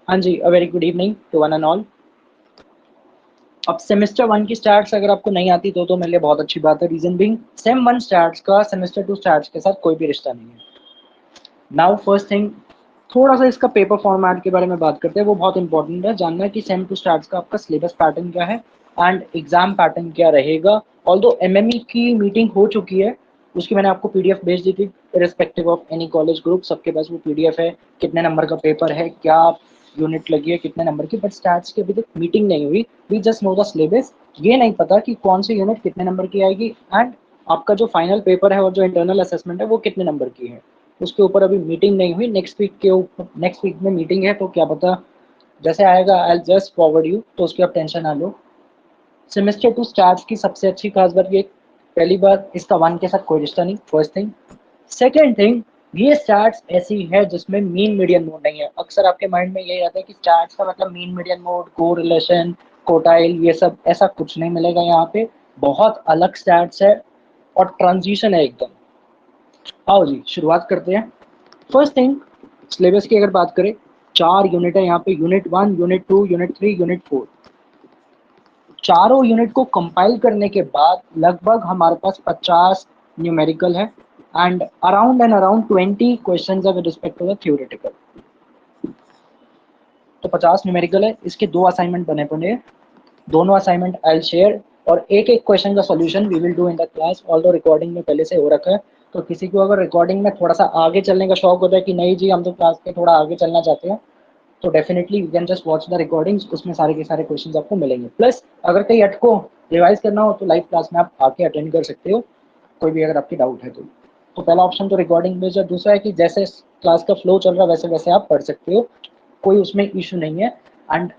हाँ जी, a very good evening to one and all. अब सेमेस्टर वन की स्टार्ट्स अगर आपको नहीं आती तो मेरे लिए बहुत अच्छी बात है। Reason being sem one starts का सेमेस्टर टू स्टार्ट्स के साथ कोई भी रिश्ता नहीं है। नाउ फर्स्ट थिंग, थोड़ा सा इसका पेपर फॉर्मेट के बारे में बात करते हैं। वो बहुत इंपॉर्टेंट है जानना कि सेम टू स्टार्ट्स का आपका सिलेबस पैटर्न क्या है एंड एग्जाम पैटर्न क्या रहेगा। ऑल्दो एमएमई की मीटिंग हो चुकी है, उसकी मैंने आपको पीडीएफ भेज दी थी। Respective of any college group सबके पास वो पीडीएफ है, कितने नंबर का पेपर है, क्या यूनिट लगी है, कितने नंबर की। बट स्टार्ट्स की अभी तक मीटिंग नहीं हुई। We just know the syllabus. ये नहीं पता कि कौन सी यूनिट कितने नंबर की आएगी एंड आपका जो फाइनल पेपर है और जो इंटरनल असेसमेंट है वो कितने नंबर की है। उसके ऊपर अभी मीटिंग नहीं हुई। नेक्स्ट वीक के ऊपर नेक्स्ट वीक में मीटिंग है, तो क्या पता जैसे आएगा आई जस्ट फॉरवर्ड यू, तो उसकी आप टेंशन ना लो। सेमेस्टर टू स्टार्ट की सबसे अच्छी खास बात ये, पहली बार इसका वन के साथ कोई रिश्ता नहीं, फर्स्ट थिंग। सेकेंड थिंग, ये स्टार्ट्स ऐसी है जिसमें मीन मीडियन मोड नहीं है। अक्सर आपके माइंड में यही रहता है कि स्टार्ट्स का मतलब mean median mode, correlation, quartile, ये सब ऐसा कुछ नहीं मिलेगा यहाँ पे। बहुत अलग स्टार्ट्स है और ट्रांजिशन है एकदम। आओ जी शुरुआत करते हैं। फर्स्ट थिंग, सिलेबस की अगर बात करें, 4 यूनिट है यहाँ पे। Unit 1, unit 2, unit 3, unit 4। चारों यूनिट को कंपाइल करने के बाद लगभग हमारे पास 50 न्यूमेरिकल है एंड अराउंड 20 क्वेश्चंस है with respect to the theoretical. तो 50 न्यूमेरिकल है, इसके 2 असाइनमेंट बने पड़े हैं। दोनों असाइनमेंट आई शेयर और एक एक क्वेश्चन का solution we will do in the class. Although recording में पहले से हो रखा है, तो किसी को अगर रिकॉर्डिंग में थोड़ा सा आगे चलने का शौक होता है कि नहीं जी हम तो क्लास के थोड़ा आगे चलना चाहते हैं, तो definitely you can just watch the recordings. उसमें सारे के सारे क्वेश्चंस आपको मिलेंगे। प्लस अगर कहीं अटको रिवाइज करना हो तो लाइव क्लास में आप आके अटेंड कर सकते हो, कोई भी अगर आपकी डाउट है तो पहला ऑप्शन तो रिकॉर्डिंग बेस्ड है। दूसरा है कि जैसे क्लास का फ्लो चल रहा है वैसे वैसे आप पढ़ सकते हो, कोई उसमें इशू नहीं है। एंड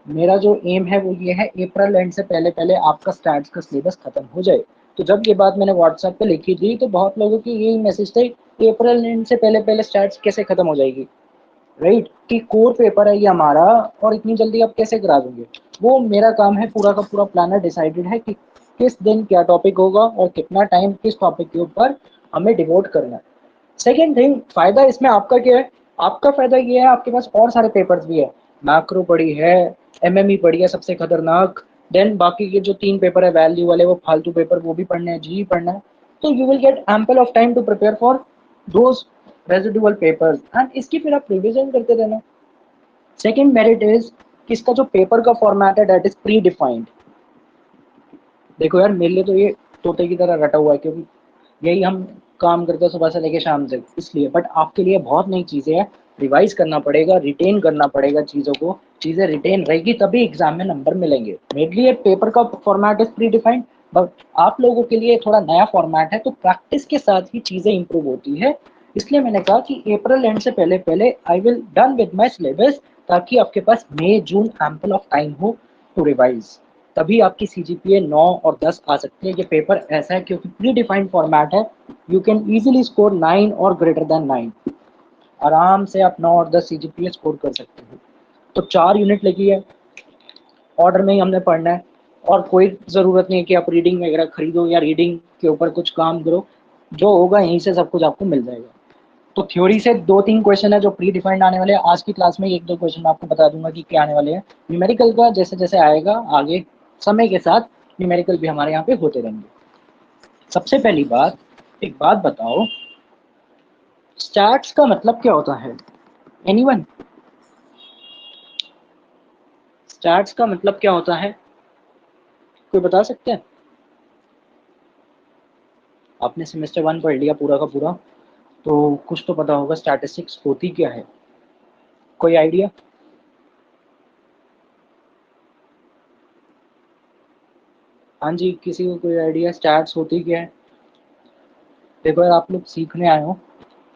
मेरा जो एम है वो ये है, अप्रैल एंड से पहले पहले आपका स्टैट्स का सिलेबस खत्म हो जाए। तो जब ये बात मैंने व्हाट्सएप पे लिखी थी तो बहुत लोगों की यही मैसेज थे, अप्रैल एंड से पहले पहले स्टैट्स कैसे खत्म हो जाएगी, राइट? कि कोर पेपर है ये हमारा और इतनी जल्दी आप कैसे करा दोगे। वो मेरा काम है, पूरा का पूरा प्लानर डिसाइडेड है कि किस दिन क्या टॉपिक होगा और कितना टाइम किस टॉपिक के ऊपर हमें डिवोट करना है। सेकेंड थिंग, फायदा इसमें आपका क्या है? आपका फायदा ये है आपके पास और सारे पेपर्स भी है। मैक्रो पड़ी है, एमएमई पड़ी है सबसे खतरनाक, देन बाकी के जो 3 पेपर है वैल्यू वाले वो फालतू पेपर वो भी पढ़ने हैं, जी पढ़ना है। तो you will get ample of time to prepare for those residual papers and इसकी फिर आप रिविजन करते रहना। सेकेंड मेरिट इज कि इसका जो पेपर का फॉर्मेट है दैट इज प्री डिफाइंड। देखो यार मेरे लिए तो ये तोते की तरह रटा हुआ है, क्योंकि यही हम काम करते हैं सुबह से लेकर शाम तक, इसलिए। बट आपके लिए बहुत नई चीज़ें हैं, रिवाइज करना पड़ेगा, रिटेन करना पड़ेगा चीज़ों को। चीज़ें रिटेन रहेगी तभी एग्जाम में नंबर मिलेंगे। मेरे लिए पेपर का format is pre defined, but आप लोगों के लिए थोड़ा नया फॉर्मेट है, तो प्रैक्टिस के साथ ही चीज़ें इंप्रूव होती है। इसलिए मैंने कहा कि अप्रैल एंड से पहले पहले I will done with my syllabus, ताकि आपके पास मई जून एम्पल ऑफ टाइम हो टू रिवाइज। तभी आपकी सीजीपीए 9 और 10 आ सकती है। ये पेपर ऐसा है क्योंकि प्री डिफाइंड फॉर्मेट है, यू कैन इजीली स्कोर 9 और ग्रेटर देन 9। आराम से आप 9 और 10 सीजीपीए स्कोर कर सकते हो। तो 4 यूनिट लगी है, ऑर्डर में ही हमने पढ़ना है और कोई ज़रूरत नहीं है कि आप रीडिंग वगैरह खरीदो या रीडिंग के ऊपर कुछ काम करो। जो होगा यहीं से सब कुछ आपको मिल जाएगा। तो थ्योरी से 2-3 क्वेश्चन है जो प्री डिफाइंड आने वाले हैं। आज की क्लास में 1-2 क्वेश्चन मैं आपको बता दूंगा कि क्या आने वाले हैं। न्यूमेरिकल का जैसे जैसे आएगा आगे समय के साथ न्यूमेरिकल भी हमारे यहाँ पे होते रहेंगे। सबसे पहली बात, एक बात बताओ, स्टैट्स का मतलब क्या होता है? एनीवन? स्टैट्स का मतलब क्या होता है, कोई बता सकते हैं? आपने सेमेस्टर 1 पढ़ लिया पूरा का पूरा, तो कुछ तो पता होगा स्टैटिस्टिक्स होती क्या है। कोई आइडिया? हाँ जी, किसी को कोई आइडिया स्टैट्स होती क्या है? देखो यार आप लोग सीखने आए हो,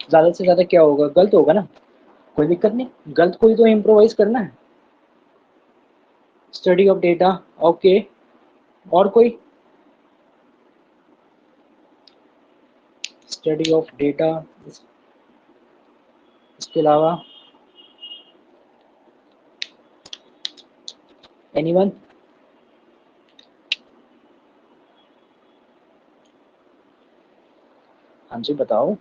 ज़्यादा से ज़्यादा क्या होगा, गलत होगा ना, कोई दिक्कत नहीं, गलत कोई तो इम्प्रोवाइज करना है। Study of data, okay. और कोई? स्टडी ऑफ डेटा, इसके अलावा एनीवन? हाँ जी बताओ।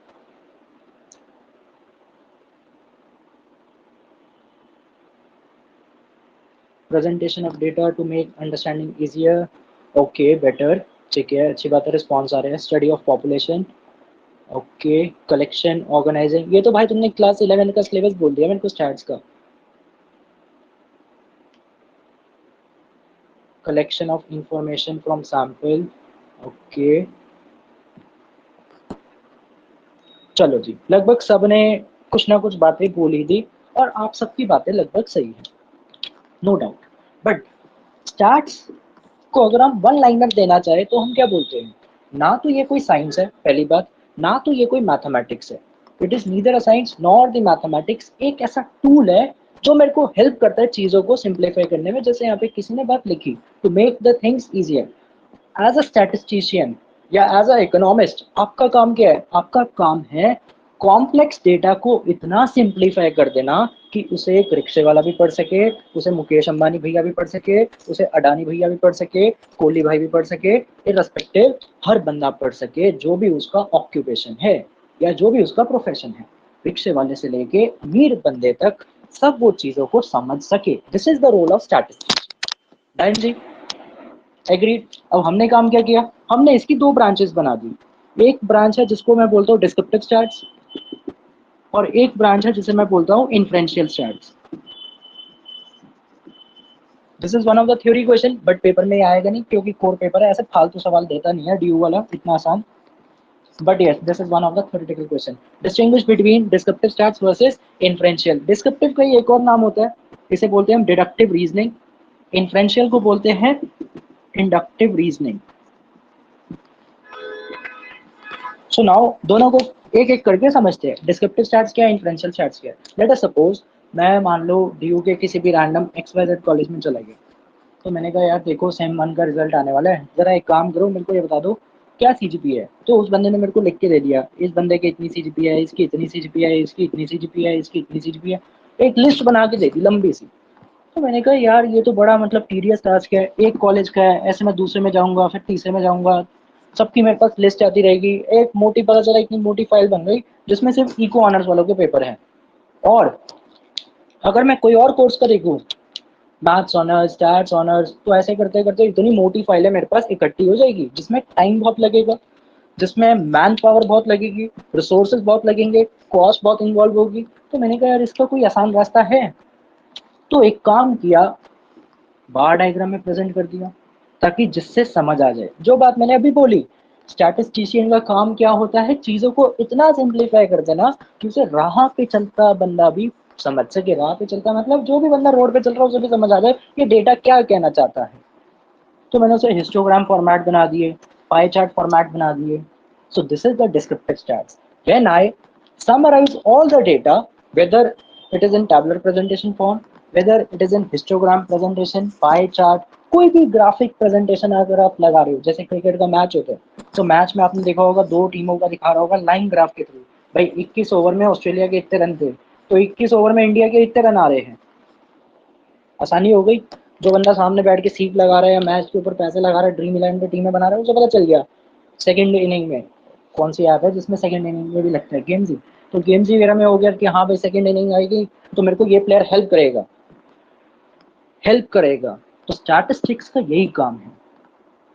Presentation of data to make understanding easier, okay better, ठीक है, अच्छी बात है, रिस्पॉन्स आ रहे हैं, study of population, okay, collection organizing, ये तो भाई तुमने क्लास 11 का सिलेबस बोल दिया मेरे को स्टैट्स का, collection of information from sample, okay, चलो जी, लगभग सबने कुछ ना कुछ बातें बोली थी और आप सबकी बातें लगभग सही है, नो डाउट, बट स्टैट्स को अगर हम वन लाइनर देना चाहे तो हम क्या बोलते हैं, ना तो ये कोई साइंस है पहली बात, ना तो ये कोई मैथमेटिक्स है, it is neither a science nor the mathematics, एक ऐसा टूल है जो मेरे को हेल्प करता है चीजों को सिंप्लीफाई करने में, जैसे यहाँ पे किसी ने बात लिखी, to make the things easier, as a statistician या एज अ इकोनॉमिस्ट आपका काम क्या है, आपका काम है कॉम्प्लेक्स डेटा को इतना सिंप्लीफाई कर देना कि उसे एक रिक्शे वाला भी पढ़ सके, उसे मुकेश अंबानी भैया भी पढ़ सके, उसे अडानी भैया भी पढ़ सके, कोहली भाई भी पढ़ सके, इररिस्पेक्टिव हर बंदा पढ़ सके जो भी उसका ऑक्यूपेशन है या जो भी उसका प्रोफेशन है, रिक्शे वाले से लेके अमीर बंदे तक सब वो चीजों को समझ सके, this is the role of statistics जी, एग्रीड। अब हमने काम क्या किया, हमने इसकी दो ब्रांचेस बना दी, एक ब्रांच है जिसको मैं बोलता हूँ डिस्क्रिप्टिव स्टैट्स और एक ब्रांच है जिसे मैं बोलता हूँ inferential stats. This is one of the theory question, but paper में आएगा नहीं क्योंकि कोर पेपर है, ऐसे फालतू सवाल देता नहीं है डीयू वाला इतना आसान, but yes this is one of the theoretical question. Distinguish between descriptive stats versus inferential, descriptive का ही एक और नाम होता है, इसे बोलते हैं हम डिडक्टिव रीजनिंग, इन्फ्रेंशियल को बोलते हैं इंडक्टिव रीजनिंग। सो नाउ दोनों को एक एक करके समझते हैं, डिस्क्रिप्टिव स्टैट्स क्या है, इन्फ्रेंशियल स्टैट्स क्या है। लेट अस सपोज मैं मान लो डीयू के किसी भी रैंडम XYZ कॉलेज में चला गया, तो मैंने कहा यार देखो सेम 1 का रिजल्ट आने वाला है, जरा एक काम करो मेरे को ये बता दो क्या CGPA है, तो उस बंदे ने मेरे को लिख के दे दिया, इस बंदे की इतनी CGPA है, इसकी इतनी CGPA है, इसकी इतनी CGPA है, इसकी इतनी CGPA है, एक लिस्ट बना के दे दी लंबी सी। तो मैंने कहा यार ये तो बड़ा मतलब टीडियस टास्क है, एक कॉलेज का है, ऐसे मैं दूसरे में जाऊंगा फिर तीसरे में जाऊंगा, सबकी मेरे पास लिस्ट आती रहेगी, एक मोटी पता चला इतनी मोटी फाइल बन गई जिसमें सिर्फ इको ऑनर्स वालों के पेपर हैं, और अगर मैं कोई और कोर्स का देखूँ, मैथ्स ऑनर्स, स्टैट्स ऑनर्स, तो ऐसे करते करते इतनी मोटी फाइलें मेरे पास इकट्ठी हो जाएगी जिसमें टाइम बहुत लगेगा, जिसमें मैन पावर बहुत लगेगी, रिसोर्सेज बहुत लगेंगे, कॉस्ट बहुत इन्वॉल्व होगी। तो मैंने कहा यार इसका कोई आसान रास्ता है, तो एक काम किया, बार डायग्राम में प्रेजेंट कर दिया ताकि जिससे समझ आ जाए, जो बात मैंने अभी बोली, स्टैटिस्टिशियन का काम क्या होता है, चीजों को इतना सिंप्लीफाई कर देना कि उसे राह पे चलता बंदा भी समझ सके, राह पे चलता मतलब जो भी बंदा रोड पे चल रहा है उसे भी समझ आ जाए कि डेटा क्या कहना चाहता है। तो मैंने उसे हिस्टोग्राम फॉर्मेट बना दिए, पाई चार्ट फॉर्मेट बना दिए। सो this is the descriptive stats, when I summarize all the data, whether it is in tabular presentation form, whether it is in histogram presentation, pie chart, कोई भी graphic presentation अगर आप लगा रहे हो, जैसे क्रिकेट का मैच होता है तो मैच में आपने देखा होगा दो टीमों का दिखा रहा होगा लाइन ग्राफ के थ्रू, भाई 21 ओवर में ऑस्ट्रेलिया के इतने रन थे, तो 21 ओवर में इंडिया के इतने रन आ रहे हैं, आसानी हो गई। जो बंदा सामने बैठ के सीट लगा रहा है या मैच के ऊपर पैसे लगा रहा है, ड्रीम इलेवन पे टीमें बना रहा है, उसे पता चल गया सेकंड इनिंग में कौन सी ऐप है जिसमें सेकंड इनिंग में भी लगता है गेम जी, तो गेम जी वगैरह में हो गया कि हाँ भाई सेकंड इनिंग आएगी तो मेरे को ये प्लेयर हेल्प करेगा, हेल्प करेगा। तो स्टैटिस्टिक्स का यही काम है,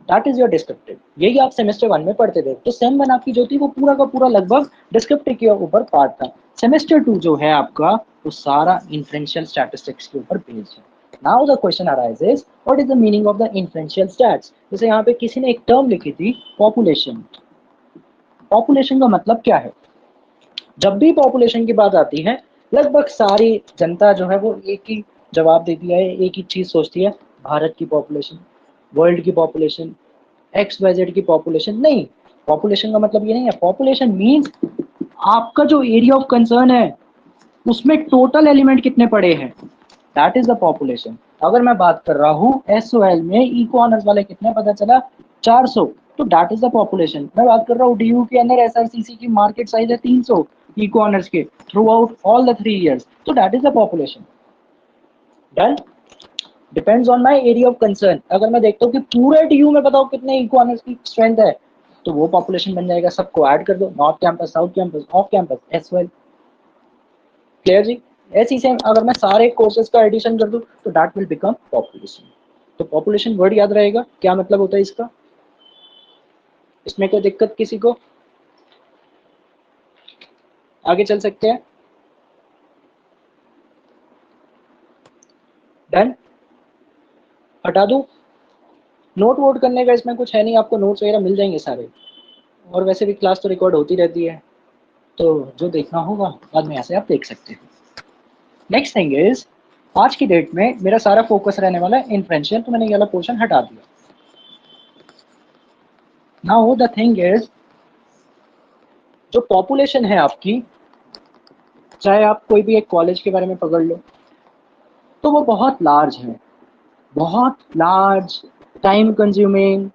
दैट इज योर डिस्क्रिप्टिव, यही आप सेमेस्टर 1 में पढ़ते थे। तो सेम 1 आपकी जो थी वो पूरा का पूरा लगभग डिस्क्रिप्टिव के ऊपर पार्ट था। सेमेस्टर 2 जो है आपका वो सारा इन्फ्रेंशियल स्टैटिस्टिक्स के ऊपर बेस्ड है। Now the question arises what is the meaning of the inferential stats. जैसे यहाँ पे किसी ने एक टर्म लिखी थी पॉपुलेशन, पॉपुलेशन का मतलब क्या है, जब भी पॉपुलेशन की बात आती है लगभग सारी जनता जो है वो एक ही जवाब देती है, एक ही चीज सोचती है, भारत की पॉपुलेशन, वर्ल्ड की पॉपुलेशन, XYZ की पॉपुलेशन। नहीं, पॉपुलेशन का मतलब ये नहीं है, पॉपुलेशन मीन्स आपका जो एरिया ऑफ कंसर्न है उसमें टोटल एलिमेंट कितने पड़े हैं, दैट इज द पॉपुलेशन। अगर मैं बात कर रहा हूँ SOL में इको ऑनर्स वाले कितने पता चला 400, तो दैट इज द पॉपुलेशन। मैं बात कर रहा हूँ DU के अंदर SRCC की मार्केट साइज है 300 इको ऑनर्स के थ्रू आउट ऑल द 3 ईयर्स, तो that is the population. Done, depends on my area of concern. अगर मैं देखता हूँ कि पूरे DU में बताओ कितने इको ऑनर्स की स्ट्रेंथ है, तो वो पॉपुलेशन बन जाएगा, सबको ऐड कर दो, north campus, south campus, off campus, as well. Clear जी। ऐसी सेम अगर मैं सारे कोर्सेज का एडिशन कर दूं तो दैट विल बिकम पॉपुलेशन। तो पॉपुलेशन वर्ड याद रहेगा, क्या मतलब होता है इसका, इसमें कोई दिक्कत किसी को, आगे चल सकते हैं। डन, हटा दूं, नोट वोट करने का इसमें कुछ है नहीं, आपको नोट्स वगैरह मिल जाएंगे सारे, और वैसे भी क्लास तो रिकॉर्ड होती रहती है, तो जो देखना होगा बाद में ऐसे आप देख सकते हैं। नेक्स्ट थिंग इज, आज की डेट में मेरा सारा फोकस रहने वाला है इन्फ्रेंशियल, तो मैंने ये वाला पोर्शन हटा दिया। नाउ द थिंग इज, जो पॉपुलेशन है आपकी, चाहे आप कोई भी एक कॉलेज के बारे में पकड़ लो, तो वो बहुत लार्ज है, बहुत large, time consuming,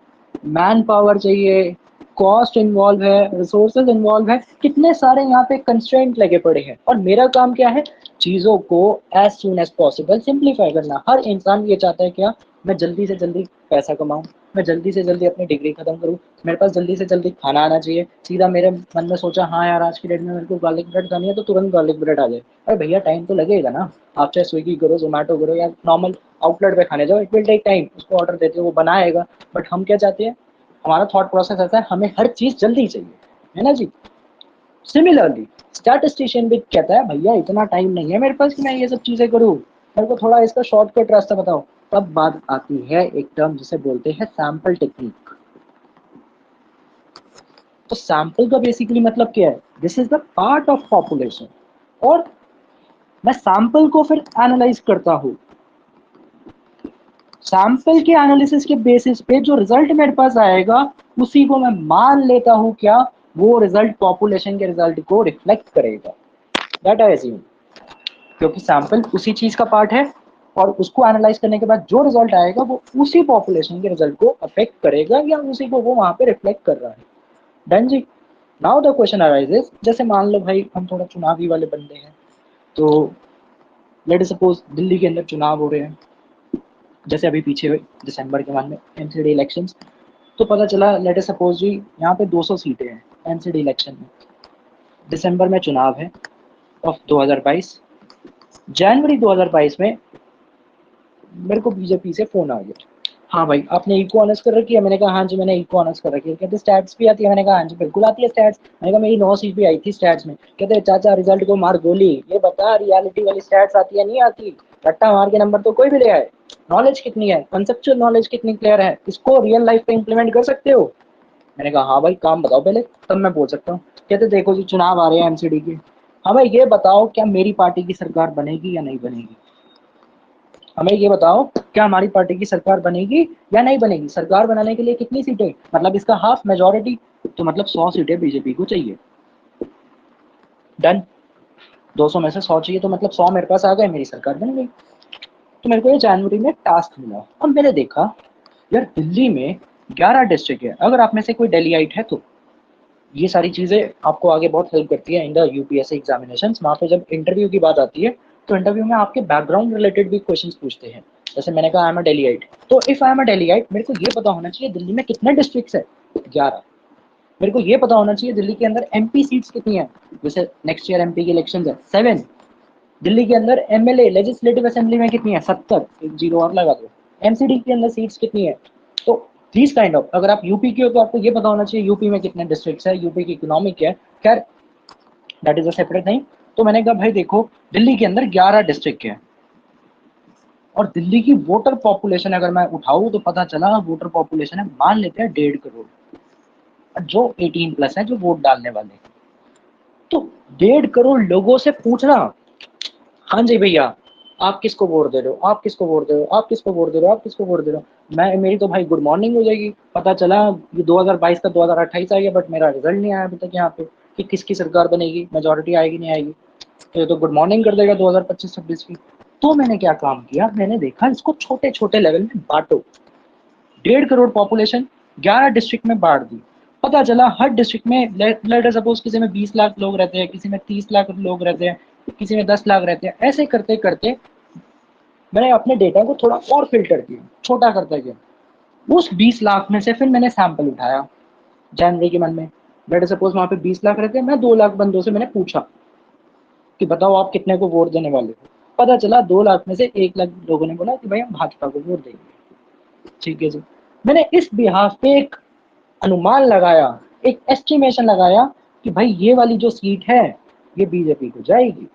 man power चाहिए, कॉस्ट इन्वॉल्व है, रिसोर्सेज इन्वॉल्व है, कितने सारे यहाँ पे कंस्ट्रेंट लगे पड़े हैं। और मेरा काम क्या है, चीज़ों को as soon as possible simplify करना। हर इंसान ये चाहता है क्या, मैं जल्दी से जल्दी पैसा कमाऊं, मैं जल्दी से जल्दी अपनी डिग्री खत्म करूं, मेरे पास जल्दी से जल्दी खाना आना चाहिए। सीधा मेरे मन में सोचा हाँ यार आज की डेट में मेरे को गार्लिक ब्रेड खानी है, तो तुरंत गार्लिक ब्रेड आ जाए। अरे भैया टाइम तो लगेगा ना, आप चाहे स्विगी करो, जोमेटो करो, या नॉर्मल आउटलेट पे खाने जाओ, इट विल टेक टाइम, उसको ऑर्डर देते हो वो बनाएगा। बट हम क्या चाहते हैं, हमारा थॉट प्रोसेस ऐसा है, हमें हर चीज जल्दी चाहिए, है ना जी। सिमिलरली स्टैटिस्टिशियन भी कहता है भैया इतना टाइम नहीं है मेरे पास कि मैं ये सब चीजें करूँ, मेरे को थोड़ा इसका शॉर्टकट रास्ता बताओ। तब बात आती है एक टर्म जिसे बोलते हैं सैंपल टेक्निक। तो सैंपल का बेसिकली मतलब क्या है, this is the part of population, और मैं सैंपल को फिर एनालाइज करता हूँ। सैंपल के एनालिसिस के बेसिस पे जो रिजल्ट मेरे पास आएगा, उसी को मैं मान लेता हूं क्या, वो रिजल्ट पॉपुलेशन के रिजल्ट को रिफ्लेक्ट करेगा, दैट आई अज्यूम। क्योंकि सैंपल उसी चीज का पार्ट है, और उसको एनालाइज करने के बाद जो रिजल्ट आएगा वो उसी पॉपुलेशन के रिजल्ट को अफेक्ट करेगा, या उसी को वो वहां पे रिफ्लेक्ट कर रहा है। डन जी। नाउ द क्वेश्चन अराइजेस, जैसे मान लो भाई हम थोड़ा चुनावी वाले बंदे हैं, तो लेट सपोज दिल्ली के अंदर चुनाव हो रहे हैं, जैसे अभी पीछे दिसंबर के मंथ में एमसीडी इलेक्शंस, तो पता चला लेट सपोज जी यहाँ पे 200 सीटें हैं एमसीडी इलेक्शन में, दिसंबर में चुनाव है ऑफ 2022। जनवरी 2022 में मेरे को बीजेपी से फोन आ गया, हाँ भाई आपने इको ऑनर्स कर रखी है, मैंने कहा हाँ जी मैंने इको ऑनर्स कर रखी है। कहते स्टैट्स भी आती है, मैंने कहा हाँ जी बिल्कुल आती है स्टैट्स। मैंने कहा मेरी 9 सीट भी आई थी स्टैट्स में। कहते चाचा रिजल्ट को मार गोली, ये बता रियलिटी वाली स्टैट्स आती है नहीं आती, रट्टा मार के नंबर तो कोई भी ले आए, नॉलेज कितनी है, कंसेप्चुअल नॉलेज कितनी क्लियर है, इसको रियल लाइफ पे इंप्लीमेंट कर सकते हो। मैंने कहा हाँ भाई काम बताओ पहले, तब मैं बोल सकता हूँ। कहते देखो जी चुनाव आ रहे हैं एमसीडी के, हमें ये बताओ क्या मेरी पार्टी की सरकार बनेगी या नहीं बनेगी, हमें ये बताओ क्या हमारी पार्टी की सरकार बनेगी या नहीं बनेगी, सरकार बनाने के लिए कितनी सीटें, मतलब इसका हाफ मेजोरिटी, तो मतलब 100 सीटें बीजेपी को चाहिए। डन, 200 में से 100 चाहिए, तो मतलब 100 मेरे पास आ गए, मेरी सरकार बन गई। तो मेरे को ये जनवरी में टास्क मिला। अब मैंने देखा यार दिल्ली में 11 डिस्ट्रिक्ट है, अगर आप में से कोई दिल्लीइट है तो ये सारी चीजें आपको आगे बहुत हेल्प करती है इन द यूपीएससी एग्जामिनेशन। वहां पे जब इंटरव्यू की बात आती है, तो इंटरव्यू में आपके बैकग्राउंड रिलेटेड भी क्वेश्चन पूछते हैं। जैसे मैंने कहा आई एम अ दिल्लीइट, तो इफ आई एम अ दिल्लीइट मेरे को ये पता होना चाहिए दिल्ली में कितने डिस्ट्रिक्ट है, 11। मेरे को ये पता होना चाहिए दिल्ली के अंदर एमपी सीट्स कितनी है, जैसे नेक्स्ट ईयर एमपी की इलेक्शन है 7। दिल्ली के अंदर एमएलए लेजिस्लेटिव असेंबली में कितनी है, 70, एक जीरो और लगा दो। एमसीडी के अंदर सीट्स कितनी है, तो दिस काइंड ऑफ, अगर आप यूपी के हो तो आपको ये पता होना चाहिए यूपी में कितने डिस्ट्रिक्ट्स है, यूपी की इकोनॉमी क्या है। खैर that is a separate thing. तो मैंने कहा भाई देखो दिल्ली के अंदर 11 डिस्ट्रिक्ट है, और दिल्ली की वोटर पॉपुलेशन अगर मैं उठाऊं तो पता चला वोटर पॉपुलेशन है मान लेते हैं 1.5 करोड़, जो 18+ है जो वोट डालने वाले। तो 1.5 करोड़ लोगों से पूछना, हाँ जी भैया आप किसको वोट दे रहे हो, आप किसको वोट दे रहे हो, आप किसको वोट दे रहे हो, आप किसको वोट दे रहे हो, मैं मेरी तो भाई गुड मॉर्निंग हो जाएगी। पता चला ये 2022 का 2028 आ गया, बट मेरा रिजल्ट नहीं आया अभी तक यहाँ पे कि किसकी सरकार बनेगी, मेजोरिटी आएगी नहीं आएगी, तो ये तो गुड मॉर्निंग कर देगा 2025-26 की। तो मैंने क्या काम किया, मैंने देखा इसको छोटे छोटे लेवल में बांटो। 1.5 करोड़ पॉपुलेशन 11 डिस्ट्रिक्ट में बांट दी। पता चला हर डिस्ट्रिक्ट में लेट सपोज किसी में 20 लाख लोग रहते हैं, किसी में 30 लाख लोग रहते हैं, किसी में 10 लाख रहते हैं। ऐसे करते करते मैंने अपने डेटा को थोड़ा और फिल्टर किया, छोटा करता गया। उस 20 लाख में से फिर मैंने सैंपल उठाया जनवरी के मंथ में। लेट सपोज वहां पे 20 लाख रहते हैं, मैं 2 लाख बंदों से मैंने पूछा कि बताओ आप कितने को वोट देने वाले हो। पता चला 2 लाख में से 1 लाख लोगों ने बोला कि भाई हम भाजपा को वोट देंगे। ठीक है जी। मैंने इस बिहाफ पे एक अनुमान लगाया, एक एस्टिमेशन लगाया कि भाई ये वाली जो सीट है ये बीजेपी को जाएगी,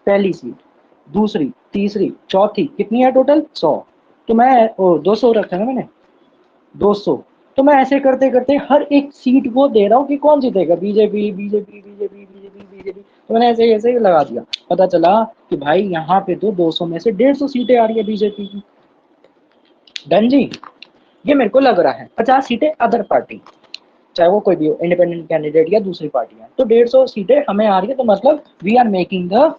पहली सीट, दूसरी, तीसरी, चौथी, कितनी है टोटल 100। तो मैं 200 रखा है ना मैंने, 200। तो मैं ऐसे करते करते हर एक सीट को दे रहा हूँ कि कौन जीतेगा, BJP BJP BJP BJP BJP. तो मैंने ऐसे ऐसे लगा दिया। पता चला कि भाई यहाँ पे तो 200 में से 150 सीटें आ रही है बीजेपी की। डन जी। ये मेरे को लग रहा है 50 सीटें अदर पार्टी, चाहे वो कोई भी हो, इंडिपेंडेंट कैंडिडेट या दूसरी पार्टी है, तो 150 सीटें हमें आ रही है। तो मतलब we are making the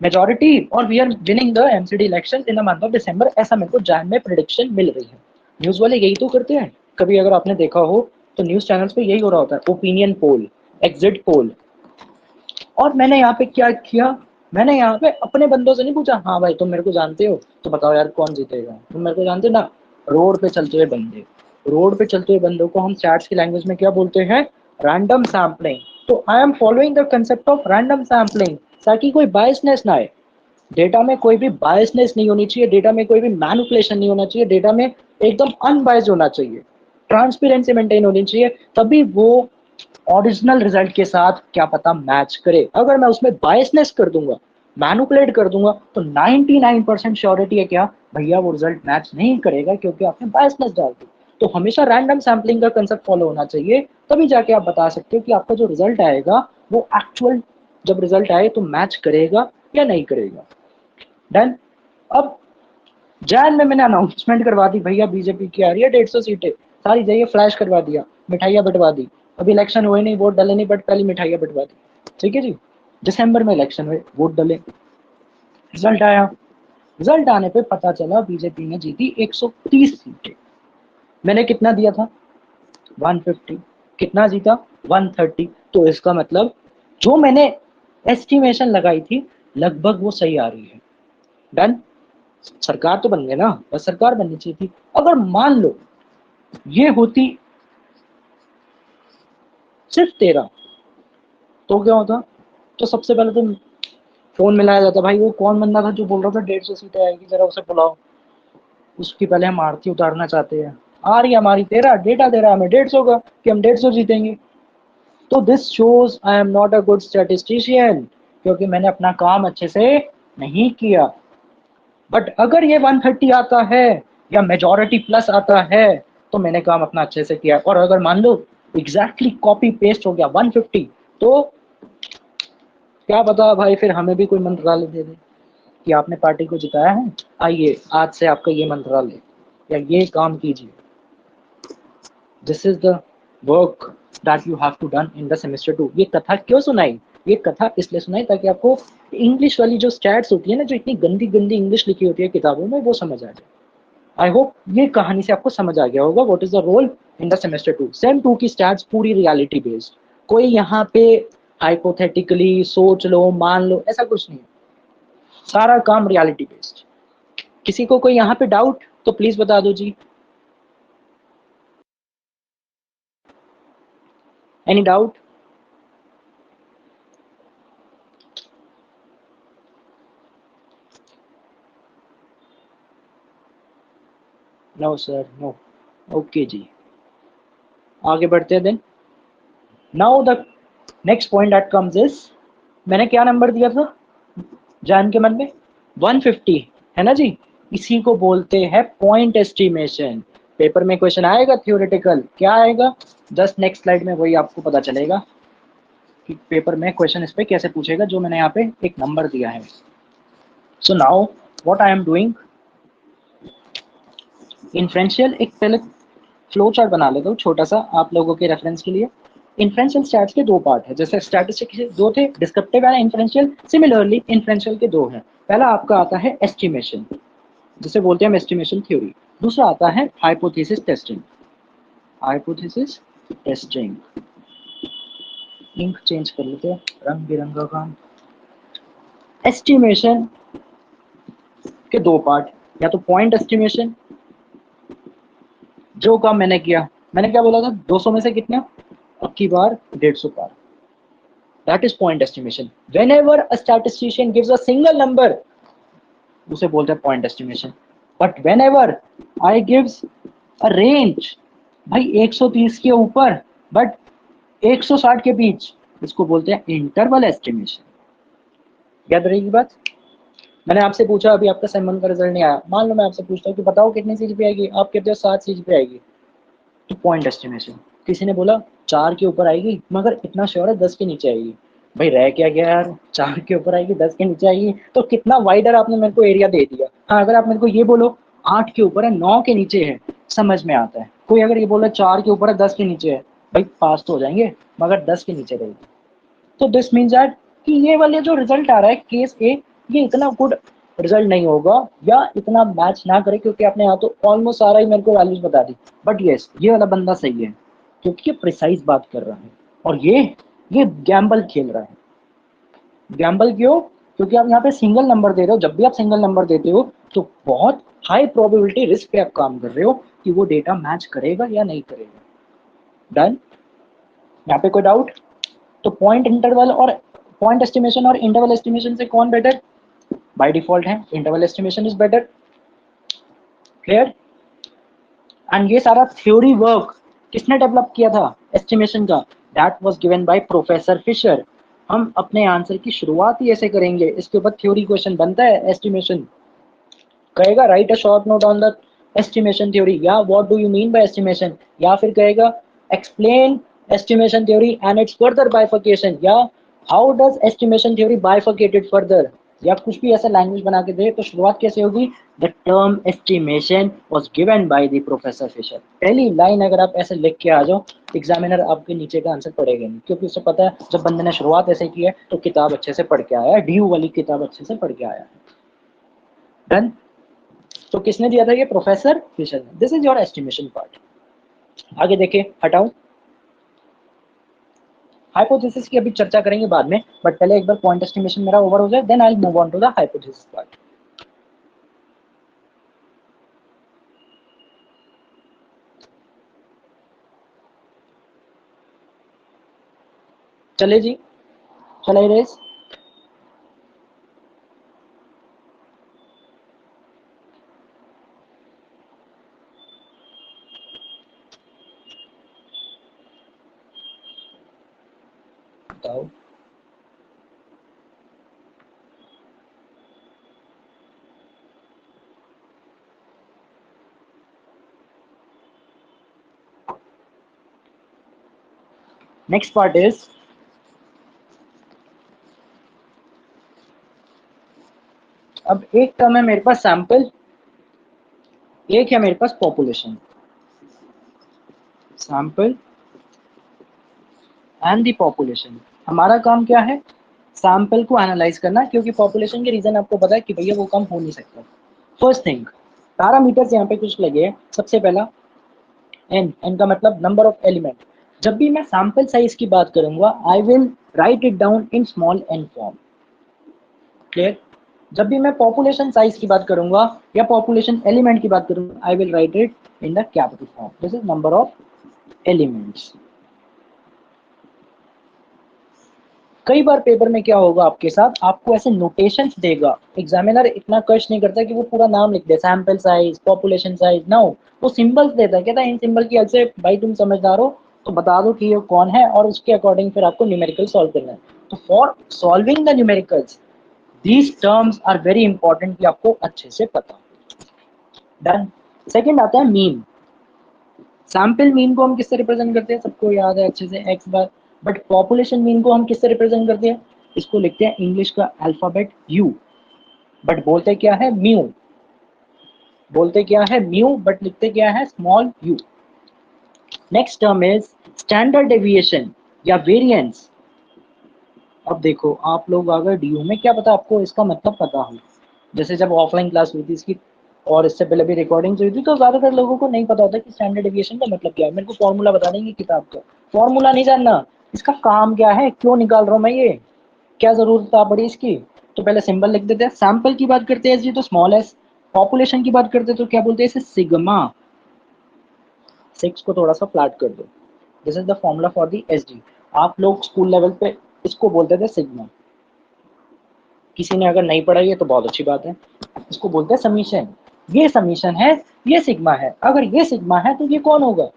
majority और we are winning the MCD election in the month of December. ऐसा मेरे को जैन में प्रिडिक्शन मिल रही है। न्यूज वाले यही तो करते हैं। कभी अगर आपने देखा हो तो न्यूज चैनल्स पे यही हो रहा होता है, ओपिनियन पोल, एग्जिट पोल। और मैंने यहाँ पे क्या किया, मैंने यहाँ पे अपने बंदों से नहीं पूछा, हाँ भाई तुम मेरे को जानते हो तो बताओ यार कौन जीतेगा, तुम मेरे को जानते हो ना। रोड पे चलते हुए बंदे, रोड पे चलते हुए बंदों को हम चैट्स की लैंग्वेज में क्या बोलते हैं, रैंडम सैम्पलिंग। तो I am following the concept of random sampling, ताकि कोई बायसनेस ना आए। डेटा में कोई भी बायसनेस नहीं होनी चाहिए, डेटा में कोई भी मैनिपुलेशन नहीं होना चाहिए, डेटा में एकदम अनबायस्ड होना चाहिए, ट्रांसपेरेंसी मेंटेन होनी चाहिए, तभी वो ओरिजिनल रिजल्ट के साथ क्या पता मैच करे। अगर मैं उसमें बायसनेस कर दूंगा, मैनिपुलेट कर दूंगा, तो 99% श्योरिटी है क्या भैया वो रिजल्ट मैच नहीं करेगा, क्योंकि आपने बायसनेस डाल दी। तो हमेशा रैंडम सैम्पलिंग का कंसेप्ट फॉलो होना चाहिए, तभी जाके आप बता सकते हो कि आपका जो रिजल्ट आएगा वो एक्चुअल, जब रिजल्ट आए तो मैच करेगा या नहीं करेगा। डन। अब जैन में मैंने अनाउंसमेंट करवा दी, भैया बीजेपी की आ रही है 150 सीटें, सारी जगह फ्लैश करवा दिया, मिठाइयाँ बंटवा दी। अभी इलेक्शन हुए नहीं, वोट डाले नहीं, बट पहले मिठाइयाँ बंटवा दी। ठीक है जी। दिसंबर में इलेक्शन हुए, वोट डाले, रिजल्ट आया। रिजल्ट आने पे पता चला बीजेपी ने जीती 130 सीटें। मैंने कितना दिया था, 150। कितना जीता, 130। तो इसका मतलब जो मैंने एस्टिमेशन लगाई थी लगभग वो सही आ रही है। डन। सरकार तो बन गई ना, बस सरकार बननी चाहिए थी। अगर मान लो ये होती सिर्फ 13, तो क्या होता, तो सबसे पहले तो फोन मिलाया जाता, भाई वो कौन बंदा था जो बोल रहा था 150 सीटें आएगी, जरा उसे बुलाओ, उसकी पहले हम आरती उतारना चाहते हैं। आ रही है हमारी 13, डेटा दे रहा है हमें 150 का कि हम 150 जीतेंगे। तो this shows I am not a good statistician, क्योंकि मैंने अपना काम अच्छे से नहीं किया। बट अगर ये 130 आता है या मेजोरिटी प्लस आता है तो मैंने काम अपना अच्छे से किया। और अगर मान लो एग्जैक्टली कॉपी पेस्ट हो गया 150, तो क्या पता भाई फिर हमें भी कोई मंत्रालय दे दे कि आपने पार्टी को जिताया है, आइए आज से आपका ये मंत्रालय या ये काम कीजिए। This is the work that you have to done in the semester 2। ये कथा क्यों सुनाई, ये कथा इसलिए सुनाई ताकि आपको इंग्लिश वाली जो स्टैट्स होती है ना, जो इतनी गंदी गंदी इंग्लिश लिखी होती है किताबों में, वो समझ आ जाए। आई होप ये कहानी से आपको समझ आ गया होगा what is the role in the semester 2। Sem 2 की स्टैट्स पूरी रियलिटी बेस्ड, कोई यहाँ पे हाइपोथेटिकली सोच लो मान लो ऐसा कुछ नहीं है, सारा काम रियलिटी बेस्ड। किसी को कोई यहाँ पे डाउट तो प्लीज बता दो जी। Any doubt? No sir no. Okay जी, आगे बढ़ते हैं then. Now the next point that comes is, मैंने क्या नंबर दिया था जान के मन में, 150 है ना जी। इसी को बोलते हैं पॉइंट एस्टिमेशन। पेपर में क्वेश्चन आएगा थ्योरेटिकल, क्या आएगा, जस्ट नेक्स्ट स्लाइड में वही आपको पता चलेगा कि पेपर में क्वेश्चन इस पे कैसे पूछेगा, जो मैंने यहाँ पे एक नंबर दिया है। So now what I am doing, inferential एक पहले फ्लो चार्ट बना लेता हूँ छोटा सा आप लोगों के रेफरेंस के लिए। इन्फ्रेंशियल स्टैट्स के दो पार्ट है, जैसे स्टैटिस्टिक्स के दो थे, descriptive and inferential, similarly inferential के दो हैं। पहला आपका आता है एस्टिमेशन, जिसे बोलते हैं हम एस्टिमेशन थ्योरी। दूसरा आता है hypothesis testing. Hypothesis testing, ink change कर लेते हैं, रंग बिरंगा काम। एस्टिमेशन के दो पार्ट, या तो पॉइंट एस्टिमेशन, जो काम मैंने किया, मैंने क्या बोला था 200 में से कितने, अब की बार 150 पार। That is point estimation. Whenever a statistician gives a single number, उसे बोलते हैं point estimation. But whenever I gives a range, भाई 130 के ऊपर बट 160 के बीच, इसको बोलते हैं इंटरवल एस्टिमेशन। याद रहेगी बात। मैंने आपसे पूछा अभी आपका सेम का रिजल्ट नहीं आया, मान लो मैं आपसे पूछता हूँ कि बताओ कितनी सीजीपी आएगी, आप कहते हो 7 सीजीपी आएगी, तो पॉइंट एस्टिमेशन। किसी ने बोला 4 के ऊपर आएगी मगर इतना श्योर है 10 के नीचे आएगी, भाई रह क्या गया यार, 4 के ऊपर आएगी 10 के नीचे आएगी, तो कितना वाइडर आपने मेरे को एरिया दे दिया। हाँ अगर आप मेरे को ये बोलो 8 के ऊपर है 9 के नीचे है, समझ में आता है। कोई अगर ये बोला 4 के ऊपर है 10 के नीचे है, भाई पास तो हो जाएंगे मगर 10 के नीचे रहेगी। तो दिस मीन्स दैट कि ये वाले जो रिजल्ट आ रहा है केस ए, ये इतना गुड रिजल्ट नहीं होगा या इतना मैच ना करे, क्योंकि आपने यहाँ तो ऑलमोस्ट सारा ही मेरे को वैल्यूज बता दी। बट यस ये वाला बंदा सही है क्योंकि ये प्रिसाइज बात कर रहा है और ये गैम्बल खेल रहा है। गैम्बल क्यों? क्योंकि आप यहाँ पे सिंगल नंबर दे रहे हो, जब भी आप सिंगल नंबर देते हो तो बहुत हाई प्रोबेबिलिटी रिस्क पे आप काम कर रहे हो कि वो डेटा मैच करेगा या नहीं करेगा। डन। यहाँ पे कोई डाउट? तो पॉइंट इंटरवल और पॉइंट एस्टिमेशन और इंटरवल एस्टिमेशन से कौन बेटर? बाय डिफॉल्ट है interval estimation is better. Clear? And ये सारा थ्योरी वर्क किसने डेवलप किया था एस्टिमेशन का? That was given by professor Fisher. हम अपने आंसर की शुरुआत ही ऐसे करेंगे, इसके ऊपर थ्योरी क्वेश्चन बनता है एस्टिमेशन, कहेगा write a short note on the estimation theory या what do you mean by estimation, या फिर कहेगा explain estimation theory and its further bifurcation, या how does estimation theory bifurcated further, या कुछ भी ऐसा लैंग्वेज बना के दे। तो शुरुआत कैसे होगी? The term estimation was given by the professor Fisher. पहली लाइन अगर आप ऐसे लिख के आ जाओ, एग्जामिनर आपके नीचे का आंसर पढ़ेगा नहीं, क्योंकि उसे पता है जब बंदे ने शुरुआत ऐसे की है तो किताब अच्छे से पढ़ के आया है, डी वाली किताब अच्छे से पढ़ के आया है। डन। तो किसने दिया था ये? प्रोफेसर फिशर ने। This is your estimation part. आगे देखिए, हटाऊं। हाइपोथेसिस की अभी चर्चा करेंगे बाद में, बट पहले एक बार पॉइंट एस्टिमेशन मेरा ओवर हो जाए, then I will move on to the hypothesis part. चले जी, चले रेस। बताओ। नेक्स्ट पार्ट इज, अब एक टर्म है मेरे पास सैंपल, एक है मेरे पास population. Sample and the population. हमारा काम क्या है? सैंपल को एनालाइज करना, क्योंकि पॉपुलेशन के रीजन आपको पता है कि भैया वो काम हो नहीं सकता। फर्स्ट थिंग, पैरामीटर्स यहाँ पे कुछ लगे हैं। सबसे पहला एन, एन का मतलब नंबर ऑफ एलिमेंट। जब भी मैं सैंपल साइज की बात करूंगा I will write it down in small n form. Clear? जब भी मैं पॉपुलेशन साइज की बात करूंगा या पॉपुलेशन एलिमेंट की बात करूंगा I will write it in the capital form. This is number of elements. कई बार पेपर में क्या होगा आपके साथ, आपको ऐसे नोटेशंस देगा, एग्जामिनर इतना कष्ट नहीं करता कि वो पूरा नाम लिख दे, सैंपल साइज, पॉपुलेशन साइज, ना हो, वो सिंबल्स देता है, कहता है इन सिंबल की हेल्प से भाई तुम समझदार हो तो बता दो कि ये कौन है, और उसके अकॉर्डिंग फिर आपको न्यूमेरिकल सॉल्व करना है। तो for solving the numericals these terms are very important कि आपको अच्छे से पता। डन। सेकंड आता है मीन। सैंपल मीन को हम किससे रिप्रेजेंट करते हैं? सबको याद है अच्छे से, x bar. But population mean को हम किससे रिप्रेजेंट करते हैं? इसको लिखते हैं इंग्लिश का अल्फाबेट यू, बट बोलते क्या है? म्यू। बोलते क्या है? म्यू, बट लिखते क्या है? Small you. Next term is standard deviation या वेरिएंस। अब देखो आप लोग अगर डीयू में, क्या पता आपको इसका मतलब पता हो, जैसे जब ऑफलाइन क्लास हुई थी इसकी और इससे पहले भी रिकॉर्डिंग हुई थी, तो ज्यादातर लोगों को नहीं पता होता कि स्टैंडर्ड डेविएशन का मतलब क्या है। मेरे को फॉर्मूला बता देंगे किताब का, फॉर्मूला नहीं जानना, इसका काम क्या है, क्यों निकाल रहा हूं मैं ये, क्या जरूरत था बड़ी इसकी। तो पहले सिंबल लिख देते हैं। सैंपल की बात करते हैं जी तो स्मॉल एस, पॉपुलेशन की बात करते हैं तो क्या बोलते हैं इसे? सिग्मा। 6 को थोड़ा सा फ्लैट कर दो। This is the formula for the S D. आप लोग स्कूल लेवल पे इसको बोलते थे सिग्मा। किसी ने अगर नहीं पढ़ाई है तो बहुत अच्छी बात है। इसको बोलते हैं समीशन। ये समीशन है, ये सिग्मा है। अगर ये सिग्मा है तो ये कौन होगा?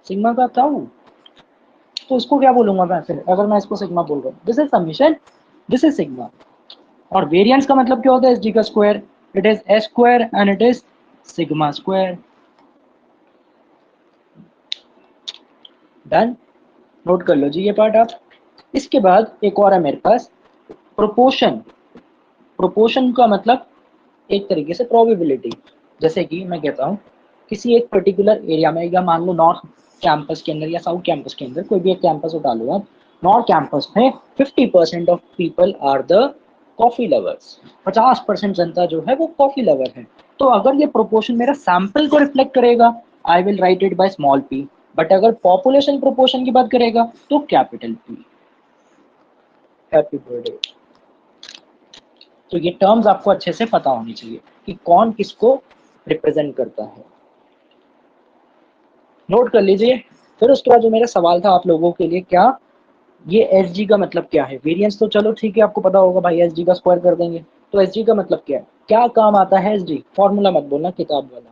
सिग्मा का ताऊ। तो इसको क्या बोलूंगा मैं फिर, अगर मैं इसको सिग्मा बोल रहा हूँ? This is summation, this is sigma. और वेरिएंस का मतलब क्या होता है? एस जी का square. It is S square and it is sigma square. Done. Note कर लो जी ये पार्ट आप। इसके बाद एक और है मेरे पास, प्रोपोर्शन। प्रोपोर्शन का मतलब एक तरीके से प्रोबेबिलिटी। जैसे कि मैं कहता हूँ किसी एक पर्टिकुलर एरिया में, या मान लो नॉर्थ कैंपस के अंदर या साउथ कैंपस के अंदर, कोई भी एक कैंपस उठा लो आप। नॉर्थ कैंपस में 50% of people are the coffee lovers. 50% जनता जो है वो कॉफी लवर है। तो अगर ये प्रोपोर्शन मेरा सैंपल को रिफ्लेक्ट करेगा, आई will write it by small P. But अगर पॉपुलेशन प्रोपोर्शन की बात करेगा तो कैपिटल पी। Happy birthday. तो ये टर्म्स आपको अच्छे से पता होनी चाहिए कि कौन किसको रिप्रेजेंट करता है। नोट कर लीजिए। फिर उसके बाद जो मेरा सवाल था आप लोगों के लिए, क्या ये एस जी का मतलब क्या है? वेरिएंस तो चलो ठीक है, आपको पता होगा भाई, एस जी का स्क्वायर कर देंगे। तो एस जी का मतलब क्या है, क्या काम आता है एस जी? फॉर्मूला मत बोलना किताब वाला,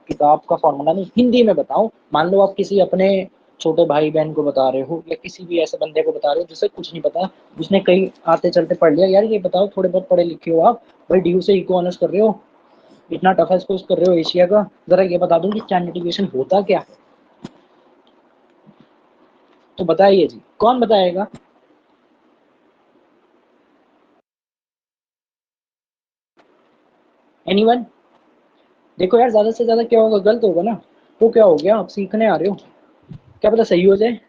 किताब का फॉर्मूला नहीं, हिंदी में बताओ। मान लो आप किसी अपने छोटे भाई बहन को बता रहे हो, या किसी भी ऐसे बंदे को बता रहे हो जिसे कुछ नहीं पता, जिसने कहीं आते चलते पढ़ लिया, यार ये बताओ, थोड़े बहुत पढ़े लिखे हो आप भाई, डी यू से इको ऑनर्स कर रहे हो, इतना टफ एक्सपोज कर रहे हो एशिया का, जरा ये बता दूं कि स्टैंडर्ड डिविएशन होता क्या है? तो बताइए जी, कौन बताएगा? एनीवन? देखो यार, ज्यादा से ज्यादा क्या होगा, गलत होगा ना। तो क्या हो गया, आप सीखने आ रहे हो, क्या पता सही हो जाए।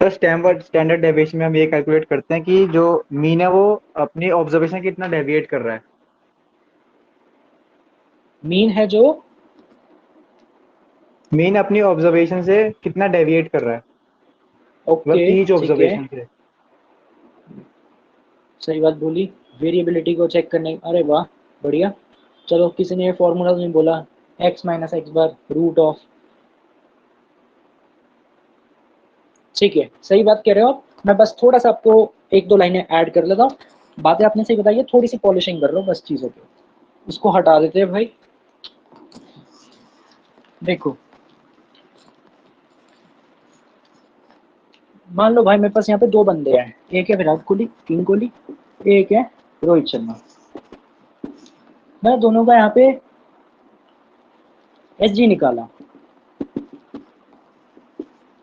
तो स्टैंडर्ड डेविएशन में हम ये कैलकुलेट करते हैं कि जो मीन है वो अपनी ऑब्जर्वेशन कितना डेविएट कर रहा है। मीन है जो, मीन अपनी ऑब्जर्वेशन से कितना डेविएट कर रहा है, मतलब ओके ईच ठीक है, ऑब्जर्वेशन से। सही बात बोली। वेरिएबिलिटी को चेक करने, अरे वाह, बढ़िया। चलो, किसी ने ये फॉर्मूला नहीं बोला, X minus X bar root of, ठीक है, सही बात कह रहे हो आप। मैं बस थोड़ा सा आपको एक दो लाइनें ऐड कर लेता हूँ। बातें आपने सही बताई है, थोड़ी सी पॉलिशिंग कर लो बस चीज़ों की। इसको हटा देते हैं भाई। देखो, मान लो भाई मेरे पास यहाँ पे दो बंदे हैं, एक है विराट कोहली, किंग कोहली, एक है रोहित शर्मा। मैं दोनों का यहाँ पे एस जी निकाला,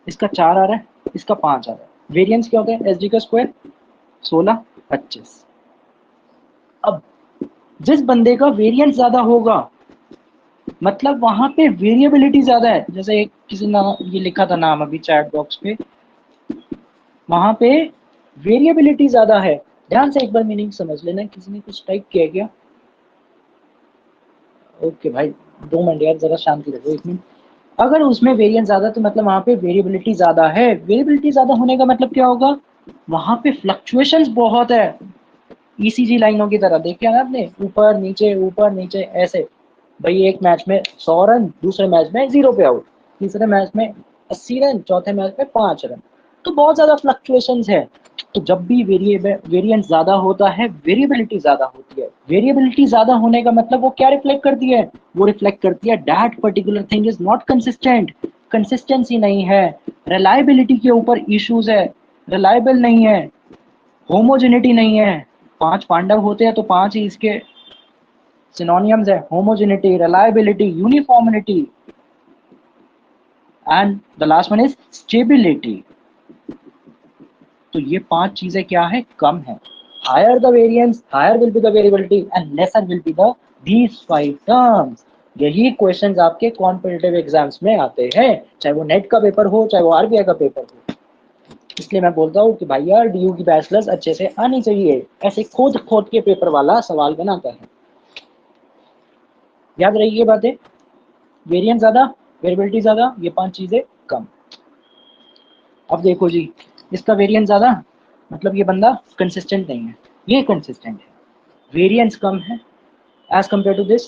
इसका 4 आ रहा है, इसका 5 आ रहा है। वेरिएंस क्या होता है एस जी का स्क्वायर? 16, 25। अब जिस बंदे का वेरिएंस ज्यादा होगा, मतलब वहां पे वेरिएबिलिटी ज्यादा है। जैसे एक किसी ने ये लिखा था नाम अभी चैट बॉक्स पे, वहां पे वेरिएबिलिटी ज्यादा है। ध्यान से एक बार मीनिंग समझ लेना। किसी ने कुछ टाइप किया क्या? ओके भाई, 2 मिनट यार, जरा शांति रखो, 1 मिनट। अगर उसमें वेरिएंस ज्यादा तो मतलब वहां पे वेरिएबिलिटी ज्यादा है। वेरिएबिलिटी ज्यादा होने का मतलब क्या होगा? वहां पे फ्लक्चुएशंस बहुत है। ईसीजी लाइनों की तरह देखिए ना आपने, ऊपर नीचे ऐसे। भाई एक मैच में 100 रन, दूसरे मैच में 0 पे आउट, तीसरे मैच में 80 रन, चौथे मैच में 5 रन। तो बहुत ज्यादा फ्लक्चुएशंस है। तो जब भी वेरिएंस ज्यादा होता है, वेरिएबिलिटी ज्यादा होती है। वेरिएबिलिटी ज्यादा होने का मतलब वो क्या रिफ्लेक्ट करती है? वो रिफ्लेक्ट करती है that particular thing is not consistent. Consistency नहीं है, रिलायबिलिटी के ऊपर इश्यूज है, रिलायबल नहीं है, होमोजेनिटी नहीं है। 5 पांडव होते हैं तो 5 ही इसके सिनोनियम्स है, homogeneity, reliability, uniformity, and the last one is stability. तो ये 5 चीजें क्या है? कम है। Higher the variance, higher will be the variability and lesser will be the these 5 terms. यही क्वेश्चंस आपके कॉम्पिटिटिव एग्जाम्स में आते हैं, चाहे वो नेट का पेपर हो, चाहे वो आरबीआई का पेपर हो। इसलिए मैं बोलता हूँ कि भाई यार, डीयू की बैचलर्स अच्छे से आनी चाहिए। ऐसे खोद खोद के पेपर वाला सवाल बनाता है। याद रही ये बातें। वेरिएंस ज्यादा, वेरिएबिलिटी ज्यादा, ये 5 चीजें कम। अब देखो जी, इसका वेरिएंस ज्यादा मतलब ये बंदा कंसिस्टेंट नहीं है, ये कंसिस्टेंट है। वेरिएंस कम है एज कंपेयर टू दिस,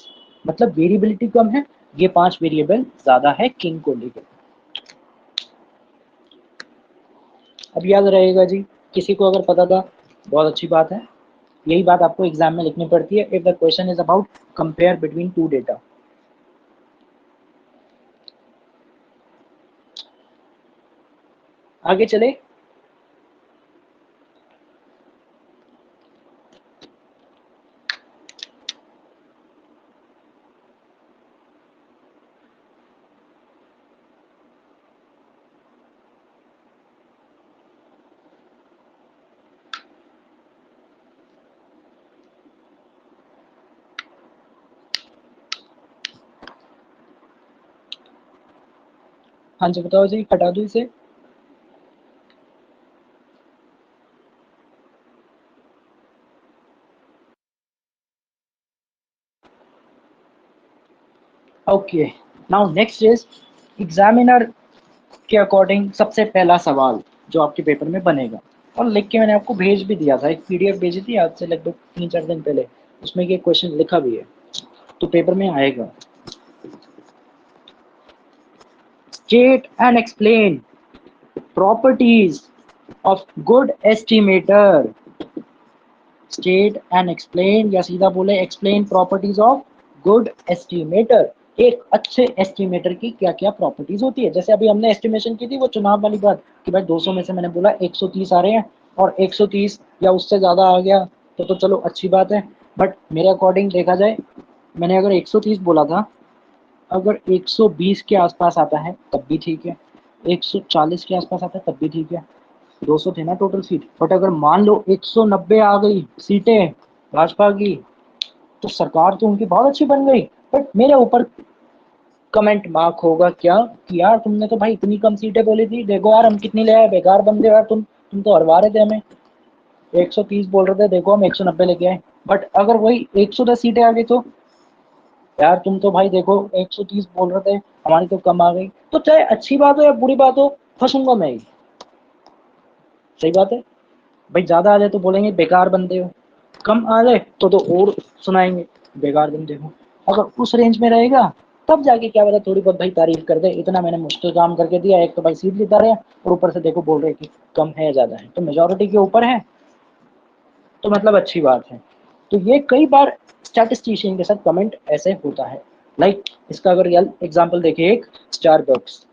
मतलब वेरिएबिलिटी कम है। ये 5 वेरिएबल ज्यादा है किंग कोहली के। अब याद रहेगा जी, किसी को अगर पता था बहुत अच्छी बात है, यही बात आपको एग्जाम में लिखनी पड़ती है if the question is about compare between two data. आगे चले। हाँ जी बताओ जी, हटा दो इसे। Okay, now next is examiner के अकॉर्डिंग सबसे पहला सवाल जो आपके पेपर में बनेगा, और लिख के मैंने आपको भेज भी दिया था, एक पीडीएफ भेजी थी आज से लगभग 3-4 दिन पहले, उसमें ये क्वेश्चन लिखा भी है, तो पेपर में आएगा। State and explain properties of good estimator. State and explain, या सीधा बोले explain properties of good estimator. एक अच्छे एस्टिमेटर की क्या क्या प्रॉपर्टीज होती है। जैसे अभी हमने एस्टिमेशन की थी वो चुनाव वाली बात कि भाई 200 में से मैंने बोला 130 आ रहे हैं, और 130 या उससे ज़्यादा आ गया तो चलो अच्छी बात है, बट मेरे अकॉर्डिंग देखा जाए, मैंने अगर 130 बोला था, अगर 120 के आसपास आता है तब भी ठीक है, 140 के आसपास आता है तब भी ठीक है, 200 थे ना टोटल सीट, बट अगर मान लो 190 आ गई सीटें भाजपा की, तो सरकार तो उनकी बहुत अच्छी बन गई, बट मेरे ऊपर कमेंट मार्क होगा क्या कि यार तुमने तो भाई इतनी कम सीटें बोली थी, देखो यार हम कितनी ले आए, बेकार बंदे यार, तुम तो हरवा रहे थे हमें, 130 बोल रहे थे, देखो हम 190 लेके आए। बट अगर वही 110 सीटें आ गई तो यार तुम तो भाई देखो 130 बोल रहे थे, हमारी तो कम आ गई। तो चाहे अच्छी बात हो या बुरी बात हो, फंसूंगा मैं ही। सही बात है भाई, ज्यादा आ जाए तो बोलेंगे बेकार बंदे हो, कम आ जाए तो और सुनाएंगे बेकार बंदे हो। अगर उस रेंज में रहेगा तब जाके क्या पता थोड़ी बहुत भाई तारीफ कर दे, इतना मैंने मुश्किल काम करके दिया, एक तो भाई सीट जिता रहे हैं और ऊपर से देखो बोल रहे कि कम है ज्यादा है, तो मेजोरिटी के ऊपर है, तो मतलब अच्छी बात है। तो ये कई बार स्टैटिस्टिशियन के साथ कमेंट ऐसे होता है। लाइक इसका अगर रियल एग्जांपल देखें, एक स्टारबक्स,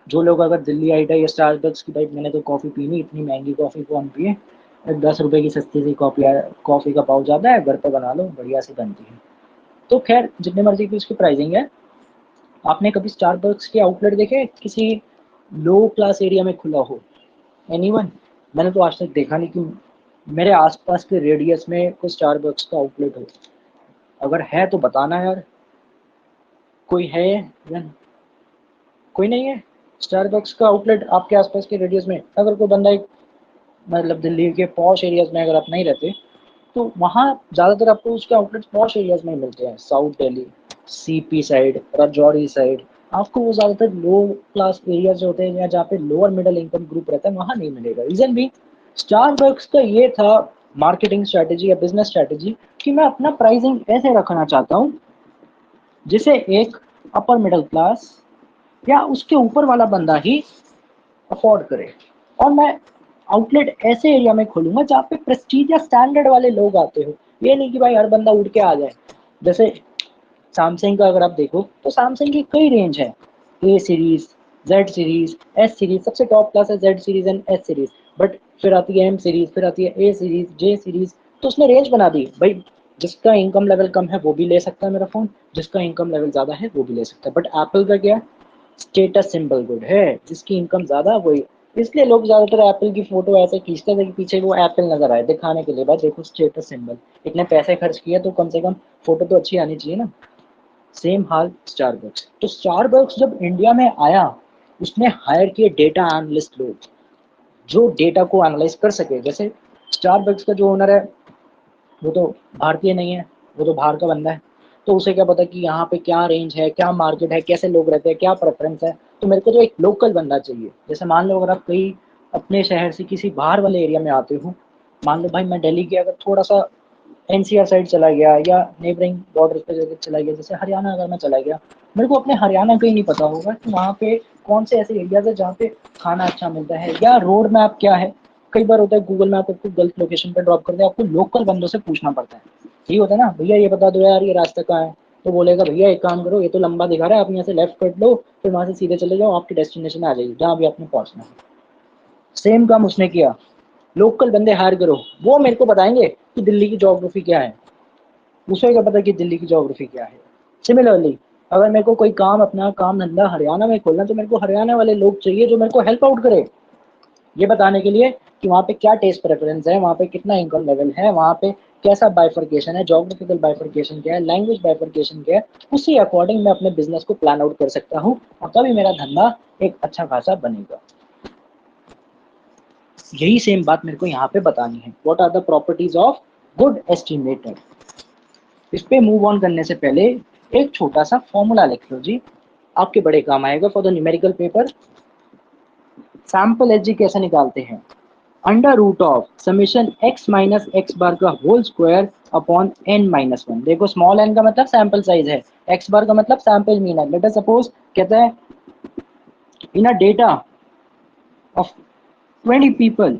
जो लोग अगर दिल्ली आई या स्टारबक्स की, भाई मैंने तो कॉफ़ी पी नहीं, इतनी महंगी कॉफ़ी कौन पिए, 10 रुपए की सस्ती सी कॉफ़ी का पाउच आता है, घर पर बना लो बढ़िया सी बनती है। तो खैर जितने मर्जी की उसकी प्राइसिंग है। आपने कभी स्टारबक्स के आउटलेट देखे किसी लो क्लास एरिया में खुला हो? एनीवन? मैंने तो आज तक देखा नहीं कि मेरे आसपास के रेडियस में कोई स्टारबक्स का आउटलेट हो। अगर है तो बताना यार, कोई है या कोई नहीं है स्टारबक्स का आउटलेट आपके आसपास के रेडियस में? अगर कोई बंदा एक, मतलब दिल्ली के पॉश एरियाज में अगर आप नहीं रहते, तो वहाँ ज़्यादातर आपको उसके आउटलेट्स पॉश एरियाज में मिलते हैं, south Delhi, CP side, Rajouri side. आपको वो ज़्यादातर लो क्लास एरियाज होते हैं या जहाँ पे लोअर मिडिल इनकम ग्रुप रहता है वहाँ नहीं मिलेगा। रीज़न भी स्टारबक्स का ये था, मार्केटिंग स्ट्रैटेजी या बिजनेस स्ट्रैटेजी, कि मैं अपना प्राइसिंग ऐसे रखना चाहता हूँ जिसे एक अपर मिडिल क्लास या उसके ऊपर वाला बंदा ही अफोर्ड करे। और मैं आउटलेट ऐसे एरिया में खोलूंगा जहाँ पे प्रेस्टीज या स्टैंडर्ड वाले लोग आते हो, ये नहीं कि भाई हर बंदा उड़ के आ जाए। जैसे सैमसंग का अगर आप देखो तो सैमसंग की कई रेंज है, A series, Z series, S series, सबसे टॉप क्लास है Z series and S series, but फिर आती है एम सीरीज, फिर आती है ए सीरीज, जे सीरीज। तो उसने रेंज बना दी भाई, जिसका इनकम लेवल कम है वो भी ले सकता है मेरा फोन, जिसका इनकम लेवल ज्यादा है वो भी ले सकता है। बट एप्पल का क्या, स्टेटस सिंबल गुड है, जिसकी इनकम ज्यादा वही, इसलिए लोग ज्यादातर एप्पल की फोटो ऐसे खींचते थे कि पीछे वो एप्पल नजर आए दिखाने के लिए, भाई देखो स्टेटस सिंबल, इतने पैसे खर्च किए तो कम से कम फोटो तो अच्छी आनी चाहिए ना। सेम हाल स्टारबक्स। तो स्टारबक्स जब इंडिया में आया, उसने हायर किए डेटा एनालिस्ट लोग, जो डेटा को एनालाइज कर सके। जैसे स्टारबक्स का जो ओनर है वो तो भारतीय नहीं है, वो तो बाहर का बंदा है, तो उसे क्या पता कि यहाँ पे क्या रेंज है, क्या मार्केट है, कैसे लोग रहते हैं, क्या प्रेफरेंस है। तो मेरे को तो एक लोकल बंदा चाहिए। जैसे मान लो अगर आप कहीं अपने शहर से किसी बाहर वाले एरिया में आते हो, मान लो भाई मैं दिल्ली के अगर थोड़ा सा एनसीआर साइड चला गया या नेबरिंग बॉर्डर पे जगह चला गया, जैसे हरियाणा अगर मैं चला गया, मेरे को अपने हरियाणा का ही नहीं पता होगा कि वहाँ पे कौन से ऐसे एरियाज है जहाँ पे खाना अच्छा मिलता है, या रोड मैप क्या है। कई बार होता है गूगल मैप आपको गलत लोकेशन पे ड्रॉप कर दे, आपको लोकल बंदों से पूछना पड़ता है। ठीक होता है ना, भैया ये बता दो यार ये रास्ता कहाँ है, तो बोलेगा भैया एक काम करो, ये तो लंबा दिखा रहा है, आप यहाँ से लेफ्ट कट लो, फिर वहां से सीधे चले जाओ, आपकी डेस्टिनेशन आ जाएगी जहाँ भी आपने पहुंचना है। सेम काम उसने किया, लोकल बंदे हायर करो, वो मेरे को बताएंगे कि दिल्ली की ज्योग्राफी क्या है, उसे क्या पता कि दिल्ली की ज्योग्राफी क्या है। सिमिलरली अगर मेरे को कोई काम, अपना काम धंधा हरियाणा में खोलना, तो मेरे को हरियाणा वाले लोग चाहिए जो मेरे को हेल्प आउट करे, ये बताने के लिए कि वहाँ पे क्या टेस्ट प्रेफरेंस है, वहाँ पे कितना इनकम लेवल है, वहाँ पे कैसा बाइफर्केशन है, जोग्राफिकल बाइफर्केशन क्या है, लैंग्वेज बाइफर्केशन क्या है। उसी अकॉर्डिंग मैं अपने बिजनेस को प्लान आउट कर सकता हूँ, और तभी मेरा धंधा एक अच्छा खासा बनेगा। यही सेम बात मेरे को यहाँ पे बतानी है। What are the properties of good estimator. इस पे मूव ऑन करने से पहले एक छोटा सा फॉर्मूला लिख लो जी, आपके बड़े काम आएगा for the numerical paper. Sample H G कैसे निकालते हैं, under root of summation X minus X bar का whole square upon N minus one. देखो स्मॉल एन का मतलब सैंपल साइज है, एक्स बार का मतलब सैंपल मीन है। लेट अस सपोज कहते हैं in a data of 20 people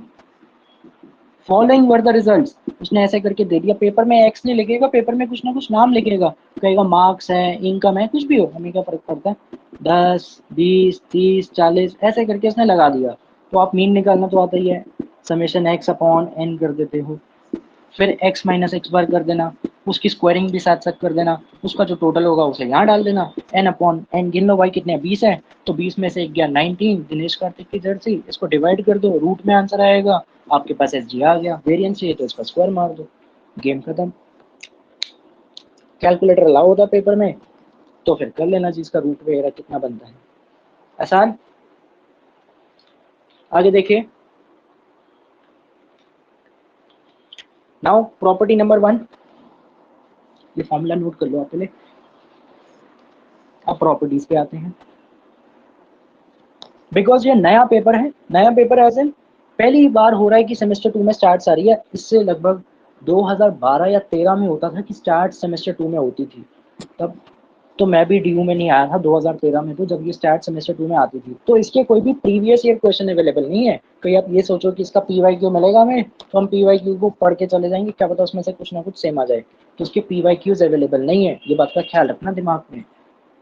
following were the results. उसने ऐसे करके दे दिया, पेपर में एक्स नहीं लिखेगा, पेपर में कुछ ना कुछ नाम लिखेगा, कहेगा मार्क्स है, इनकम है, कुछ भी हो, हमें क्या फर्क पड़ता है, 10 20 30 40 ऐसे करके उसने लगा दिया। तो आप मीन निकालना तो आता ही है, समेशन एक्स अपॉन एन कर देते हो, फिर एक्स माइनस एक्स बार कर देना, उसकी स्क्वायरिंग भी साथ साथ कर देना, उसका जो टोटल होगा उसे यहाँ डाल देना, एन अपॉन एन गिन लो भाई कितने 20 है, तो 20 में से एक गया 19, दिनेश कार्तिक की जर्सी, इसको डिवाइड कर दो, रूट में आंसर आएगा, आपके पास एस जी आ गया, वेरियंस चाहिए तो इसका स्क्वायर मार दो, गेम खत्म। कैलकुलेटर अलाउ होता पेपर में तो फिर कर लेना जी इसका रूट वगैरह कितना बनता है, आसान। आगे देखिए, नाउ प्रॉपर्टी नंबर 1, ये फॉर्मूला नोट कर लो आप पहले। अब प्रॉपर्टीज पे आते हैं, बिकॉज ये नया पेपर है, नया पेपर एज इन पहली बार हो रहा है कि सेमेस्टर 2 में स्टार्ट आ रही है। इससे लगभग 2012 या 13 में होता था कि स्टार्ट सेमेस्टर 2 में होती थी, तब तो मैं भी डीयू में नहीं आया था 2013 में, तो जब ये स्टार्ट सेमेस्टर 2 में आती थी, तो इसके कोई भी प्रीवियस ईयर क्वेश्चन अवेलेबल नहीं है। कहीं आप ये सोचो कि इसका पीवाई क्यू मिलेगा हमें, तो हम पीवाई क्यू को पढ़ के चले जाएंगे, क्या पता उसमें से कुछ ना कुछ सेम आ जाए, तो उसके पीवाई क्यूज अवेलेबल नहीं है, ये बात का ख्याल रखना दिमाग में।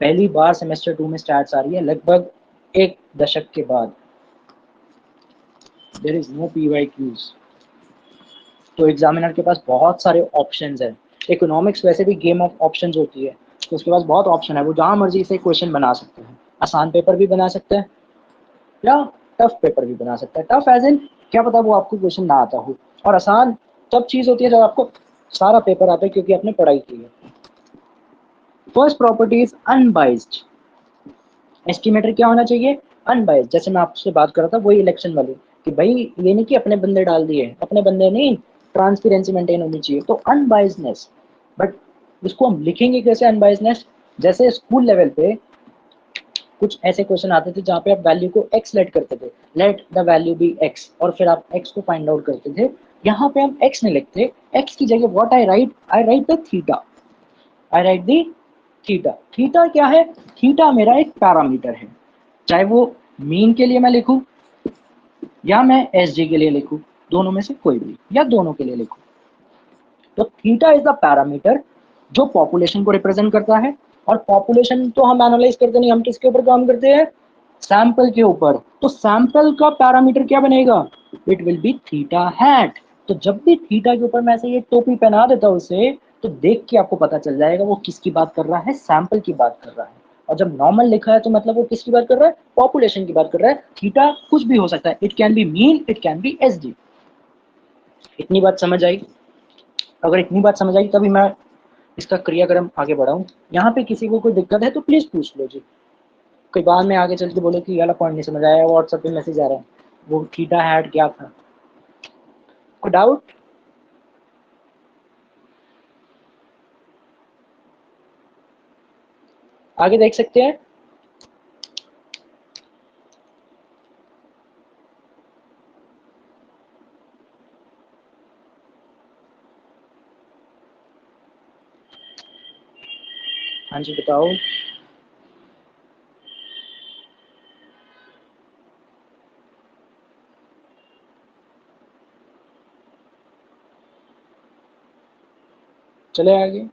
पहली बार सेमेस्टर 2 में स्टार्ट आ रही है लगभग एक दशक के बाद, देयर इज नो पीवाईक्यूज। तो एग्जामिनर के पास बहुत सारे ऑप्शंस हैं, इकोनॉमिक्स वैसे भी गेम ऑफ ऑप्शंस होती है, तो उसके पास बहुत ऑप्शन है, वो जहां मर्जी से क्वेश्चन बना सकते हैं, आसान पेपर भी बना सकते हैं या टफ पेपर भी बना सकते हैं। टफ एज इन क्या पता वो आपको क्वेश्चन ना आता हो, और आसान तब चीज होती है जब आपको सारा पेपर आता है क्योंकि आपने पढ़ाई की है। First property is unbiased. Estimator क्या होना चाहिए, अनबाइज्ड। जैसे मैं आपसे बात कर रहा था वही इलेक्शन वाली, कि भाई ये नहीं कि अपने बंदे डाल दिए, अपने बंदे नहीं, ट्रांसपेरेंसी मेंटेन होनी चाहिए, तो अनबाइज्डनेस। बट इसको हम लिखेंगे कैसे अनबाइज्डनेस, जैसे स्कूल लेवल पे कुछ ऐसे क्वेश्चन आते थे जहाँ पे आप वैल्यू को एक्स लेट करते थे, let the value be X, और फिर आप एक्स को फाइंड आउट करते थे। यहाँ पे हम एक्स नहीं लिखते, एक्स की जगह what I right the theta, I right the theta. Theta क्या है, थीटा मेरा एक पैरामीटर है, चाहे वो मीन के लिए मैं लिखूं या मैं एस जी के लिए लिखूं, दोनों में से कोई भी, या दोनों के लिए लिखूं। तो थीटा इज द पैरामीटर जो पॉपुलेशन को रिप्रेजेंट करता है, और पॉपुलेशन तो हम एनालाइज करते नहीं, हम किसके ऊपर काम करते हैं, सैंपल के ऊपर। तो सैंपल का पैरामीटर क्या बनेगा, it will B theta hat. तो जब भी थीटा के ऊपर मैं से ये टोपी पहना देता हूं उसे, तो देख के आपको पता चल जाएगा वो किसकी बात कर रहा है, सैंपल की बात कर रहा है। और जब नॉर्मल लिखा है तो मतलब वो किसकी बात कर रहा है, पॉपुलेशन की बात कर रहा है। थीटा कुछ भी हो सकता है, it can B mean, it can B S D. इतनी बात समझ आई, अगर इतनी बात समझ आई तभी मैं इसका क्रियाक्रम आगे बढ़ाऊं। यहाँ पे किसी को कोई दिक्कत है तो प्लीज पूछ लो जी, कोई बाद में आगे चल के बोले कि ये वाला पॉइंट नहीं समझ आया, व्हाट्सएप पे मैसेज आ रहा है वो थीटा हैट क्या था, कोई डाउट। आगे देख सकते हैं, हाँ जी बताओ। चले आगे।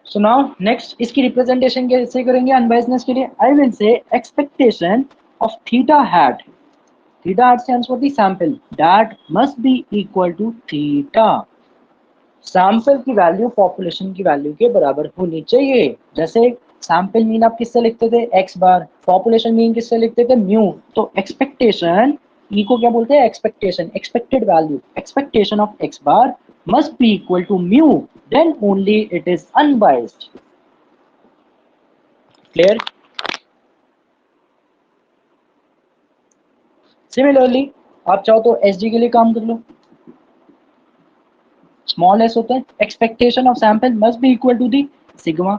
सो नाउ नेक्स्ट इसकी रिप्रेजेंटेशन कैसे करेंगे अनबायसनेस के लिए? I will say expectation of theta hat, theta hat stands for the sample, that must be equal to theta. Sample की वैल्यू पॉपुलेशन की वैल्यू के बराबर होनी चाहिए। जैसे सैंपल मीन आप किससे लिखते थे? एक्स बार। पॉपुलेशन मीन किससे लिखते थे? म्यू। तो एक्सपेक्टेशन ई को क्या बोलते हैं? Expectation, expected value, expectation of X bar must be equal to mu, then only it is unbiased. Clear? Similarly आप चाहो तो एस जी के लिए काम कर लो। स्मॉल एस होता है expectation of sample must be equal to the sigma,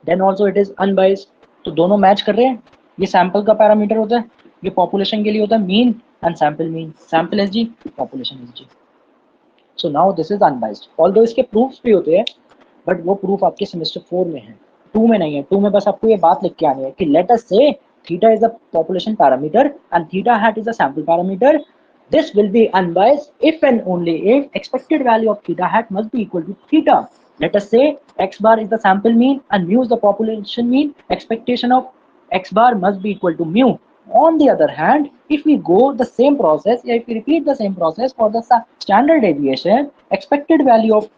then also it is unbiased. तो दोनों मैच कर रहे हैं। ये सैंपल का पैरामीटर होता है, ये पॉपुलेशन के लिए होता है mean and sample mean, sample S G, population S G. So now this is unbiased. Although इसके प्रूफ्स भी होते हैं, बट वो प्रूफ आपके सेमेस्टर 4 में है, 2 में नहीं है। 2 में बस आपको ये बात लिख के आनी है कि लेट अस से theta is a population parameter and theta hat is a sample parameter. This will be unbiased if and only if expected value of theta hat must be equal to theta. Let us say x bar is the sample mean and mu is the population mean. Expectation of x bar must be equal to mu. On the other hand, if we go the same process, if we repeat the same process for the standard deviation, expected value of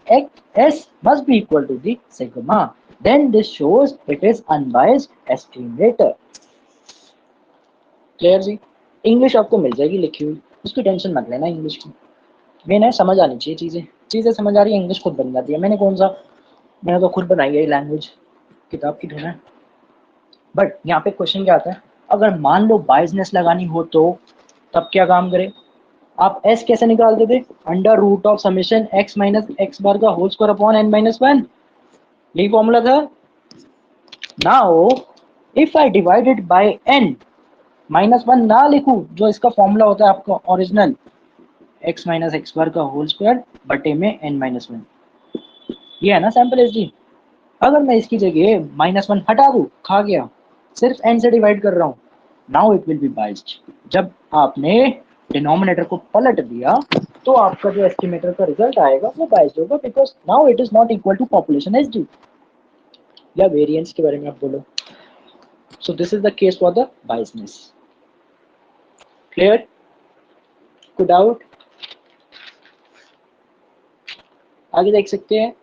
s must be equal to the sigma. Then this shows it is unbiased estimator. Clear जी? English आपको मिल जाएगी लिखी हुई, उसकी tension मत लेना English की। मेन है समझ आनी चाहिए चीज़ें, चीज़ें समझ आ रही है इंग्लिश खुद बन जाती है। मैंने तो खुद बनाई है ये लैंग्वेज, किताब की थोड़ा। बट यहाँ पे क्वेश्चन क्या आता है, अगर मान लो बायसनेस लगानी हो तो तब क्या काम करे? आप एस कैसे निकालते थे? Under root of summation X minus X bar का whole square upon N minus one, यही फॉर्मूला था। Now if I divide it by N, minus one ना लिखूं जो इसका फॉर्मूला होता है आपका original, X minus X bar का होल स्क्वायर बटे में एन माइनस वन, ये है ना सैंपल एस डी। अगर मैं इसकी जगह माइनस वन हटा दूं, खा गया, सिर्फ एन से डिवाइड कर रहा हूं, now it will B biased. जब आपने डिनोमिनेटर को पलट दिया तो आपका जो एस्टिमेटर का रिजल्ट आएगा वो बाइस्ड होगा, because now it is not equal to population S D. या वेरिएंस के बारे में आप बोलो। So this is the case for the biasness. Clear? कोई डाउट? आगे देख सकते हैं।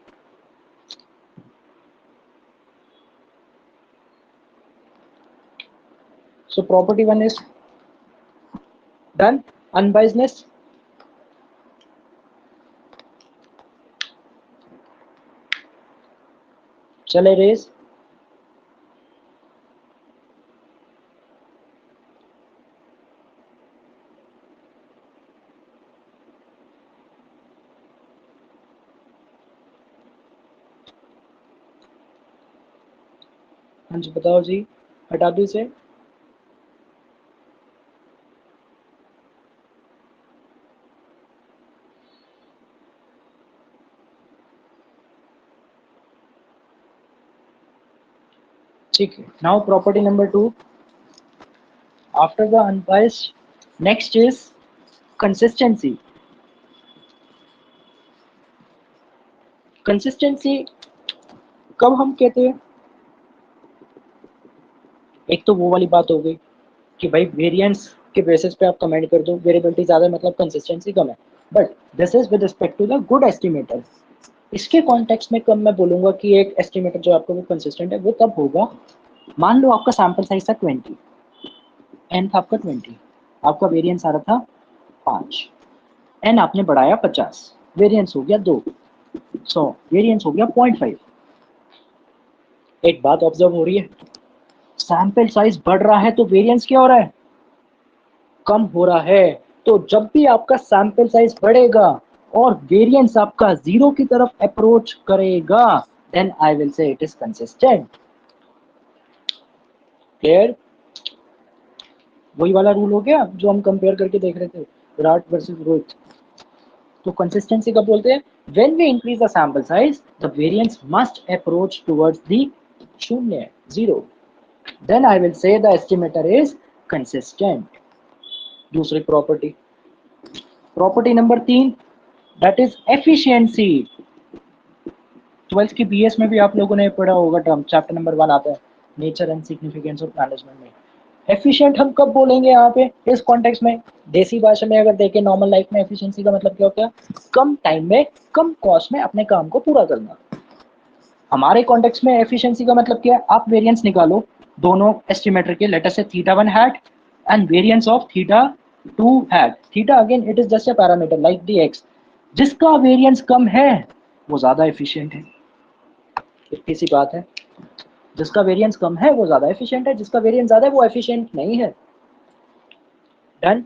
So property 1 is done. Unbiasedness. चले रेस। हाँ जी बताओ जी, हटा दो इसे। ठीक है। Now property number 2, after the unbiased next is consistency. Consistency कब हम कहते हैं? एक तो वो वाली बात हो गई कि भाई वेरिएंस के बेसिस पे आप कमेंट कर दो, वेरिएबिलिटी ज्यादा मतलब कंसिस्टेंसी कम है। But this is with respect to the good estimator. इसके कॉन्टेक्स्ट में कब मैं बोलूंगा कि एक एस्टिमेटर जो आपका वो कंसिस्टेंट है, वो तब होगा मान लो आपका सैंपल साइज था 20, एन था आपका 20, आपका वेरिएंस आ रहा था 5, एन आपने बढ़ाया 50, वेरिएंस हो गया 2, सो वेरिएंस हो गया 0.5। एक बात ऑब्जर्व हो रही है, सैंपल साइज बढ़ रहा है तो वेरिएंस क्या हो रहा है? कम हो रहा है। तो जब भी आपका सैंपल साइज बढ़ेगा और वेरिएंस आपका 0 की तरफ अप्रोच करेगा, then I will say it is consistent. Clear? वही वाला रूल हो गया जो हम कंपेयर करके देख रहे थे, विराट वर्सेस रोहित। तो कंसिस्टेंसी कब बोलते हैं? When we increase the sample size the variance must approach towards the शून्य, 0, then I will say the estimator is consistent. दूसरी property, property number 3 that is efficiency. 12th की बीएस में भी आप लोगों ने पढ़ा होगा टर्म, चैप्टर नंबर 1 आता है nature and significance of management में। एफिशिएंट हम कब बोलेंगे यहाँ पे इस कॉन्टेक्स्ट में? देसी भाषा में अगर देखें नॉर्मल लाइफ में, एफिशिएंसी का मतलब क्या होता है? कम टाइम में कम कॉस्ट में अपने काम को पूरा करना। हमारे कॉन्टेक्स्ट में एफिशिएंसी का मतलब क्या है? आप वेरिएंस निकालो दोनों एस्टिमेटर के, late us say θ1 hat and variance of θ2 hat. Theta again it is just a parameter like the X. जिसका वेरिएंस कम है वो ज्यादा एफिशिएंट है। इतनी सी बात है, जिसका वेरिएंस कम है वो ज्यादा एफिशिएंट है, जिसका वेरिएंस ज्यादा है वो एफिशिएंट नहीं है। डन।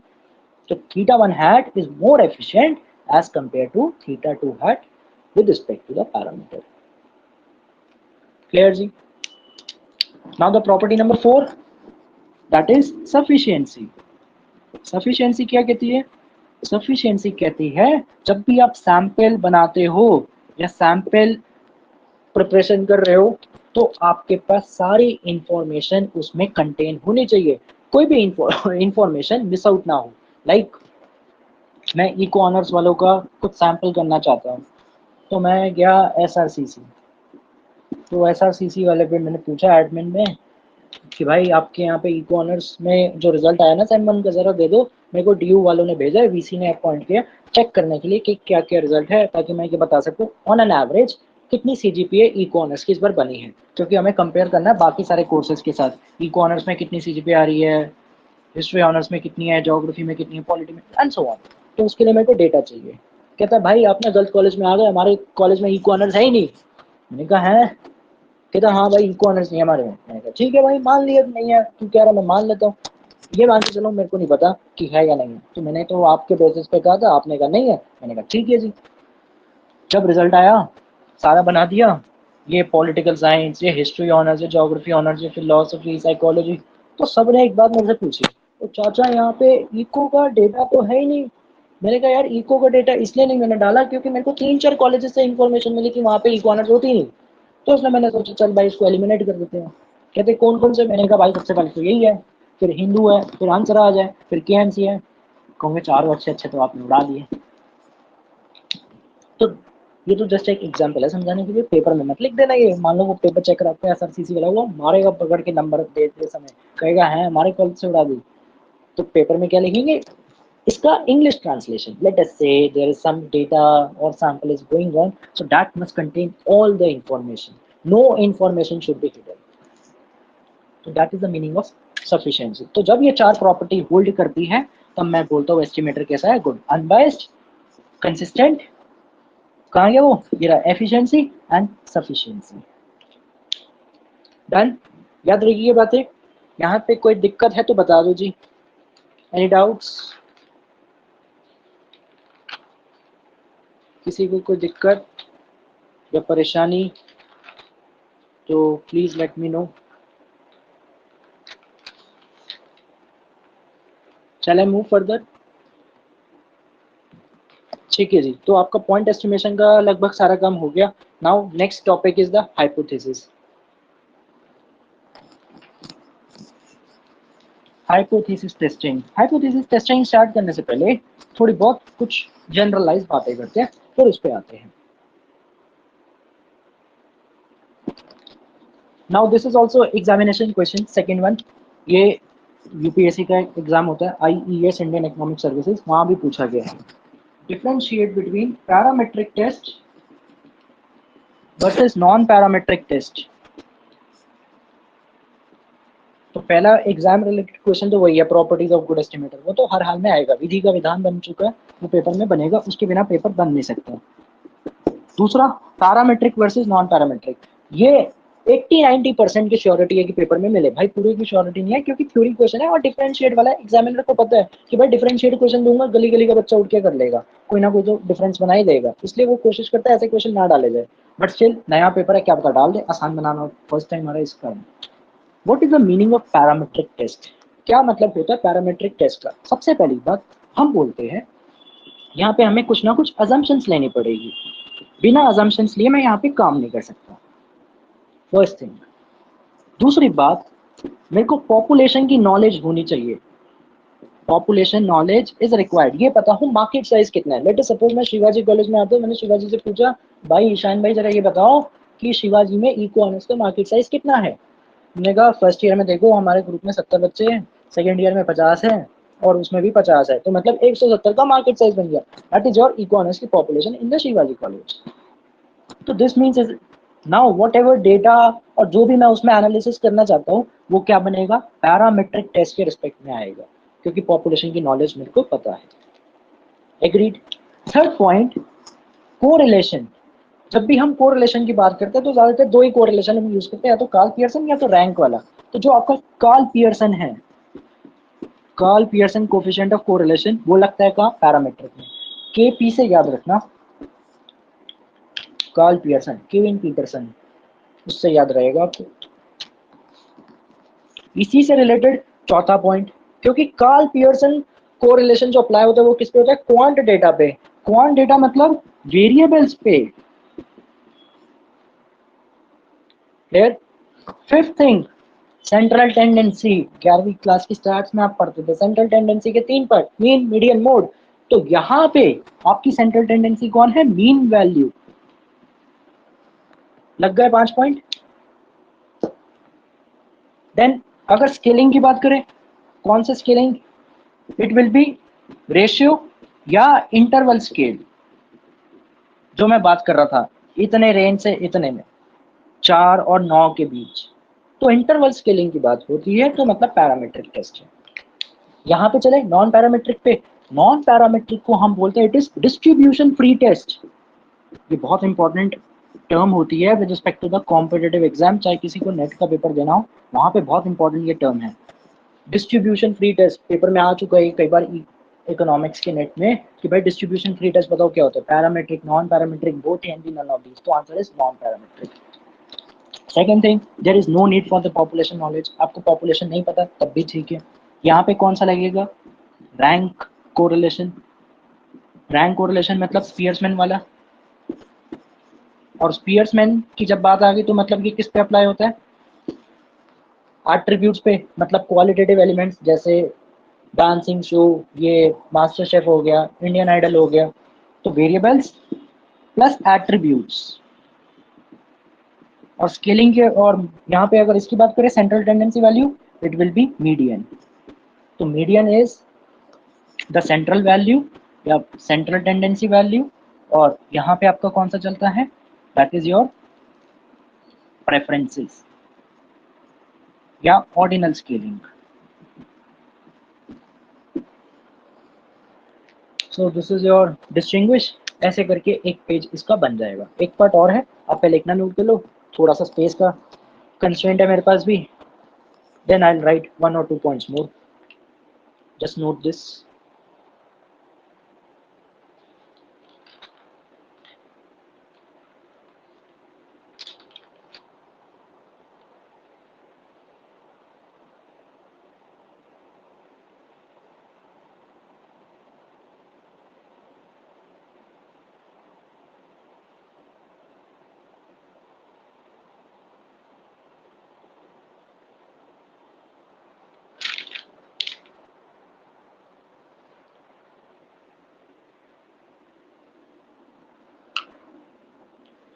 तो θ1 hat is more efficient as compared to θ2 hat with respect to the parameter. Clear ji? Now the property number 4 that is sufficiency. Sufficiency क्या कहती है? Sufficiency कहती है जब भी आप सैंपल बनाते हो या सैंपल प्रिपरेशन कर रहे हो तो आपके पास सारी इंफॉर्मेशन उसमें कंटेन होनी चाहिए, कोई भी इंफॉर्मेशन मिस आउट ना हो। लाइक मैं इको ऑनर्स वालों का कुछ सैंपल करना चाहता हूँ, तो मैं गया एसआरसीसी, तो एसआरसीसी वाले पे मैंने पूछा एडमिन में कि भाई आपके यहाँ पे इको ऑनर्स में जो रिजल्ट आया ना सेम 1 का जरा दे दो, मेरे को डीयू वालों ने भेजा है, वीसी ने अपॉइंट किया चेक करने के लिए कि क्या क्या रिजल्ट है, ताकि मैं ये बता सकूँ ऑन एन एवरेज कितनी सीजीपीए इको ऑनर्स की इस बार बनी है, क्योंकि हमें कंपेयर करना है बाकी सारे कोर्सेज के साथ। इको ऑनर्स में कितनी सीजीपीए आ रही है, हिस्ट्री ऑनर्स में कितनी है, ज्योग्राफी में कितनी है, पॉलिटी में एंड सो ऑन। तो उसके लिए मेरे को डेटा चाहिए। कहता भाई आप ना गलत कॉलेज में आ गए, हमारे कॉलेज में इको ऑनर्स है ही नहीं। मैंने कहा है? कहता हाँ भाई इको ऑनर्स नहीं है हमारे में। मैंने कहा ठीक है भाई मान लिया नहीं है, तू कह रहा मैं मान लेता हूँ, ये मान के चलो मेरे को नहीं पता कि है या नहीं है। तो मैंने तो आपके बेसिस पे कहा था, आपने कहा नहीं है। मैंने कहा ठीक है जी। जब रिजल्ट आया सारा बना दिया, ये पॉलिटिकल साइंस, ये हिस्ट्री ऑनर्स, ये ज्योग्राफी ऑनर्स, ये फिलोसफी, साइकोलॉजी, तो सबने एक बात मुझसे पूछी, तो चाचा यहाँ पे इको का डेटा तो है ही नहीं। मैंने कहा यार इको का डेटा इसलिए नहीं मैंने डाला क्योंकि मेरे को 3-4 कॉलेजेस से इन्फॉर्मेशन मिली कि वहाँ पे इको ऑनर्स होती नहीं, तो इसलिए मैंने सोचा चल भाई इसको एलिमिनेट कर देते हैं। कहते कौन कौन से? मैंने कहा भाई सबसे पहले तो यही है, फिर हिंदू है, फिर आंसर आ जाए, फिर केएमसी है। कहूँगे चारों अच्छे अच्छे तो आपने उड़ा दिए। तो ये तो जस्ट एक एग्जांपल है समझाने के लिए, पेपर में मत लिख देना। ये मान लो वो पेपर चेक कराते हैं एसआरसीसी वाला, वो मारेगा पकड़ के नंबर देते समय, कहेगा है हमारे कॉलेज से उड़ा दी। तो पेपर में क्या लिखेंगे? इसका English translation, let us say there is some data और sample is going on, so that must contain all the information, no information should be hidden. तो that is the meaning of sufficiency. तो जब ये 4 property hold करती है तब मैं बोलता हूँ एस्टिमेटर कैसा है? गुड, अनबायस्ड, कंसिस्टेंट, कहाँ गया वो? ये रहा, एफिशिएंसी एंड सफिशिएंसी। डन। याद रखिए ये बातें। यहाँ पे कोई दिक्कत है तो बता दो जी। Any doubts? किसी को कोई दिक्कत या परेशानी तो प्लीज लेट मी नो। चले मूव फर्दर। ठीक है जी, तो आपका पॉइंट एस्टिमेशन का लगभग सारा काम हो गया। Now next topic is the hypothesis. Hypothesis testing. Hypothesis testing start करने से पहले थोड़ी बहुत कुछ जनरलाइज बातें करते हैं, फिर उस पर आते हैं। Now this is also examination question, second one. ये यूपीएससी का एग्जाम होता है, आईईएस इंडियन इकोनॉमिक सर्विसेज, वहां भी पूछा गया है। Differentiate between parametric test versus non parametric test. तो पहला एग्जाम रिलेटेड क्वेश्चन तो वही है, प्रॉपर्टीज ऑफ गुड एस्टिमेटर। वो तो हर हाल में आएगा, विधि का विधान बन चुका है, वो पेपर में बनेगा, उसके बिना पेपर बन नहीं सकता। दूसरा पैरामेट्रिक वर्सेस नॉन पैरामेट्रिक, ये 80-90% की श्योरिटी है कि पेपर में मिले। भाई पूरी की श्योरिटी नहीं है क्योंकि थ्योरी क्वेश्चन है और डिफरेंशिएट वाला है। एग्जामिनर को पता है कि भाई डिफरेंशिएट क्वेश्चन दूंगा गली गली का बच्चा उठ के कर लेगा, कोई ना कोई तो डिफरेंस बना ही देगा, इसलिए वो कोशिश करता है ऐसे क्वेश्चन ना डाले जाए। बट स्टिल नया पेपर है, क्या पता डाल दे, आसान बनाना फर्स्ट टाइम आ रहा है इसका। What is the meaning of parametric test? क्या मतलब होता है पैरामेट्रिक टेस्ट का? सबसे पहली बात हम बोलते हैं यहाँ पे हमें कुछ ना कुछ अजम्पशंस लेनी पड़ेगी, बिना अजम्पशंस लिए मैं यहाँ पे काम नहीं कर सकता, फर्स्ट थिंग। दूसरी बात, मेरे को पॉपुलेशन की नॉलेज होनी चाहिए। पॉपुलेशन नॉलेज इज रिक्वायर्ड, ये पता हो मार्केट साइज कितना है। लेट सपोज मैं शिवाजी कॉलेज में आता हूँ, मैंने शिवाजी से पूछा भाई ईशान भाई जरा ये बताओ कि शिवाजी में इको ऑनर्स का मार्केट साइज कितना है। मैंने कहा फर्स्ट ईयर में देखो हमारे ग्रुप में 70 बच्चे हैं, सेकेंड ईयर में 50 हैं और उसमें भी 50 है, तो मतलब 170 का मार्केट साइज बन गया। That is your eco honours की population in the Shivaji college. तो this means now whatever data और जो भी मैं उसमें एनालिसिस करना चाहता हूँ वो क्या बनेगा, पैरामीट्रिक टेस्ट के रिस्पेक्ट में आएगा, क्योंकि पॉपुलेशन की नॉलेज मेरे को पता है। एग्रीड। Third point, correlation. जब भी हम कोरिलेशन की बात करते हैं तो ज्यादातर दो ही कोरिलेशन हम यूज करते हैं, या तो कार्ल पियर्सन या तो रैंक वाला। तो जो आपका कार्ल पियर्सन है, Karl Pearson coefficient of correlation, वो लगता है कहाँ, पैरामीट्रिक में। केपी से याद रखना, कार्ल पियर्सन, केविन पीटरसन, उससे याद रहेगा आपको। इसी से रिलेटेड चौथा पॉइंट, क्योंकि कार्ल पियर्सन कोरिलेशन जो अप्लाई होता है वो किस पे होता है, क्वांट डेटा पे। क्वांट डेटा मतलब वेरिएबल्स पे। Clear. Fifth thing, central tendency. 11वीं क्लास की स्टार्ट में आप पढ़ते थे सेंट्रल टेंडेंसी के 3 पार्ट, मीन मीडियन मोड। तो यहाँ पे आपकी सेंट्रल टेंडेंसी कौन है, मीन वैल्यू। लग गए 5 पॉइंट। देन अगर स्केलिंग की बात करें, कौन से scaling, it will B ratio या इंटरवल स्केल। जो मैं बात कर रहा था इतने रेंज से इतने में, 4 और 9 के बीच, तो इंटरवल स्केलिंग की बात होती है, तो मतलब पैरामीट्रिक टेस्ट है। यहाँ पे चले नॉन पैरामीट्रिक पे। नॉन पैरामीट्रिक को हम बोलते हैं it is distribution free test. ये बहुत इंपॉर्टेंट टर्म होती है with respect to the competitive exam, चाहे किसी को नेट का पेपर देना हो, वहां पे बहुत इंपॉर्टेंट ये टर्म है। डिस्ट्रीब्यूशन फ्री टेस्ट पेपर में आ चुका है कई बार इकोनॉमिक्स के नेट में कि भाई डिस्ट्रीब्यूशन फ्री टेस्ट बताओ क्या होता है, parametric, non parametric, both can be none of these, तो answer is non parametric. Second thing, there is no need for the population knowledge. आपको पॉपुलेशन नहीं पता तब भी ठीक है। यहाँ पे कौन सा लगेगा, रैंक कोरिलेशन। रैंक कोरिलेशन मतलब स्पियर्समैन वाला। और स्पियर्समैन की जब बात आ गई तो मतलब ये किस पे अप्लाई होता है, एट्रीब्यूट्स पे, मतलब क्वालिटेटिव एलिमेंट्स जैसे डांसिंग शो, ये मास्टर शेफ हो गया, इंडियन आइडल हो गया, तो वेरिएबल्स प्लस एट्रीब्यूट्स। और स्केलिंग के, और यहाँ पे अगर इसकी बात करें central tendency value, it will be median. तो median is the central value या सेंट्रल टेंडेंसी वैल्यू, और यहाँ पे आपका कौन सा चलता है, दैट इज योर प्रेफरेंसेस या ordinal scaling. So this is your distinguish. ऐसे करके एक पेज इसका बन जाएगा। एक पार्ट और है, आप पहले इतना नोट कर लो, थोड़ा सा स्पेस का कंस्ट्रेंट है मेरे पास भी, then I will write 1 or 2 points more, just note this।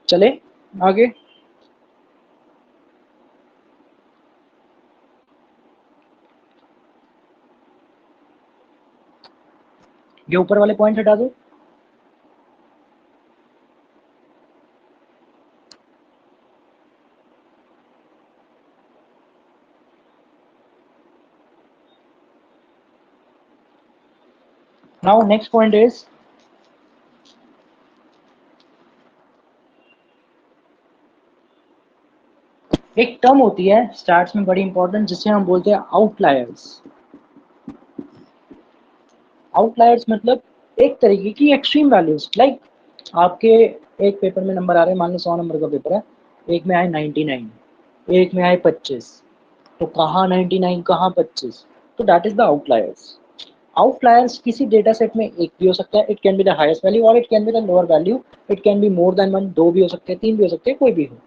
चले आगे। ये ऊपर वाले पॉइंट हटा दो। नाउ नेक्स्ट पॉइंट इज, एक टर्म होती है स्टार्ट्स में बड़ी इंपॉर्टेंट, जिसे हम बोलते हैं आउटलायर्स। आउटलायर्स मतलब एक तरीके की एक्सट्रीम वैल्यूज, लाइक आपके एक पेपर में नंबर आ रहे हैं, मान लो 100 नंबर का पेपर है, एक में आए 99, एक में आए 25, तो कहाँ 99 कहाँ 25, तो that is the outliers. Outliers किसी डेटा सेट में एक भी हो सकता है, it can be the highest value और it can be the lower value, it can be more than 1, 2 भी हो सकते हैं, 3 भी हो सकते हैं, कोई भी हो।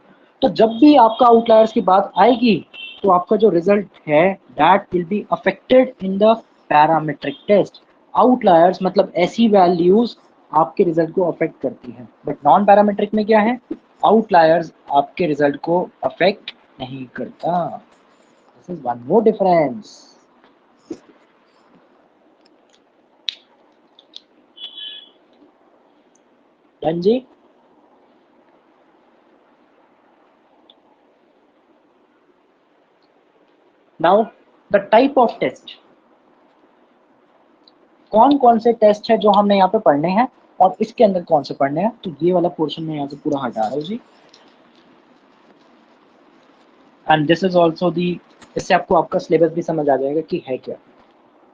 तो जब भी आपका आउटलायर्स की बात आएगी तो आपका जो रिजल्ट है that will be affected in the parametric test. Outliers मतलब ऐसी वैल्यूज आपके रिजल्ट को अफेक्ट करती है, बट नॉन पैरामीट्रिक में क्या है, आउटलायर्स आपके रिजल्ट को अफेक्ट नहीं करता। This is one more difference. Done जी। Now the type of test, कौन कौन से टेस्ट है जो हमने यहाँ पे पढ़ने हैं और इसके अंदर कौन से पढ़ने हैं, तो ये वाला पोर्शन में यहाँ से पूरा हटा रहा हूँ जी। And this is also the, इससे आपको आपका सिलेबस भी समझ आ जाएगा कि है क्या।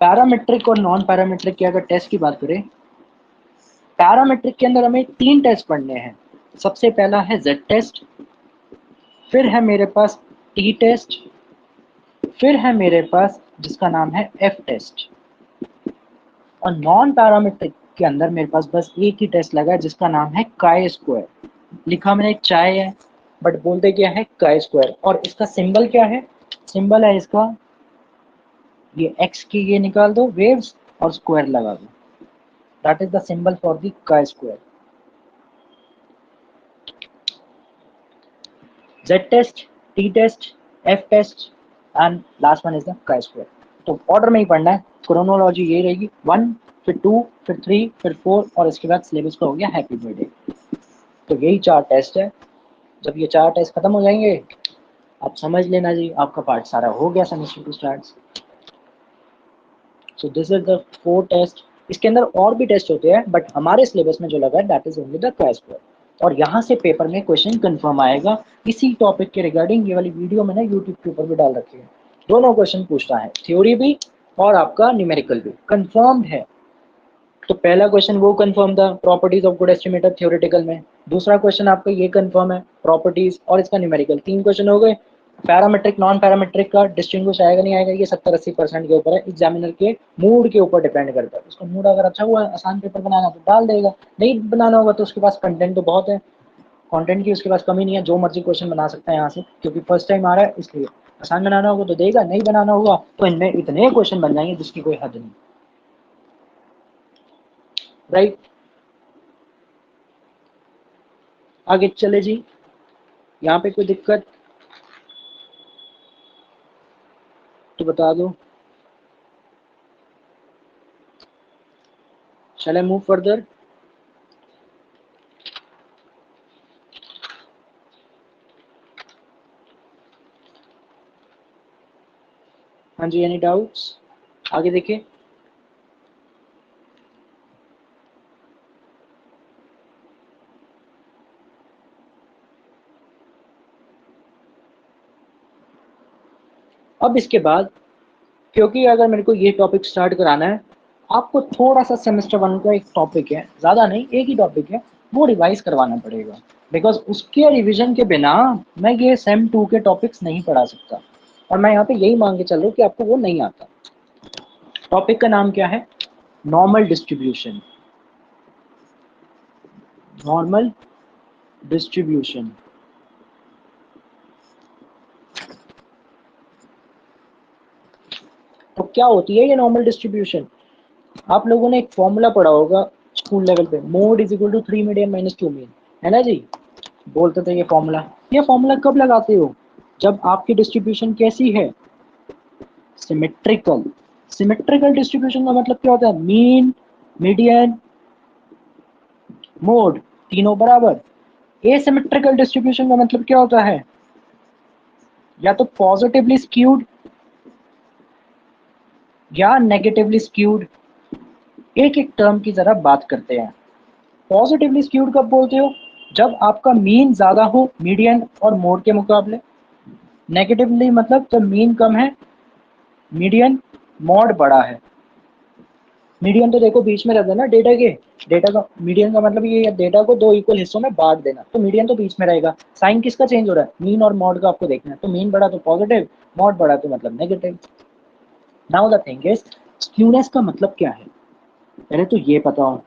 पैरामीट्रिक और नॉन पैरामीट्रिक की अगर टेस्ट की बात करें, पैरामीट्रिक के अंदर हमें 3 टेस्ट पढ़ने हैं। सबसे पहला है जेड टेस्ट, फिर है मेरे पास टी टेस्ट, फिर है मेरे पास जिसका नाम है एफ टेस्ट। और नॉन पैरामीट्रिक के अंदर मेरे पास बस एक ही टेस्ट लगा है जिसका नाम है काई स्क्वायर। लिखा मैंने चाय है बट बोलते क्या है काई स्क्वायर। और इसका सिंबल क्या है, सिंबल है इसका ये एक्स की ये निकाल दो वेव्स और स्क्वायर लगा दो, that is the symbol for the chi square. Z test, T test, F test and last one is the chi square. तो ऑर्डर में ही पढ़ना है, क्रोनोलॉजी ये रहेगी 1 फिर 2 फिर 3 फिर 4 और इसके बाद सिलेबस का हो गया हैप्पी बर्थडे। तो यही 4 टेस्ट है। जब ये 4 टेस्ट खत्म हो जाएंगे आप समझ लेना जी आपका पार्ट सारा हो गया semester two start. So this is the 4 test. इसके अंदर और भी टेस्ट होते हैं बट हमारे सिलेबस में जो लगा है that is only the chi square. और यहाँ से पेपर में क्वेश्चन कंफर्म आएगा इसी टॉपिक के रिगार्डिंग। ये वाली वीडियो मैंने यूट्यूब के ऊपर भी डाल रखी है। दोनों क्वेश्चन पूछता है, थ्योरी भी और आपका न्यूमेरिकल भी कंफर्म्ड है। तो पहला क्वेश्चन वो कंफर्म था properties of good estimator theoretical में, दूसरा क्वेश्चन आपका ये कंफर्म है प्रॉपर्टीज और इसका न्यूमेरिकल। 3 क्वेश्चन हो गए। पैरामेट्रिक नॉन पैरामेट्रिक का डिस्टिंग्विश आएगा नहीं आएगा ये 70-80% के ऊपर है, एग्जामिनर के मूड के ऊपर डिपेंड करता है। उसका मूड अगर अच्छा हुआ आसान पेपर बनाना तो डाल देगा, नहीं बनाना होगा तो उसके पास कंटेंट तो बहुत है, कंटेंट की उसके पास कमी नहीं है, जो मर्जी क्वेश्चन बना सकता है यहाँ से क्योंकि फर्स्ट टाइम आ रहा है। इसलिए आसान बनाना होगा तो देगा, नहीं बनाना होगा तो इनमें इतने क्वेश्चन बन जाएंगे जिसकी कोई हद नहीं। राइट, आगे चले जी। यहाँ पे कोई दिक्कत तो बता दो। Shall I move further? हाँ जी, एनी डाउट्स? आगे देखिए। अब इसके बाद क्योंकि अगर मेरे को ये टॉपिक स्टार्ट कराना है, आपको थोड़ा सा सेमेस्टर 1 का एक टॉपिक है, ज़्यादा नहीं एक ही टॉपिक है, वो रिवाइज करवाना पड़ेगा। बिकॉज उसके रिवीजन के बिना मैं ये सेम 2 के टॉपिक्स नहीं पढ़ा सकता। और मैं यहाँ पे यही मान के चल रहा हूँ कि आपको वो नहीं आता। टॉपिक का नाम क्या है, नॉर्मल डिस्ट्रीब्यूशन। Normal distribution. तो क्या होती है ये नॉर्मल डिस्ट्रीब्यूशन? आप लोगों ने एक फॉर्मूला पढ़ा होगा स्कूल लेवल पे, mode is equal to 3 median minus 2 mean, है ना जी? बोलते थे ये फॉर्मूला कब लगाते हो? जब आपकी डिस्ट्रीब्यूशन कैसी है, सिमेट्रिकल। सिमेट्रिकल डिस्ट्रीब्यूशन का मतलब क्या होता है, मीन मीडियन मोड तीनों बराबर। एसिमेट्रिकल डिस्ट्रीब्यूशन का मतलब क्या होता है, या तो पॉजिटिवली स्क्यूड या नेगेटिवली स्क्यूड। एक एक टर्म की जरा बात करते हैं। पॉजिटिवली स्क्यूड कब बोलते हो, जब आपका मीन ज्यादा हो मीडियन और मोड के मुकाबले। नेगेटिवली मतलब जब मीन कम है मीडियन मॉड बड़ा है। मीडियन तो देखो बीच में रहता है ना डेटा के, डेटा का मीडियन का मतलब ये है डेटा को 2 इक्वल हिस्सों में बांट देना, तो मीडियन तो बीच में रहेगा। साइन किसका चेंज हो रहा है, मीन और मॉड का आपको देखना है। तो मीन बड़ा तो पॉजिटिव, मॉड बड़ा तो मतलब negative. Now the thing is skewness का मतलब क्या है, पहले तो ये पता हो।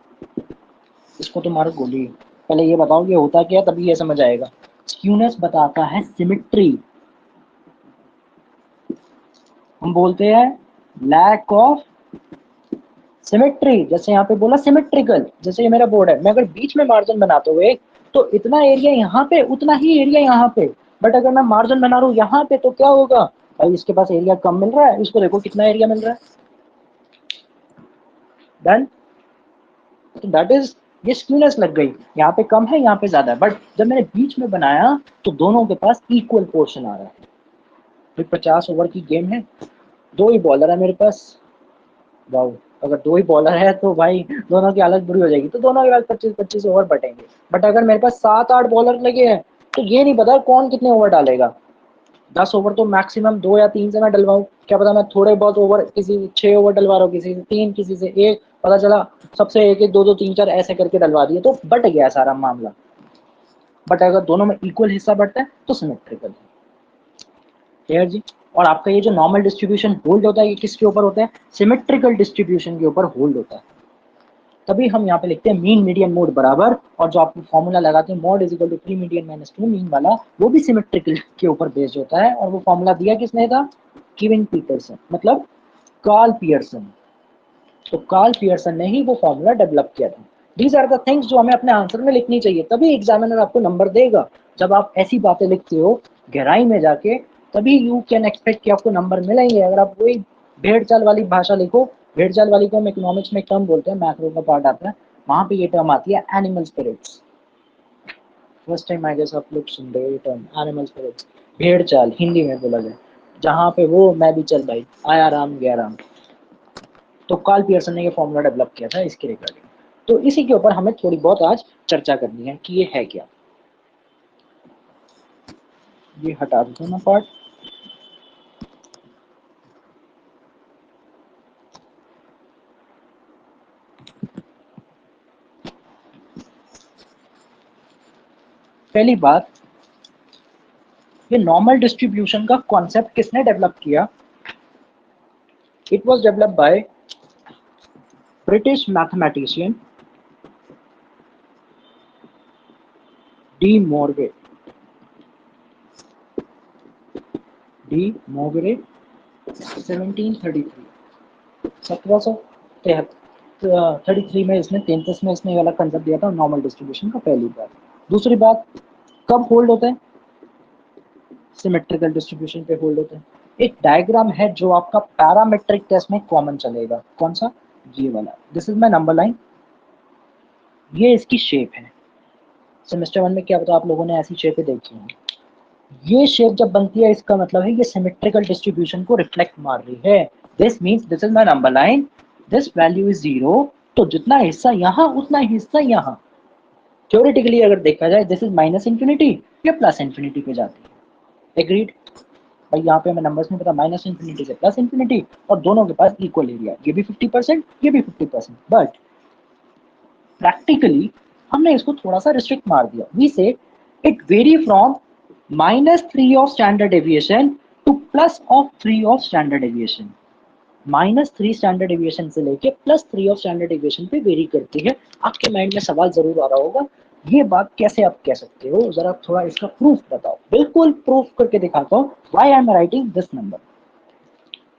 इसको तो मारो गोली, पहले ये बताओ ये होता क्या है तभी ये समझ आएगा। स्क्यूनेस बताता है सिमेट्री। हम बोलते हैं लैक ऑफ सिमेट्री, जैसे यहाँ पे बोला सिमेट्रिकल, जैसे ये मेरा बोर्ड है, मैं अगर बीच में मार्जिन बनाता हूँ एक, तो इतना एरिया यहाँ पे उतना ही एरिया यहाँ पे, बट अगर मैं मार्जिन बना रहा हूँ यहाँ पे तो क्या होगा भाई, इसके पास एरिया कम मिल रहा है, इसको देखो कितना एरिया मिल रहा है। डन। तो दैट इज, ये स्क्यूनेस लग गई, यहाँ पे कम है यहाँ पे ज्यादा है, बट जब मैंने बीच में बनाया तो दोनों के पास इक्वल पोर्शन आ रहा है। फिर 50 ओवर की गेम है, 2 ही बॉलर है मेरे पास, वाओ, अगर 2 ही बॉलर है तो भाई दोनों की हालत बुरी हो जाएगी, तो दोनों के पास 25-25 ओवर बटेंगे। बट अगर मेरे पास 7-8 बॉलर लगे हैं तो ये नहीं पता कौन कितने ओवर डालेगा। 10 ओवर तो मैक्सिमम 2 या 3 से मैं डलवाऊं, क्या पता मैं थोड़े बहुत ओवर, किसी 6 ओवर डलवा रहा हूँ, किसी से 3, किसी से 1, पता चला सबसे 1-1, 2-2, 3-4 ऐसे करके डलवा दिए तो बट गया सारा मामला। बट अगर दोनों में इक्वल हिस्सा बढ़ता है तो सिमेट्रिकल है। क्लियर जी। और आपका ये जो नॉर्मल डिस्ट्रीब्यूशन होल्ड होता है, ये किसके ऊपर होता है, सिमेट्रिकल डिस्ट्रीब्यूशन के ऊपर होल्ड होता है। तभी हम यहाँ पे लिखते हैं मीन मीडियन मोड बराबर, और जो आप फॉर्मूला लगाते हैं mode is equal to 3 median minus 2 mean वाला, वो भी सिमेट्रिकल के ऊपर बेस्ड होता है। और वो फॉर्मूला दिया किसने था, कीविन पीटरसन, मतलब कार्ल पियर्सन। तो कार्ल पियर्सन ने ही वो फॉर्मूला डेवलप किया था। दीज आर द थिंग्स जो हमें अपने आंसर में लिखनी चाहिए, तभी एग्जामिनर आपको नंबर देगा। जब आप ऐसी बातें लिखते हो गहराई में जाके, तभी यू कैन एक्सपेक्ट कि आपको नंबर मिलेंगे। अगर आप वही भेड़ चाल वाली भाषा लिखो, भेड़ चाल वाली को हम इकोनॉमिक्स में टर्म बोलते हैं, मैक्रो का पार्ट आता है, वहां पे ये टर्म आती है animal spirits. First time I guess आप लोग सुन रहे हो ये टर्म एनिमल स्पिरिट्स, भेड़ चाल हिंदी में बोला जाए, जहाँ पे वो मैं भी चल भाई, आया राम गया राम। तो कार्ल पियर्सन ने ये फॉर्मूला डेवलप किया था इसके रिगार्डिंग। तो इसी के ऊपर हमें थोड़ी बहुत आज चर्चा करनी है कि ये है क्या। ये हटा देता हूँ मैं पार्ट। पहली बात, ये नॉर्मल डिस्ट्रीब्यूशन का कॉन्सेप्ट किसने डेवलप किया, it was developed by British mathematician De Moivre. De Moivre 1733, 1733 में इसने 33 में इसने वाला कंसेप्ट दिया था नॉर्मल डिस्ट्रीब्यूशन का, पहली बात। दूसरी बात, कब होल्ड होता है, सिमेट्रिकल डिस्ट्रीब्यूशन पे होल्ड होता है। एक डायग्राम है जो आपका पैरामेट्रिक टेस्ट में कॉमन चलेगा, कौन सा, ये वाला, this is my number line, ये इसकी शेप है। सेमेस्टर 1 में क्या पता आप लोगों ने ऐसी शेपें देखी हैं। ये शेप जब बनती है इसका मतलब है ये सिमेट्रिकल डिस्ट्रीब्यूशन को रिफ्लेक्ट मार रही है। This means this is my number line, this value is 0, तो जितना हिस्सा यहाँ उतना हिस्सा यहाँ। थ्योरेटिकली अगर देखा जाए दिस इज माइनस इंफिनिटी, ये प्लस इंफिनिटी पे जाती है। एग्रीड भाई, यहाँ पे हमें नंबर्स नहीं पता, माइनस इंफिनिटी से प्लस इंफिनिटी, और दोनों के पास इक्वल एरिया, ये भी 50%, ये भी 50%। बट प्रैक्टिकली हमने इसको थोड़ा सा रिस्ट्रिक्ट मार दिया। We say it vary from -3 of standard deviation to +3 of standard deviation. -3 standard deviation से लेके +3 ऑफ स्टैंडर्ड डेविएशन पे वेरी करती है। आपके माइंड में सवाल जरूर आ रहा होगा, ये बात कैसे आप कह सकते हो, जरा थोड़ा इसका प्रूफ बताओ। बिल्कुल प्रूफ करके दिखाता हूँ, why I am writing this number.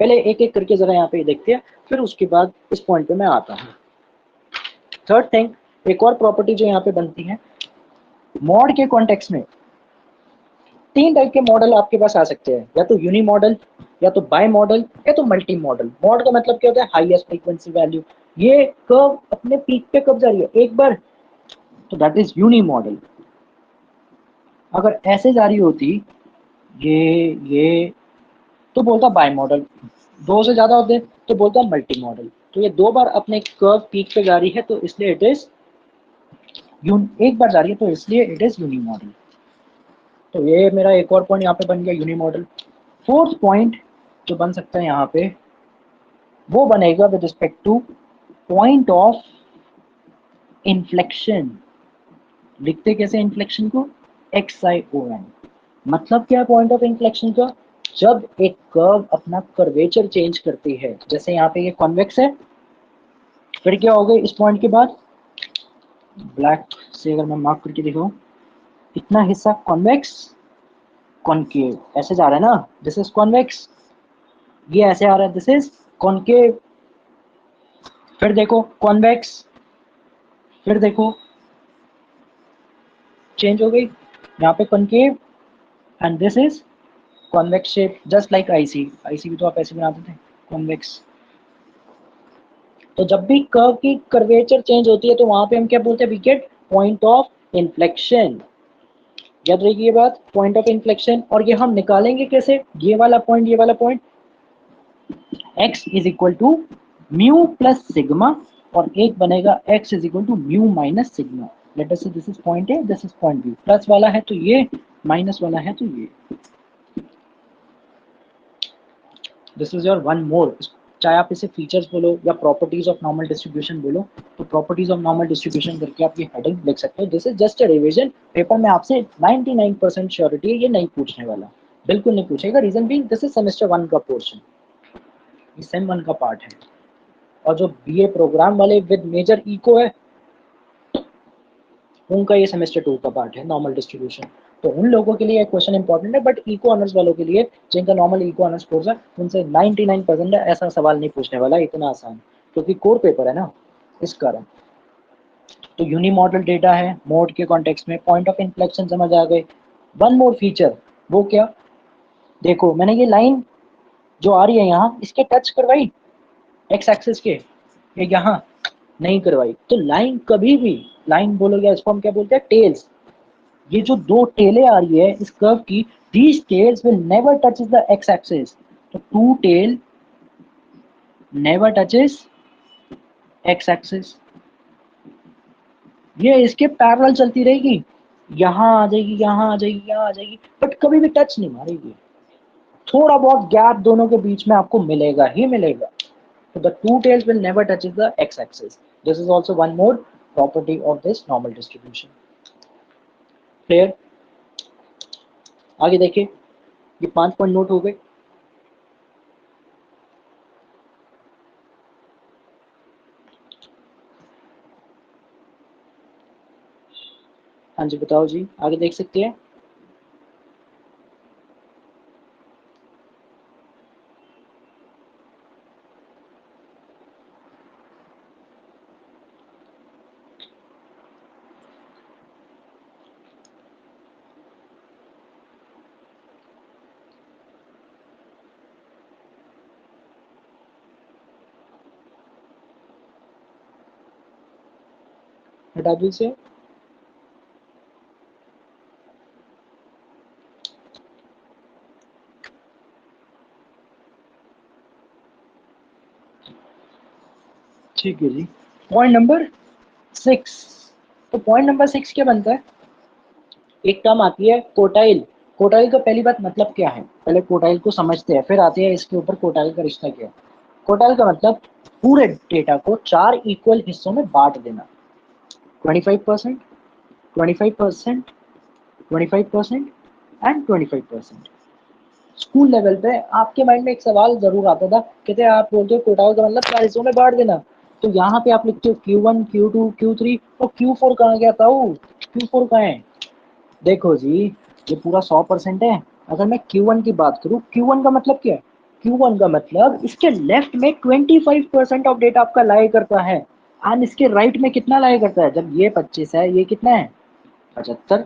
पहले एक एक करके जरा यहाँ पे देखते हैं, फिर उसके बाद इस पॉइंट पे मैं आता हूँ। थर्ड थिंग, एक और प्रॉपर्टी जो यहाँ पे बनती है, मॉड के कॉन्टेक्स्ट में 3 टाइप के मॉडल आपके पास आ सकते हैं, या तो यूनी मॉडल, या तो बाय मॉडल, या तो मल्टी मॉडल। मॉड का मतलब क्या होता है, हाईएस्ट फ्रीक्वेंसी वैल्यू, ये कर्व अपने पीक पे कब जा रही है, एक बार, तो दैट इज यूनी मॉडल। अगर ऐसे जा रही होती ये तो बोलता बाय मॉडल, 2 से ज्यादा होते तो बोलता मल्टी मॉडल। तो ये 2 बार अपने कर्व पीक पे जा रही है तो इसलिए इट इज एक बार जा रही है तो इसलिए इट इज यूनी मॉडल। तो ये मेरा एक और पॉइंट यहाँ पे बन गया, यूनी मॉडल। फोर्थ पॉइंट जो बन सकता है यहाँ पे, वो बनेगा with respect two point of inflection. लिखते कैसे इन्फ्लेक्शन को, XION। मतलब क्या पॉइंट ऑफ इन्फ्लेक्शन का, जब एक कर्व अपना कर्वेचर चेंज करती है, जैसे यहाँ पे ये कॉन्वेक्स है, फिर क्या हो गई इस पॉइंट के बाद, ब्लैक से अगर मैं मार्क करके दिखाऊं, इतना हिस्सा कॉन्वेक्स, कॉनकेव, ऐसे जा रहा है ना, दिस इज कॉन्वेक्स, ये ऐसे आ रहा है, दिस इज कॉनकेव। फिर देखो कॉन्वेक्स, फिर देखो चेंज हो गई यहाँ पे concave, and this is convex shape just like IC. IC भी तो आप ऐसे बनाते थे कॉन्वेक्स। तो जब भी कर्व की कर्वेचर चेंज होती है तो वहां पे हम क्या बोलते हैं, we get point of inflection. याद रहेगी ये बात, पॉइंट ऑफ इन्फ्लेक्शन। और ये हम निकालेंगे कैसे, ये वाला पॉइंट, ये वाला point, x is equal to mu plus sigma, और एक बनेगा x is equal to mu minus sigma. Let us say this is point A, this is point B. Plus वाला है तो ये, माइनस वाला है तो ये। This is your one more, चाहे आप इसे फीचर्स बोलो या प्रॉपर्टीज ऑफ नॉर्मल डिस्ट्रीब्यूशन बोलो, तो प्रॉपर्टीज ऑफ नॉर्मल डिस्ट्रीब्यूशन करके आप ये हेडिंग लिख सकते हो। This is just a revision. Paper में आपसे 99% श्योरिटी है ये नहीं पूछने वाला, बिल्कुल नहीं पूछेगा। Reason being this is semester 1 का पोर्शन, ये सेम 1 का पार्ट है। और जो बीए प्रोग्राम वाले विद मेजर इको है उनका ये सेमेस्टर 2 का पार्ट है, नॉर्मल डिस्ट्रीब्यूशन। तो उन लोगों के लिए क्वेश्चन इंपॉर्टेंट है, बट इको ऑनर्स वालों के लिए जिनका नॉर्मल इको ऑनर्स कोर्स है उनसे 99% ऐसा सवाल नहीं पूछने वाला, इतना आसान, क्योंकि कोर पेपर है ना, इस कारण। तो यूनी मॉडल डेटा है, मोड के कॉन्टेक्स्ट में पॉइंट ऑफ इन्फ्लेक्शन समझ आ गए। वन मोर फीचर, वो क्या, देखो मैंने ये लाइन जो आ रही है यहाँ, इसके टच करवाई एक्स एक्सिस के, ये यहाँ नहीं करवाई। तो लाइन कभी भी, लाइन बोलोगे इसको हम क्या बोलते हैं, टेल्स। ये जो दो टेलें आ रही है इस कर्व की, these tails will never touches the x axis। तो to tell never touches x axis, ये इसके पैरेलल चलती रहेगी, यहाँ आ जाएगी, यहाँ आ जाएगी, यहाँ आ जाएगी, बट कभी भी टच नहीं मारेगी। थोड़ा बहुत गैप दोनों के बीच में आपको मिलेगा ही मिलेगा। तो the two tails will never touches the x axis। this is also one more property of this normal distribution। Clear, आगे देखिए, ये 5 पॉइंट नोट हो गए। हाँ जी बताओ जी, आगे देख सकते हैं। हटा दीजिए। ठीक है जी, पॉइंट नंबर 6। तो पॉइंट नंबर 6 क्या बनता है, एक टर्म आती है कोटाइल। कोटाइल का पहली बात मतलब क्या है, पहले कोटाइल को समझते हैं, फिर आते हैं इसके ऊपर कोटाइल का रिश्ता क्या है। कोटाइल का मतलब पूरे डेटा को 4 इक्वल हिस्सों में बांट देना, 25%, 25%, 25% एंड 25%। स्कूल लेवल पे आपके माइंड में एक सवाल जरूर आता था, कहते हैं आप बोलते हो कोटाइल का मतलब 4 हिस्सों में बांट देना, तो यहाँ पे आप लिखते हो Q1, Q2, Q3, और Q4 कहाँ गया था, Q4 कहाँ है। देखो जी, ये पूरा 100% है। अगर मैं Q1 की बात करूँ, Q1 का मतलब क्या है, Q1 का मतलब इसके लेफ्ट में 25% ऑफ डेटा आपका लाई करता है, एंड इसके राइट में कितना लाई करता है, जब ये 25 है, ये कितना है 75।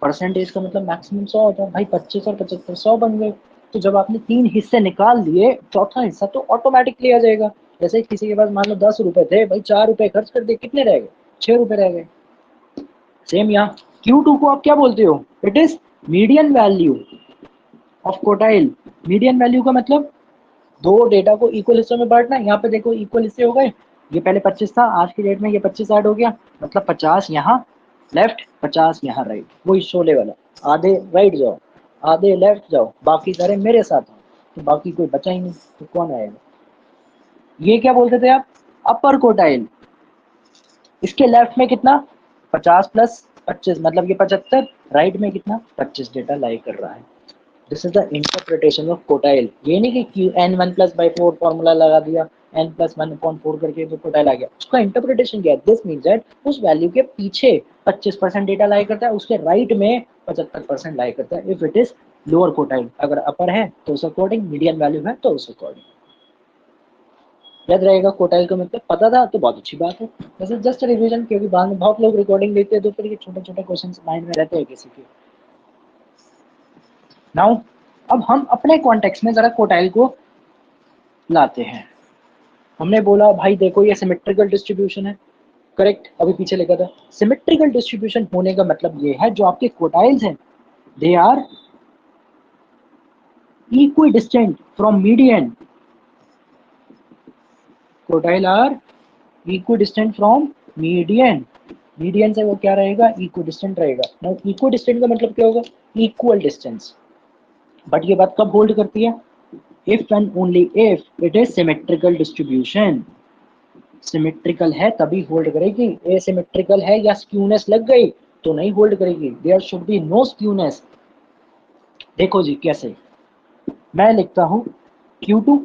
परसेंटेज का मतलब मैक्सिमम 100 होता है भाई, 25 और 75 100 बन गए। तो जब आपने 3 हिस्से निकाल लिए, चौथा हिस्सा तो ऑटोमेटिकली आ जाएगा। जैसे किसी के पास मान लो 10 रुपए थे भाई, 4 रुपए खर्च कर दिए, कितने रह गए, 6 रुपए रह गए। सेम यहाँ Q2 को आप क्या बोलते हो, it is median value of quartile. Median value का मतलब दो डेटा को इक्वल हिस्सों में बांटना। यहाँ पे देखो इक्वल हिस्से हो गए, ये पहले 25 था, आज की डेट में ये 25 ऐड हो गया, मतलब 50 यहाँ लेफ्ट, 50 यहाँ राइट, वही शोले वाला, आधे राइट जाओ, आधे लेफ्ट जाओ, बाकी सारे मेरे साथ हो, तो बाकी कोई बचा ही नहीं, तो कौन आएगा। ये क्या बोलते थे आप, अपर कोटाइल। इसके लेफ्ट में कितना, 50 प्लस 25 मतलब ये 75, राइट में कितना 25 डेटा लाई कर रहा है। This is the interpretation of quartile. ये नहीं कि n1+/4 फॉर्मूला लगा दिया, n+1/4 करके तो कोटाइल आ गया, उसका इंटरप्रिटेशन क्या है। दिस मीन्स दैट उस वैल्यू के पीछे 25% डेटा लाई करता है, उसके राइट में 75% लाई करता है, if it is lower quartile. अगर अपर है तो उस अकॉर्डिंग, मीडियन वैल्यू है तो उस अकॉर्डिंग। याद रहेगा कोटाइल का मतलब, पता था तो बहुत अच्छी बात है, वैसे जस्ट रिवीजन, क्योंकि बाद में बहुत लोग रिकॉर्डिंग देखते हैं तो फिर ये छोटे छोटे क्वेश्चन माइंड में रहते हैं किसी के। नाउ अब हम अपने कॉन्टेक्स्ट में जरा कोटाइल को लाते हैं। हमने बोला भाई देखो ये सिमेट्रिकल डिस्ट्रीब्यूशन है, करेक्ट, अभी पीछे लिखा था। सिमेट्रिकल डिस्ट्रीब्यूशन होने का मतलब ये है जो आपके कोटाइल्स हैं they are equidistant from median, quartile are equidistant from median, median से वो क्या रहेगा, इक्विडिस्टेंट रहेगा। नाउ इक्विडिस्टेंट का मतलब क्या होगा, इक्वल डिस्टेंस। बट ये बात कब होल्ड करती है, if and only if it is symmetrical distribution. Symmetrical है तभी होल्ड करेगी, एसिमेट्रिकल है या स्क्यूनेस लग गई तो नहीं होल्ड करेगी, there should be no skewness. देखो जी कैसे, मैं लिखता हूं Q2,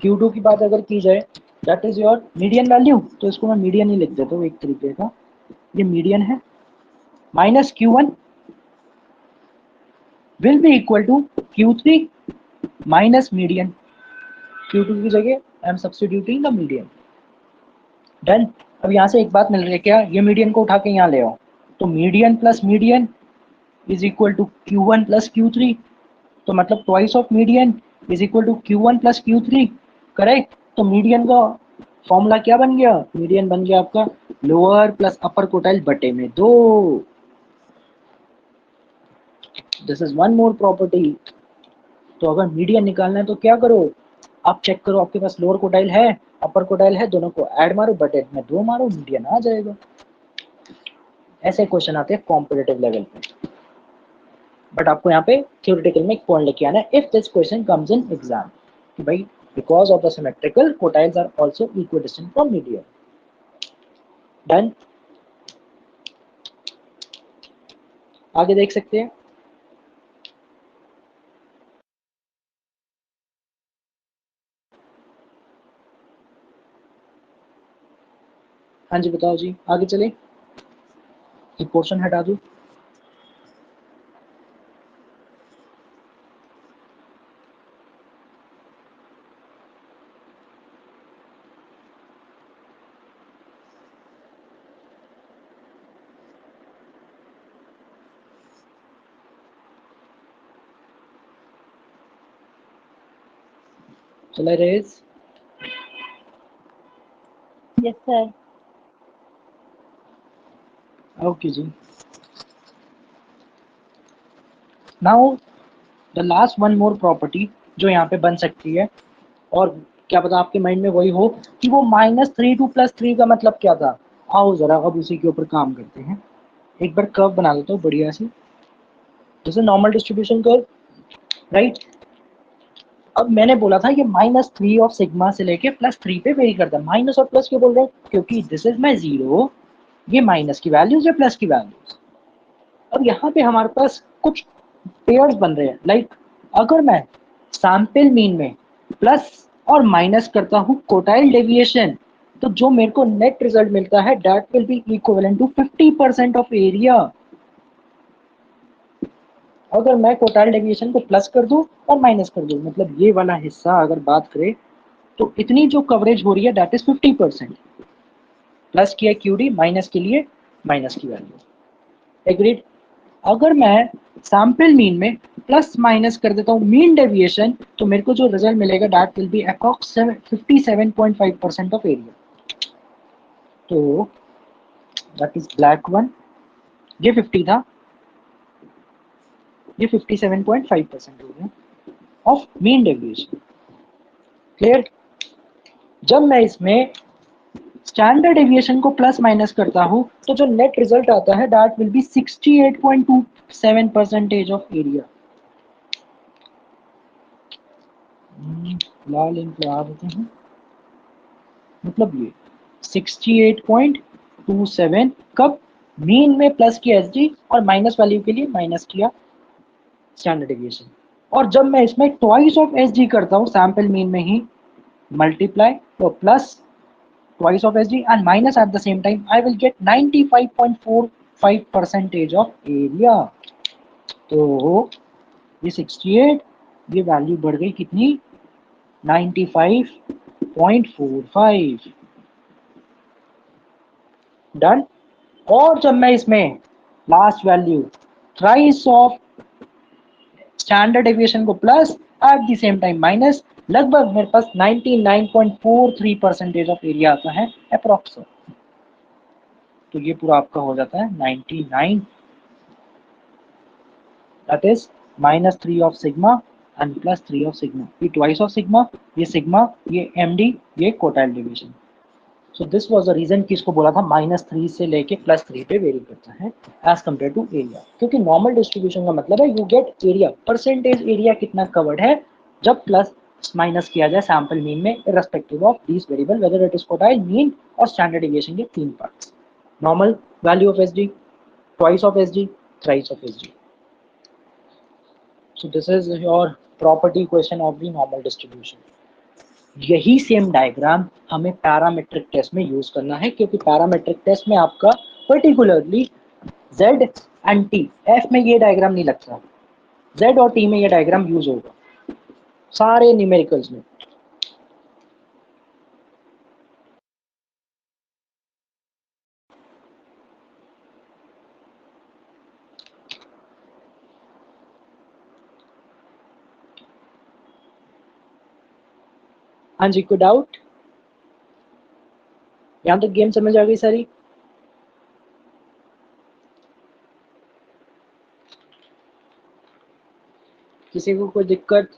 Q2 की बात अगर की जाए that is your median value, तो इसको मैं मीडियन ही लिख देता हूँ एक तरीके का, ये मीडियन है, minus Q1 will be equal to Q3 minus median, Q2 की जगह I am substituting the median. Done. अब यहाँ से एक बात मिल रही है क्या, ये मीडियन को उठा के यहाँ ले आओ, तो median plus median is equal to Q1 plus Q3, तो मतलब twice of median is equal to Q1 plus Q3, correct. तो मीडियन का फॉर्मूला क्या बन गया, मीडियन बन गया आपका लोअर प्लस अपर कोटाइल बटे में 2। This is one more property. तो अगर मीडियन निकालना है तो क्या करो, आप चेक करो आपके पास लोअर कोटाइल है अपर कोटाइल है, दोनों को ऐड मारो बटे में 2 मारो, मीडियन आ जाएगा। ऐसे क्वेश्चन आते हैं कॉम्पिटिटिव लेवल पे, बट आपको यहाँ पे थ्योरेटिकल में एक पॉइंट लेके आना है if this question comes in exam कि भाई because of the symmetrical quartiles are also equidistant from median. Done. आगे देख सकते हैं, हाँ जी बताओ जी, आगे चले, ये पोर्शन हटा दूं। चला रेज, यस सर। ओके जी। Now the last one more property जो यहाँ पे बन सकती है, और क्या पता आपके माइंड में वही हो कि वो -3 टू +3 का मतलब क्या था। आओ जरा अब उसी के ऊपर काम करते हैं। एक बार कर्व बना देता हूँ बढ़िया सी, जैसे नॉर्मल डिस्ट्रीब्यूशन कर्व, राइट। अब मैंने बोला था ये -3 ऑफ सिग्मा से लेके +3 पे वेरी करता है। माइनस और प्लस क्यों बोल रहे हैं, क्योंकि दिस इज माई जीरो, ये माइनस की वैल्यूज है प्लस की वैल्यूज। अब यहाँ पे हमारे पास कुछ पेयर्स बन रहे हैं, लाइक अगर मैं सैंपल मीन में प्लस और माइनस करता हूँ कोटाइल डेविएशन, तो जो मेरे को नेट रिजल्ट मिलता है that will be equivalent to 50% of area. अगर मैं कोटाइल डेविएशन को प्लस कर दूं और माइनस कर दूं, मतलब ये वाला हिस्सा अगर बात करें तो इतनी जो कवरेज हो रही है दैट इज 50%। प्लस किया क्यूडी, माइनस के लिए माइनस की वैल्यू, एग्रीड। अगर मैं सैंपल मीन में प्लस माइनस कर देता हूँ मीन डेविएशन, तो मेरे को जो रिजल्ट मिलेगा that will B approx 57.5% of area. तो दैट इज ब्लैक वन, ये 50 था, ये 57.5% हो गया ऑफ मीन डेविएशन, क्लियर। जब मैं इसमें स्टैंडर्ड डेविएशन को प्लस माइनस करता हूँ तो जो नेट रिजल्ट आता है that will be 68.27% of area. लाल इंक लगा देते हैं, मतलब ये 68.27 कब, मीन में प्लस किया एसडी और माइनस वैल्यू के लिए माइनस किया स्टैंडर्ड डेविएशन। और जब मैं इसमें ट्वाइस ऑफ एसडी करता हूँ सैंपल मीन में ही मल्टीप्लाई, तो plus twice of SD and minus at the same time I will get 95.45% of area। तो ये 68, ये वैल्यू बढ़ गई कितनी, 95, 0.45 डन। और जब मैं इसमें last value thrice of standard deviation को plus at the same time minus, लगभग मेरे पास 99.43% ऑफ एरिया आता है अप्रोक्स। तो ये पूरा आपका हो जाता है 99, that is -3 of sigma and +3 of sigma, ये ट्वाइस ऑफ सिग्मा, ये सिग्मा, ये एमडी, ये quartile deviation. So this was the reason कि इसको बोला था -3 से लेके +3 पे वेरी करता है एज कंपेयर टू एरिया, क्योंकि नॉर्मल डिस्ट्रीब्यूशन का मतलब है you get area, percentage area कितना कवर्ड है जब प्लस माइनस किया जाए सैंपल मीन में, irrespective of this variable whether it is quartile, mean और स्टैंडर्ड डेविएशन के 3 parts, normal value of SD, twice of SD, thrice of SD. So this is your property question of the normal distribution. यही same diagram हमें parametric test में use करना है, क्योंकि parametric test में आपका particularly Z and T, F में ये डायग्राम नहीं लगता, Z और T में ये डायग्राम यूज होगा सारे न्यूमेरिकल्स में। हाँ जी, कोई डाउट? यहाँ तक गेम समझ आ गई सारी? किसी को कोई दिक्कत?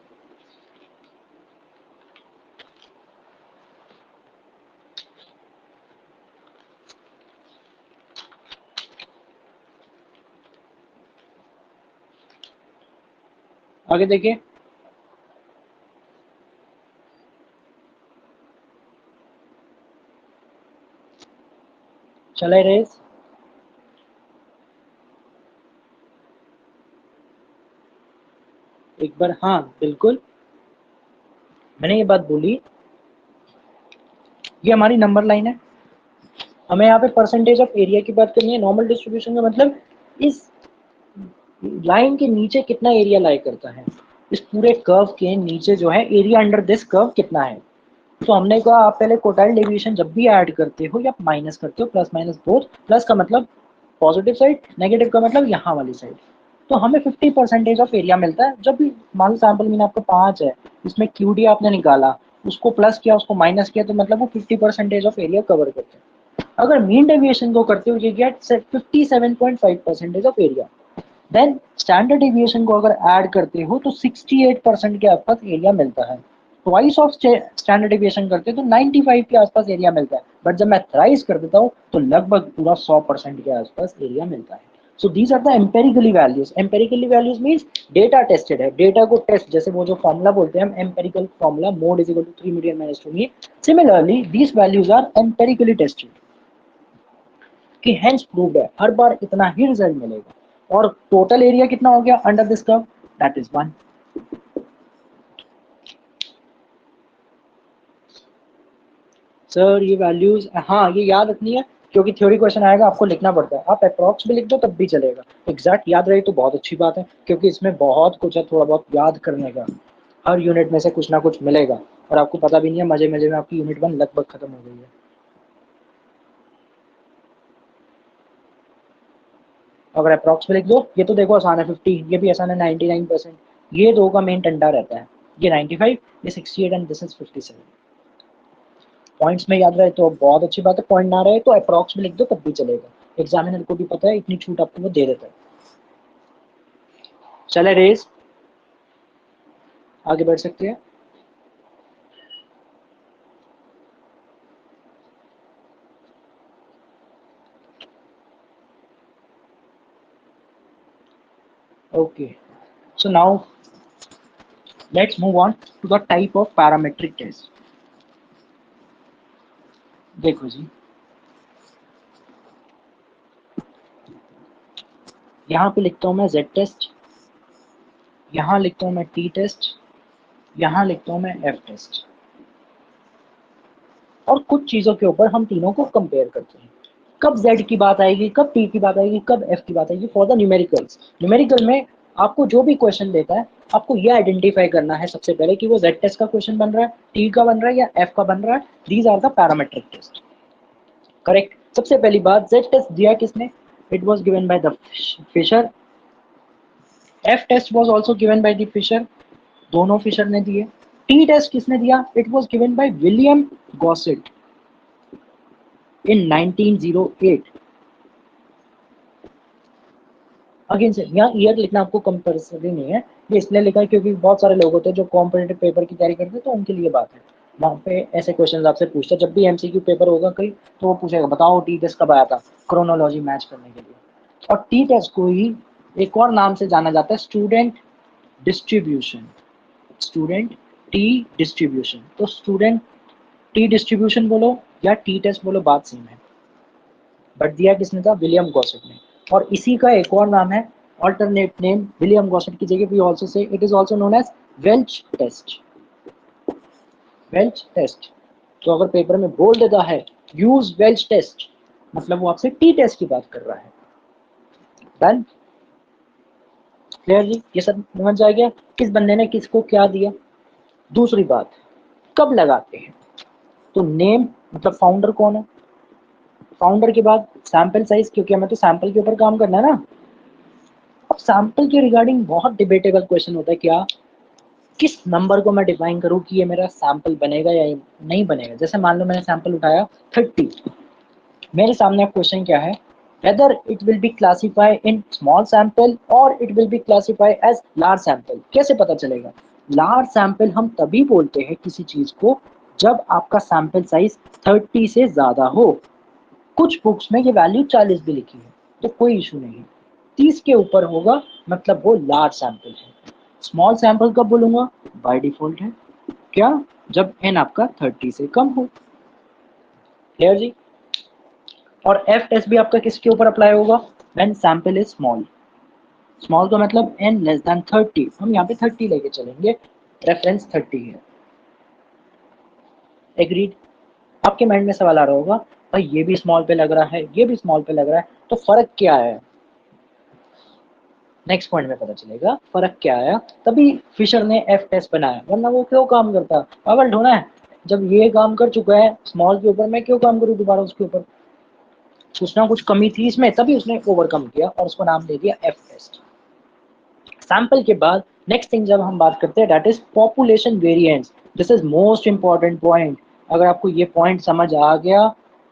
आगे देखिए, चले रेस। एक बार, हाँ बिल्कुल, मैंने ये बात बोली, ये हमारी नंबर लाइन है, हमें यहाँ पे परसेंटेज ऑफ एरिया की बात करनी है। नॉर्मल डिस्ट्रीब्यूशन का मतलब इस लाइन के नीचे कितना एरिया लाई करता है, इस पूरे कर्व के नीचे जो है एरिया अंडर दिस कर्व कितना है। तो हमने कहा आप पहले कोटाइल डेविएशन जब भी ऐड करते हो या माइनस करते हो, प्लस माइनस बोथ, प्लस का मतलब पॉजिटिव साइड, नेगेटिव का मतलब यहाँ वाली साइड, तो हमें 50% ऑफ एरिया मिलता है। जब भी मान लो सैंपल मीन आपका 5 है, इसमें क्यूडी आपने निकाला, उसको प्लस किया, उसको माइनस किया, तो मतलब वो 50% ऑफ एरिया कवर करते हैं। अगर मीन डेविएशन को करते हो ये get 57.5% of area. Then standard deviation को अगर ऐड करते हो तो 68% के आसपास एरिया मिलता है। ट्वाइस ऑफ स्टैंडर्ड डेविएशन करते हो तो 95 के आसपास एरिया मिलता है, बट जब मैं थ्राइस कर देता हूँ तो लगभग पूरा 100% के आसपास एरिया मिलता है। So these are the empirically values. Empirically values means data tested है, डेटा को टेस्ट, जैसे वो जो फॉर्मूला बोलते हैं हम empirical formula, mode is equal to 3 median minus 2 mean, similarly these values are empirically tested कि हेंस प्रूव्ड है, हर बार इतना ही रिजल्ट मिलेगा। और टोटल एरिया कितना हो गया under this curve, that is 1। Sir ये वैल्यूज, हाँ ये याद रखनी है, क्योंकि थ्योरी क्वेश्चन आएगा आपको लिखना पड़ता है। आप अप्रॉक्स भी लिख दो तब भी चलेगा, एग्जैक्ट याद रहे तो बहुत अच्छी बात है, क्योंकि इसमें बहुत कुछ है थोड़ा बहुत याद करने का, हर यूनिट में से कुछ ना कुछ मिलेगा, और आपको पता भी नहीं है, मजे मजे में आपकी यूनिट 1 लगभग खत्म हो गई है। अगर अप्रॉक्स में लिख दो, ये तो देखो आसान है 50, ये भी आसान है 99%, ये दो का मेन टंडा रहता है, ये 95, ये 68 एंड दिस इज 57। पॉइंट्स में याद रहे तो बहुत अच्छी बात है, पॉइंट ना रहे तो अप्रॉक्स में लिख दो तब भी चलेगा, एग्जामिनर को भी पता है, इतनी छूट आपको वो दे देता है। चले रेस, आगे बढ़ सकते हैं। Okay, so now let's move on to the type of parametric test। देखो जी, यहाँ पे लिखता हूँ मैं Z टेस्ट, यहाँ लिखता हूँ मैं T टेस्ट, यहाँ लिखता हूँ मैं F टेस्ट, और कुछ चीजों के ऊपर हम तीनों को कंपेयर करते हैं। कब Z की बात आएगी, कब T की बात आएगी, कब F की बात आएगी, फॉर द न्यूमेरिकल्स। न्यूमेरिकल में आपको जो भी क्वेश्चन देता है आपको ये आइडेंटिफाई करना है सबसे पहले कि वो जेड टेस्ट का क्वेश्चन बन रहा है, टी का बन रहा है या एफ का बन रहा है। These are the parametric test. Correct. सबसे पहली बात, जेड टेस्ट दिया किसने? It was given by the Fisher. F test was also given by the Fisher, दोनों फिशर ने दिए। टी टेस्ट किसने दिया? It was given by William Gosset in 1908। Again से यहाँ ईयर लिखना आपको कंपल्सरी नहीं है, ये इसलिए लिखा है क्योंकि बहुत सारे लोग होते हैं जो कॉम्पिटिटिव पेपर की तैयारी करते हैं, तो उनके लिए बात है। वहाँ पे ऐसे क्वेश्चन आपसे पूछते हैं, जब भी एमसीक्यू पेपर होगा कहीं तो वो पूछेगा बताओ टी टेस्ट कब आया था, क्रोनोलॉजी मैच करने के लिए। और टी टेस्ट को ही एक और नाम से जाना जाता है, student distribution. Student T distribution. तो स्टूडेंट टी डिस्ट्रीब्यूशन बोलो या टी टेस्ट बोलो, बात सेम है। बट दिया किसने था? विलियम गॉसेट ने। और इसी का एक और नाम है, अल्टरनेट नेम विलियम गॉसेट की जगह we also say it is also known as Welch test. Welch test. तो अगर पेपर में बोल देता है यूज वेल्च टेस्ट, मतलब वो आपसे टी टेस्ट की बात कर रहा है। डन? क्लियर जी? ये सब समझ जाए गया किस बंदे ने किसको क्या दिया। दूसरी बात, कब लगाते हैं? तो नेम मतलब फाउंडर कौन है, फाउंडर के बाद सैंपल साइज, क्योंकि हमें तो सैंपल के ऊपर काम करना है ना। अब सैंपल के रिगार्डिंग बहुत डिबेटेबल क्वेश्चन होता है, क्या किस नंबर को मैं डिफाइन करूं कि ये मेरा सैंपल बनेगा या नहीं बनेगा। जैसे मान लो मैंने सैंपल उठाया 30, मेरे सामने अब क्वेश्चन क्या है, whether it will be classified in small sample or it will be classified as large sample। कैसे पता चलेगा? लार्ज सैंपल हम तभी बोलते हैं किसी चीज को जब आपका सैंपल साइज 30 से ज्यादा हो। कुछ बुक्स में ये वैल्यू 40 भी लिखी है, तो कोई इशू नहीं है। 30 के ऊपर होगा मतलब वो लार्ज सैंपल है। स्मॉल सैंपल कब बोलूंगा? बाय डिफॉल्ट है क्या? जब एन आपका 30 से कम हो। क्लियर जी? और एफ टेस्ट भी आपका किसके ऊपर अप्लाई होगा? When sample is small. Small का मतलब एन लेस देन 30, हम यहाँ पे 30 लेके चलेंगे, रेफरेंस 30 है। एग्रीड? आपके माइंड में सवाल आ रहा होगा भाई ये भी स्मॉल पे लग रहा है, ये भी स्मॉल पे लग रहा है, तो फर्क क्या है? नेक्स्ट पॉइंट में पता चलेगा फर्क क्या आया। तभी फिशर ने एफ टेस्ट बनाया, वरना वो क्यों काम करता? पागल ढोना है। जब ये काम कर चुका है स्मॉल के ऊपर, मैं क्यों काम करूँ दोबारा उसके ऊपर? कुछ ना कुछ कमी थी इसमें, तभी उसने ओवरकम किया और उसको नाम दे दिया एफ टेस्ट। सैंपल के बाद नेक्स्ट थिंग जब हम बात करते हैं that is population variance. This is most important point. अगर आपको ये पॉइंट समझ आ गया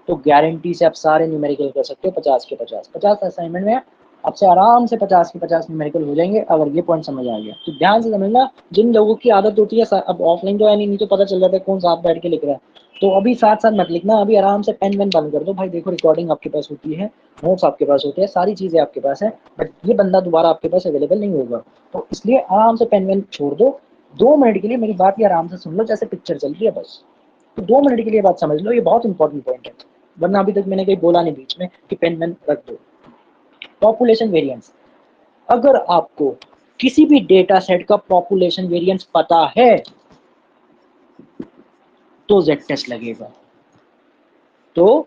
तो गारंटी से आप सारे न्यूमेरिकल कर सकते हो 50 के 50। 50 असाइनमेंट में आपसे आराम से 50 के 50 न्यूमेरिकल हो जाएंगे अगर ये पॉइंट समझ आ गया। तो ध्यान से समझना, जिन लोगों की आदत होती है, अब ऑफलाइन तो है नहीं तो पता चल जाता है कौन साथ बैठ के लिख रहा है, तो अभी साथ साथ मत लिखना, अभी आराम से पेन वेन बंद कर दो भाई। देखो रिकॉर्डिंग आपके पास होती है, नोट्स आपके पास होते हैं, सारी चीजें आपके पास है, बट ये बंदा दोबारा आपके पास अवेलेबल नहीं होगा, तो इसलिए आराम से पेन वेन छोड़ दो। 2 मिनट के लिए मेरी बात ये आराम से सुन लो, जैसे पिक्चर चल रही है बस। तो 2 मिनट के लिए बात समझ लो, ये बहुत इंपॉर्टेंट पॉइंट है, वरना अभी तक मैंने कहीं बोला नहीं बीच में कि पेन वेन रख दो। पॉपुलेशन वेरिएंस, अगर आपको किसी भी डेटा सेट का पॉपुलेशन वेरिएंस पता है तो जेड टेस्ट लगेगा, तो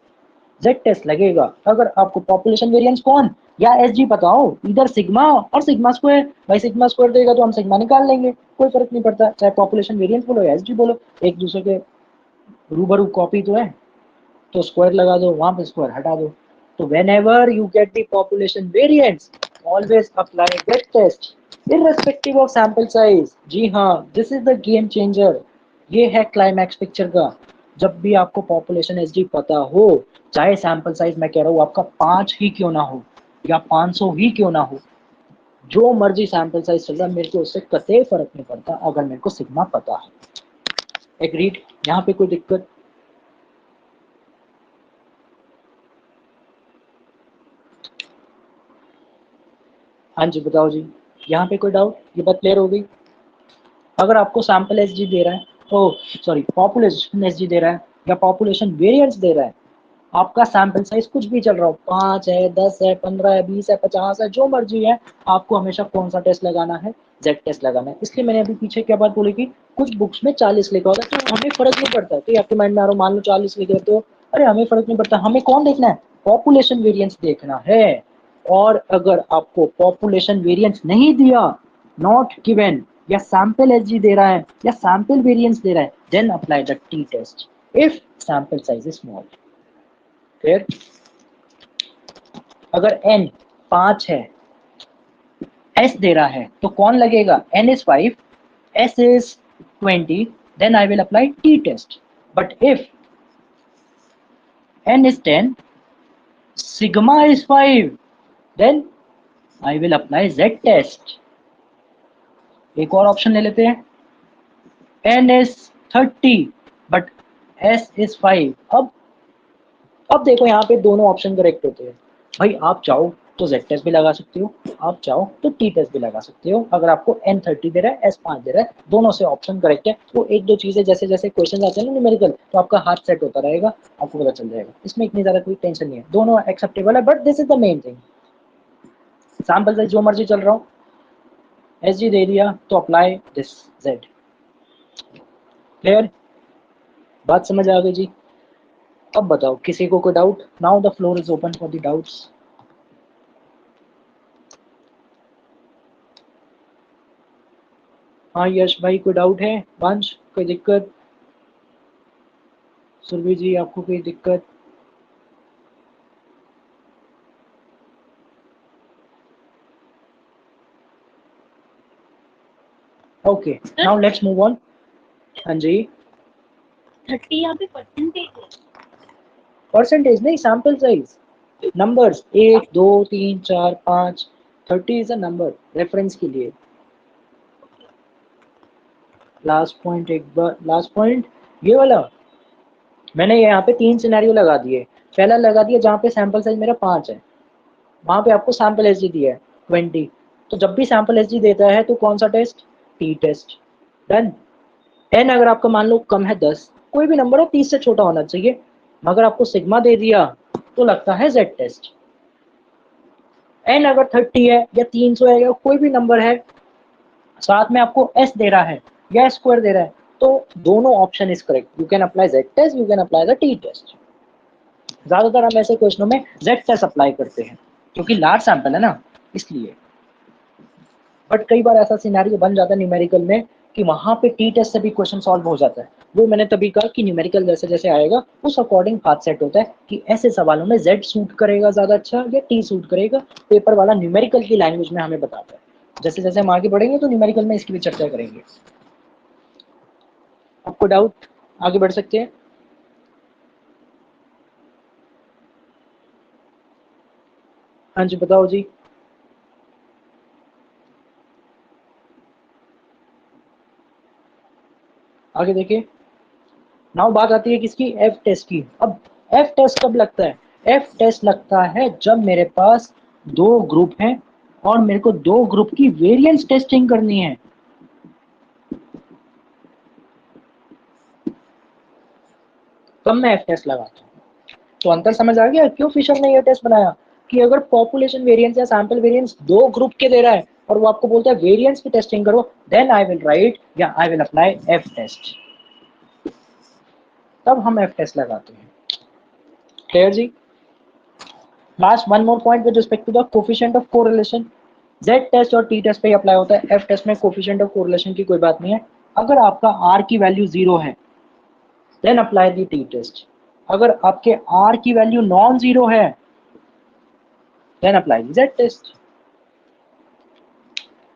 जेड टेस्ट लगेगा। अगर आपको पॉपुलेशन वेरिएंस कौन या एसजी पता हो, इधर सिग्मा और सिग्मा स्क्वायर, भाई सिग्मा स्क्वायर देगा तो हम सिग्मा निकाल लेंगे, कोई फर्क नहीं पड़ता, चाहे पॉपुलेशन वेरिएंस बोलो या एसजी बोलो, एक दूसरे के रूबरू कॉपी तो है, तो स्क्वायर लगा दो, वहां पे स्क्वायर हटा दो। तो whenever you get the population variance always apply Z test irrespective of sample size. जी हाँ, this is the game changer, ये है क्लाइमैक्स पिक्चर का। जब भी आपको पॉपुलेशन एसडी पता हो, चाहे सैंपल साइज मैं कह रहा हूँ आपका 5 ही क्यों ना हो या 500 ही क्यों ना हो, जो मर्जी सैंपल साइज चल रहा है, मेरे को उससे कतई फर्क नहीं पड़ता अगर मेरे को सिग्मा पता है। एग्रीड? यहाँ पे कोई दिक्कत? हाँ जी बताओ जी, यहाँ पे कोई डाउट? ये बात क्लियर हो गई? अगर आपको सैंपल एसजी दे रहा है, तो सॉरी पॉपुलेशन एसजी दे रहा है या पॉपुलेशन वेरिएंस दे रहा है, आपका सैंपल साइज कुछ भी चल रहा हो, 5 है, 10 है, 15 है, 20 है, 50 है, जो मर्जी है, आपको हमेशा कौन सा टेस्ट लगाना है? जेड टेस्ट लगाना है। इसलिए मैंने अभी पीछे क्या बात बोली कि कुछ बुक्स में 40 लिखा होता है, तो हमें फर्क नहीं पड़ता। तो आपके माइंड में आ रहा हो, मान लो 40 लिख रहे हो, अरे हमें फर्क नहीं पड़ता, हमें कौन देखना है? पॉपुलेशन वेरिएंस देखना है। और अगर आपको पॉपुलेशन वेरिएंस नहीं दिया, नॉट गिवन, या सैंपल एसजी दे रहा है या सैंपल वेरिएंस दे रहा है, then apply the T test if sample size is small. फिर अगर n 5 है, s दे रहा है, तो कौन लगेगा? n is 5, s is 20, then I will apply t test. But if n is 10, sigma is 5, then I will apply z test. एक और ऑप्शन ले लेते हैं, n is 30 but s is 5। अब देखो यहाँ पे दोनों ऑप्शन करेक्ट होते हैं। भाई आप चाहो तो z टेस्ट भी लगा सकते हो, आप चाहो तो t टेस्ट भी लगा सकते हो। अगर आपको n 30 दे रहा है, s 5 दे रहा है, दोनों से ऑप्शन करेक्ट है। वो एक दो चीजें जैसे जैसे क्वेश्चन आते हैं ना न्यूमेरिकल, तो आपका हाथ सेट होता रहेगा, आपको पता चल जाएगा। इसमें इतनी ज्यादा कोई टेंशन नहीं है, दोनों एक्सेप्टेबल है, but this is the main thing. Sample size जो मर्जी चल रहा हो, एस जी दे दिया तो अप्लाई दिस z। क्लियर? बात समझ आ गई जी? अब बताओ किसी को कोई doubt? Now the floor is open for the doubts. हाँ यश भाई, कोई डाउट है? वंश, कोई दिक्कत? सुरभि जी, आपको कोई दिक्कत? Okay, now let's move on. हाँ जी, 30 यहाँ पे परसेंटेज है। परसेंटेज नहीं, sample size, numbers 1 2 3 4 5। 30 is a number, reference के लिए। लास्ट पॉइंट, एक बार लास्ट पॉइंट ये वाला मैंने यहाँ पे 3 सिनेरियो लगा दिए। पहला लगा दिया जहाँ पे सैंपल साइज मेरा 5 है, वहां पे आपको सैंपल एसजी दिया है 20। तो जब भी सैंपल एसजी देता है तो कौन सा test? T test. Done. N अगर आपका मान लो कम है 10, कोई भी नंबर हो 30 से छोटा होना चाहिए, मगर आपको सिग्मा दे दिया तो लगता है जेड टेस्ट। एन अगर 30 है या 300 है या कोई भी नंबर है, साथ में आपको एस दे रहा है या स्क्वायर दे रहा है, तो दोनों option is correct. You can apply Z test, you can apply the T test. ज्यादातर हम ऐसे क्वेश्चनों में जेड टेस्ट अप्लाई करते हैं क्योंकि लार्ज सैंपल है ना, इसलिए। बट कई बार ऐसा सिनेरियो बन जाता है न्यूमेरिकल में कि वहां पे टी टेस्ट से भी क्वेश्चन सॉल्व हो जाता है। वो मैंने तभी कहा कि न्यूमेरिकल जैसे जैसे आएगा उस अकॉर्डिंग हाथ सेट होता है कि ऐसे सवालों में जेड सूट करेगा ज्यादा अच्छा या टी सूट करेगा। पेपर वाला न्यूमेरिकल की लैंग्वेज में हमें बताता है। जैसे जैसे हम आगे बढ़ेंगे तो न्यूमेरिकल में इसकी भी चर्चा करेंगे। आपको डाउट? आगे बढ़ सकते हैं। हाँ जी बताओ जी। आगे देखिए, नाउ बात आती है किसकी? एफ टेस्ट की। अब एफ टेस्ट कब लगता है? एफ टेस्ट लगता है जब मेरे पास दो ग्रुप हैं और मेरे को दो ग्रुप की वेरिएंस टेस्टिंग करनी है। तब मैं एफ टेस्ट लगाता हूँ। तो अंतर समझ आ गया क्यों फिशर ने यह टेस्ट बनाया? कि अगर पॉपुलेशन वेरिएंस या सैंपल वेरिएंस दो ग्रुप के दे रहा है और वो आपको बोलता है वेरिएंस की टेस्टिंग करो, देन आई विल राइट या I will apply F test. तब हम एफ टेस्ट लगाते हैं। क्लियर जी? Last one more point with respect to the coefficient of correlation. Z test और टी टेस्ट पे अप्लाई होता है, एफ टेस्ट में कोफिशिएंट ऑफ कोरिलेशन की कोई बात नहीं है। अगर आपका आर की वैल्यू 0 है, then apply the T test. अगर आपके आर की वैल्यू नॉन जीरो है, then apply the Z test.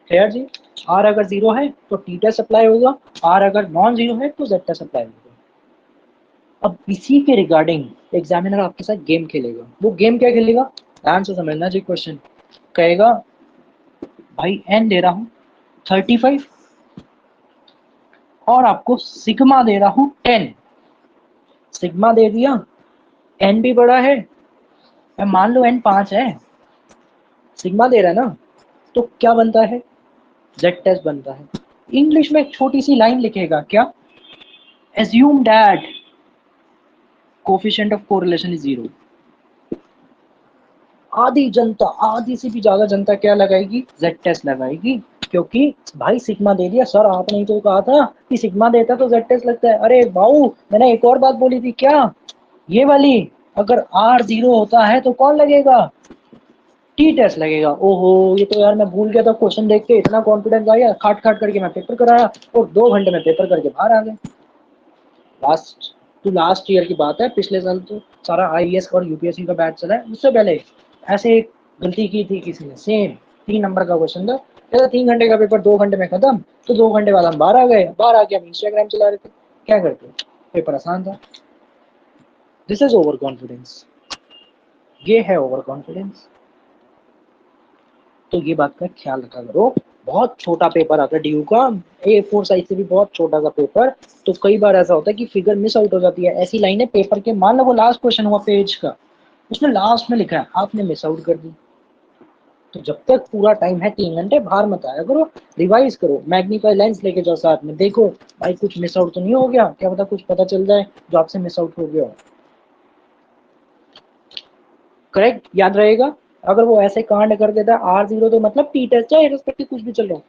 Clear जी? आर अगर 0 है तो टी टेस्ट अप्लाई होगा, आर अगर नॉन जीरो है तो जेड टेस्ट अप्लाई होगा। अब इसी के रिगार्डिंग एग्जामिनर आपके साथ गेम खेलेगा। वो गेम क्या खेलेगा? ध्यान से समझना जी क्वेश्चन। कहेगा भाई एन दे रहा हूं 35 और आपको सिग्मा दे रहा हूं 10। सिग्मा दे दिया, एन भी बड़ा है, मान लो एन 5 है, सिग्मा दे रहा है ना, तो क्या बनता है? जेड टेस्ट बनता है। इंग्लिश में एक छोटी सी लाइन लिखेगा, क्या? Assume that coefficient of correlation is 0। आधी जनता, आधी से भी ज्यादा जनता क्या लगाएगी? जेड टेस्ट लगाएगी। क्योंकि भाई सिग्मा दे दिया, सर आपने ही तो कहा था कि सिग्मा देता तो जेड टेस्ट लगता है। अरे बाऊ, मैंने एक और बात बोली थी, क्या? ये वाली, अगर आर 0 होता है तो कौन लगेगा? टी टेस्ट लगेगा। ओहो, ये तो यार मैं भूल गया था, क्वेश्चन देख के इतना कॉन्फिडेंस आ गया, खाट खाट करके मैं पेपर कराया और 2 घंटे में पेपर करके बाहर आ गए। लास्ट ईयर की बात है, पिछले साल तो सारा आईएएस और यूपीएससी का बैच चला है। उससे पहले ऐसे एक गलती की थी किसी ने, सेम 3 नंबर का क्वेश्चन था, कहता 3 घंटे का पेपर 2 घंटे में खत्म। तो 2 घंटे बाद हम बाहर आ गए, बाहर आके हम इंस्टाग्राम चला रहे थे। क्या करते, पेपर आसान था। दिस इज ओवर कॉन्फिडेंस, ये है ओवर कॉन्फिडेंस। तो ये बात का ख्याल रखा करो। बहुत छोटा पेपर आता है ड्यू का, A4 साइज से भी बहुत छोटा सा पेपर। तो कई बार ऐसा होता है कि फिगर मिस आउट हो जाती है। ऐसी लाइनें पेपर के, मान लो वो लास्ट क्वेश्चन हुआ पेज का, उसने लास्ट में लिखा है, आपने मिस आउट कर दी। तो जब तक पूरा टाइम है 3 घंटे, बाहर मत आया करो, रिवाइज करो, मैग्नीफाई लेंस लेके जाओ साथ में, देखो भाई कुछ मिस आउट तो नहीं हो गया, क्या पता कुछ पता चल जाए जो आपसे मिस आउट हो गया हो। करेक्ट, याद रहेगा। अगर वो ऐसे कांड कर देता है R0, तो मतलब टी टेस्ट चाहे इररिस्पेक्टिव कुछ भी चल रहा हो,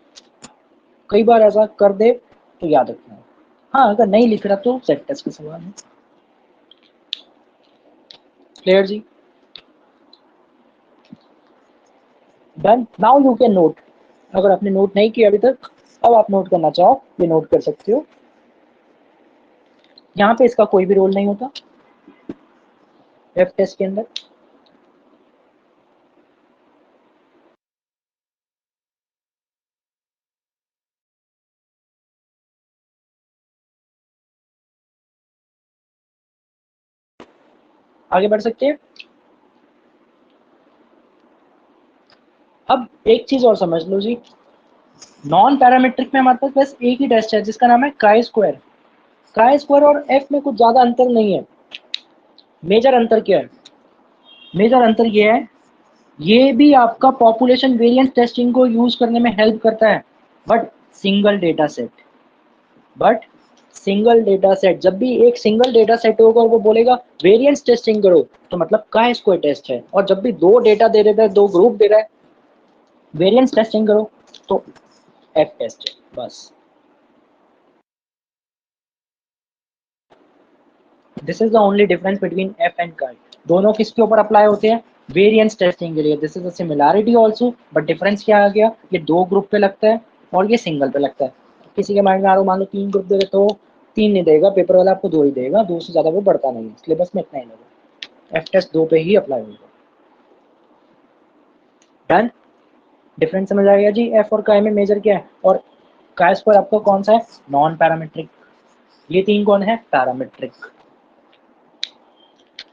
कई बार ऐसा कर दे तो याद रखना। हाँ, अगर नहीं लिख रहा तो सेट टेस्ट का सवाल है। क्लियर जी। Done, now you can note. अगर आपने नोट नहीं किया अभी तक, अब आप नोट करना चाहो ये नोट कर सकते हो। यहाँ पे इसका कोई भी रोल नहीं होता एफ टेस्ट के अंदर। आगे बढ़ सकते हैं। अब एक चीज और समझ लो जी, नॉन पैरामीट्रिक में हमारे पास बस एक ही टेस्ट है जिसका नाम है काई स्क्वायर। काई स्क्वायर और एफ में कुछ ज्यादा अंतर नहीं है। मेजर अंतर क्या है? मेजर अंतर ये है, ये भी आपका पॉपुलेशन वेरिएंस टेस्टिंग को यूज करने में हेल्प करता है, बट सिंगल डेटा सेट। जब भी एक सिंगल डेटा सेट होगा और वो बोलेगा वेरिएंस टेस्टिंग करो, तो मतलब का स्क्वायर टेस्ट है। और जब भी दो डेटा दे देता है, दो ग्रुप दे रहा है, वेरिएंस टेस्टिंग करो, तो एफ टेस्ट है बस। This is the only difference between F and काई। दोनों किसके ऊपर अप्लाई होते हैं? वेरिएंस टेस्टिंग के लिए। This is a similarity also, but difference क्या आ गया, ये दो ग्रुप पे लगता है और ये सिंगल पे लगता है। किसी के माइंड में आ रहा, मान लो 3 ग्रुप दे तो 3 नहीं देगा, पेपर वाला आपको 2 ही देगा, 2 से ज्यादा वो बढ़ता नहीं है, सिलेबस में इतना ही लगेगा। एफ टेस्ट 2 पे ही अप्लाई होगा। डन, डिफरेंस समझ आ गया जी। एफ और काई में मेजर क्या है, और काई स्क्वायर आपका कौन सा है? Non parametric. ये 3 कौन है? Parametric.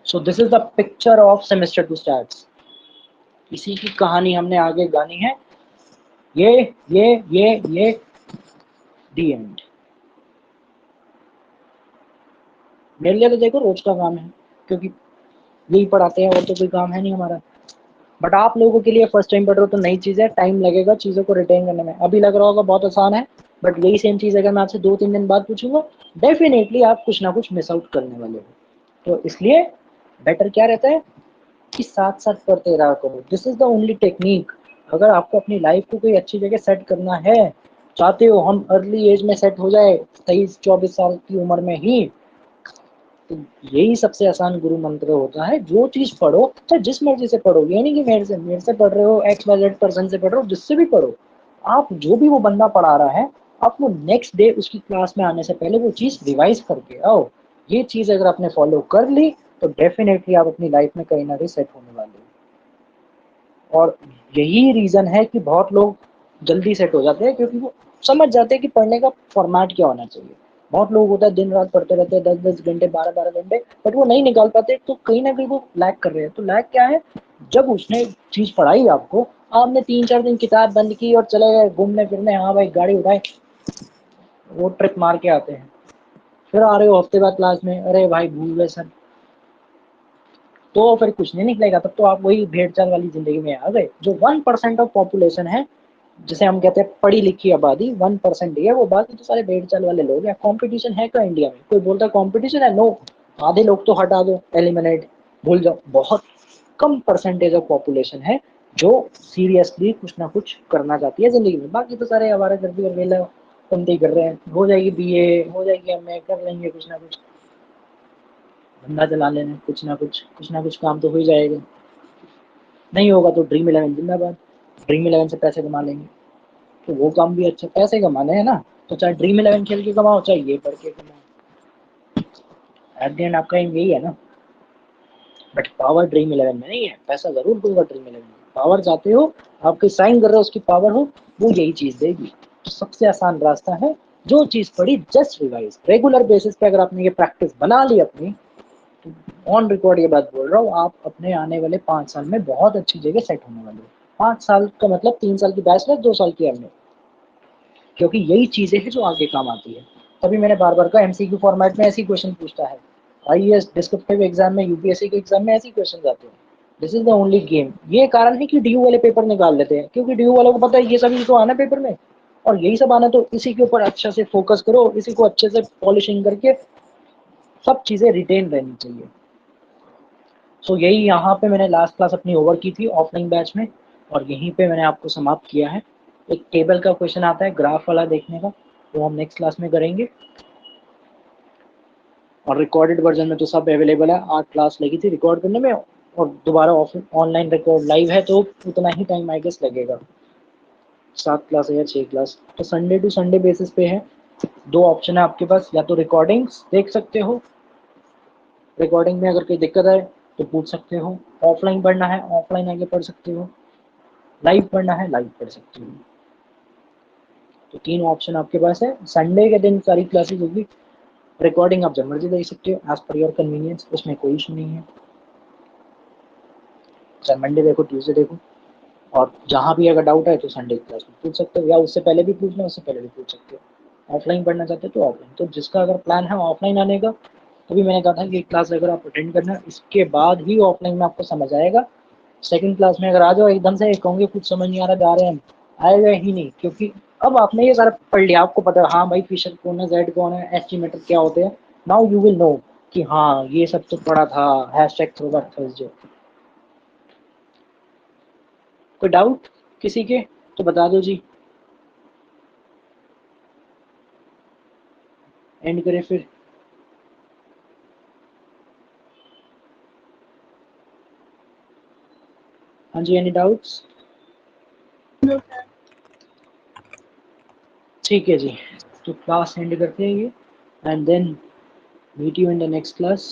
So this is the picture of semester 2 stats. इसी की कहानी हमने आगे गानी है। ये ये दी एंड। मेरे लिए तो देखो रोज का काम है, क्योंकि यही पढ़ाते हैं और तो कोई काम है नहीं हमारा। बट आप लोगों के लिए फर्स्ट टाइम पढ़ रहे हो तो नई चीज़ है, टाइम लगेगा चीज़ों को रिटेन करने में। अभी लग रहा होगा बहुत आसान है, बट यही सेम चीज़ अगर मैं आपसे 2-3 दिन बाद पूछूंगा, डेफिनेटली आप कुछ ना कुछ मिस आउट करने वाले हो। तो इसलिए बेटर क्या रहता है कि साथ साथ पढ़ते रहा करो। This is the only technique. अगर आपको अपनी लाइफ को कोई अच्छी जगह सेट करना है, चाहते हो हम अर्ली एज में सेट हो जाए 23-24 साल की उम्र में ही, तो यही सबसे आसान गुरु मंत्र होता है। जो चीज पढ़ो, चाहे जिस मर्जी से पढ़ो, ये नहीं कि मेरे से पढ़ रहे हो, XYZ पर्सन से पढ़ रहे हो, जिससे भी पढ़ो, आप जो भी वो बंदा पढ़ा रहा है, आप वो नेक्स्ट डे उसकी क्लास में आने से पहले वो चीज रिवाइज करके आओ। ये चीज अगर आपने फॉलो कर ली, तो डेफिनेटली आप अपनी लाइफ में कहीं ना कहीं सेट होने वाले हो। और यही रीजन है कि बहुत लोग जल्दी सेट हो जाते हैं, क्योंकि वो समझ जाते हैं कि पढ़ने का फॉर्मेट क्या होना चाहिए। बहुत लोग होता है दिन रात पढ़ते रहते हैं, 10-10 घंटे, 12-12 घंटे, बट वो नहीं निकाल पाते। तो कहीं ना कहीं वो लैग कर रहे हैं। तो लैग क्या है? जब उसने चीज पढ़ाई आपको, आपने 3-4 दिन किताब बंद की और चले गए घूमने फिरने, हाँ भाई गाड़ी उठाए, वो ट्रिप मार के आते हैं, फिर आ रहे हो हफ्ते बाद क्लास में, अरे भाई भूल गए सर, तो फिर कुछ नहीं निकलेगा। तब तो आप वही भेड़ चाल वाली जिंदगी में आ गए। जो 1% ऑफ पॉपुलेशन है, जिसे हम कहते हैं पढ़ी लिखी आबादी, 1% ही है वो, बाकी तो सारे भेड़ चाल वाले लोग हैं। कंपटीशन है क्या इंडिया में? कोई बोलता है कंपटीशन है? नो। आधे लोग तो हटा दो, एलिमिनेट, भूल जाओ। बहुत कम परसेंटेज ऑफ पॉपुलेशन है जो सीरियसली कुछ ना कुछ करना चाहती है जिंदगी में। बाकी तो सारे आवारागर्दी और वेला बंदी कर रहे हैं। हो जाएगी BA, हो जाएगी MA, कर लेंगे कुछ ना कुछ, धंधा चला लेना, कुछ ना कुछ काम तो हो ही जाएगा। नहीं होगा तो ड्रीम 11 जिंदाबाद, ड्रीम 11 से पैसे कमा लेंगे, तो वो काम भी अच्छा, पैसे कमाने हैं ना, तो चाहे ड्रीम 11 खेल के कमाओ चाहे ये पढ़ के कमाओ, एट द एंड आपका एम यही है ना। बट पावर ड्रीम 11 में नहीं है, पैसा जरूर दूंगा ड्रीम 11 में, पावर चाहते हो, आपके साइन कर रहे हो उसकी पावर हो, वो यही चीज देगी। तो सबसे आसान रास्ता है, जो चीज पढ़ी जस्ट रिवाइज, रेगुलर बेसिस पे अगर आपने ये प्रैक्टिस बना ली अपनी, तो ऑन रिकॉर्ड ये बात बोल रहा हूँ, आप अपने आने वाले 5 साल में बहुत अच्छी जगह सेट होने वाले हो। 5 साल का मतलब 3 साल की बैचलर, 2 साल की एमए, क्योंकि यही चीजें हैं जो आगे काम आती है। तभी मैंने बार बार का एमसीक्यू फॉर्मेट में ऐसी क्वेश्चन पूछता है, आईएएस डिस्क्रिप्टिव एग्जाम में, यूपीएससी के एग्जाम में ऐसी क्वेश्चन आते हैं। This is the only game. ये कारण है कि डीयू वाले पेपर निकाल लेते हैं, क्योंकि डीयू वालों को पता है ये सभी तो आना पेपर में, और यही सब आना, तो इसी के ऊपर अच्छा से फोकस करो, इसी को अच्छे से पॉलिशिंग करके सब चीजें रिटेन रहनी चाहिए। सो यही यहाँ पे मैंने लास्ट क्लास अपनी ओवर की थी ऑफलाइन बैच में, और यहीं पे मैंने आपको समाप्त किया है। एक टेबल का क्वेश्चन आता है ग्राफ वाला देखने का, वो हम नेक्स्ट क्लास में करेंगे, और रिकॉर्डेड वर्जन में तो सब अवेलेबल है। 8 क्लास लगी थी रिकॉर्ड करने में, और दोबारा ऑनलाइन रिकॉर्ड लाइव है तो उतना ही टाइम आई गेस लगेगा। 7 क्लास है या 6 क्लास, तो संडे टू संडे बेसिस पे है। 2 ऑप्शन है आपके पास, या तो रिकॉर्डिंग्स देख सकते हो, रिकॉर्डिंग में अगर कोई दिक्कत है तो पूछ सकते हो, ऑफलाइन पढ़ना है ऑफलाइन आगे पढ़ सकते हो, लाइव पढ़ना है लाइव पढ़ सकते हो। तो 3 ऑप्शन आपके पास है। संडे के दिन सारी क्लासेस होगी, रिकॉर्डिंग आप जब मर्जी देख सकते हो एज पर योर कन्वीनियंस, उसमें कोई इशू नहीं है। चाहे मंडे देखो ट्यूसडे देखो, और जहाँ भी अगर डाउट है तो संडे की क्लास में पूछ सकते हो, या उससे पहले भी पूछना, उससे पहले भी पूछ सकते हो। ऑफलाइन पढ़ना चाहते हो तो ऑफलाइन, तो जिसका अगर प्लान है ऑफलाइन आने का, तो भी मैंने कहा था कि क्लास अगर आप अटेंड करना, इसके बाद ही ऑफलाइन में आपको समझ आएगा। सेकंड क्लास में अगर आ जाओ एकदम से कहोगे कुछ समझ नहीं आ रहा, जा रहे हैं हम, आएगा ही नहीं, क्योंकि अब आपने ये सारा पढ़ लिया, आपको पता है हाँ भाई फिशर कौन है, जेड कौन है, एस्टिमेटर क्या होते हैं। नाउ यू विल नो कि हाँ ये सब तो पढ़ा था, हैशटैग थ्रोबैक थर्सडे। कोई डाउट किसी के तो बता दो जी, एंड करें फिर। हाँ जी, एनी डाउट्स? No sir. ठीक है जी, तो क्लास एंड करते हैं ये, and then meet you in the next class.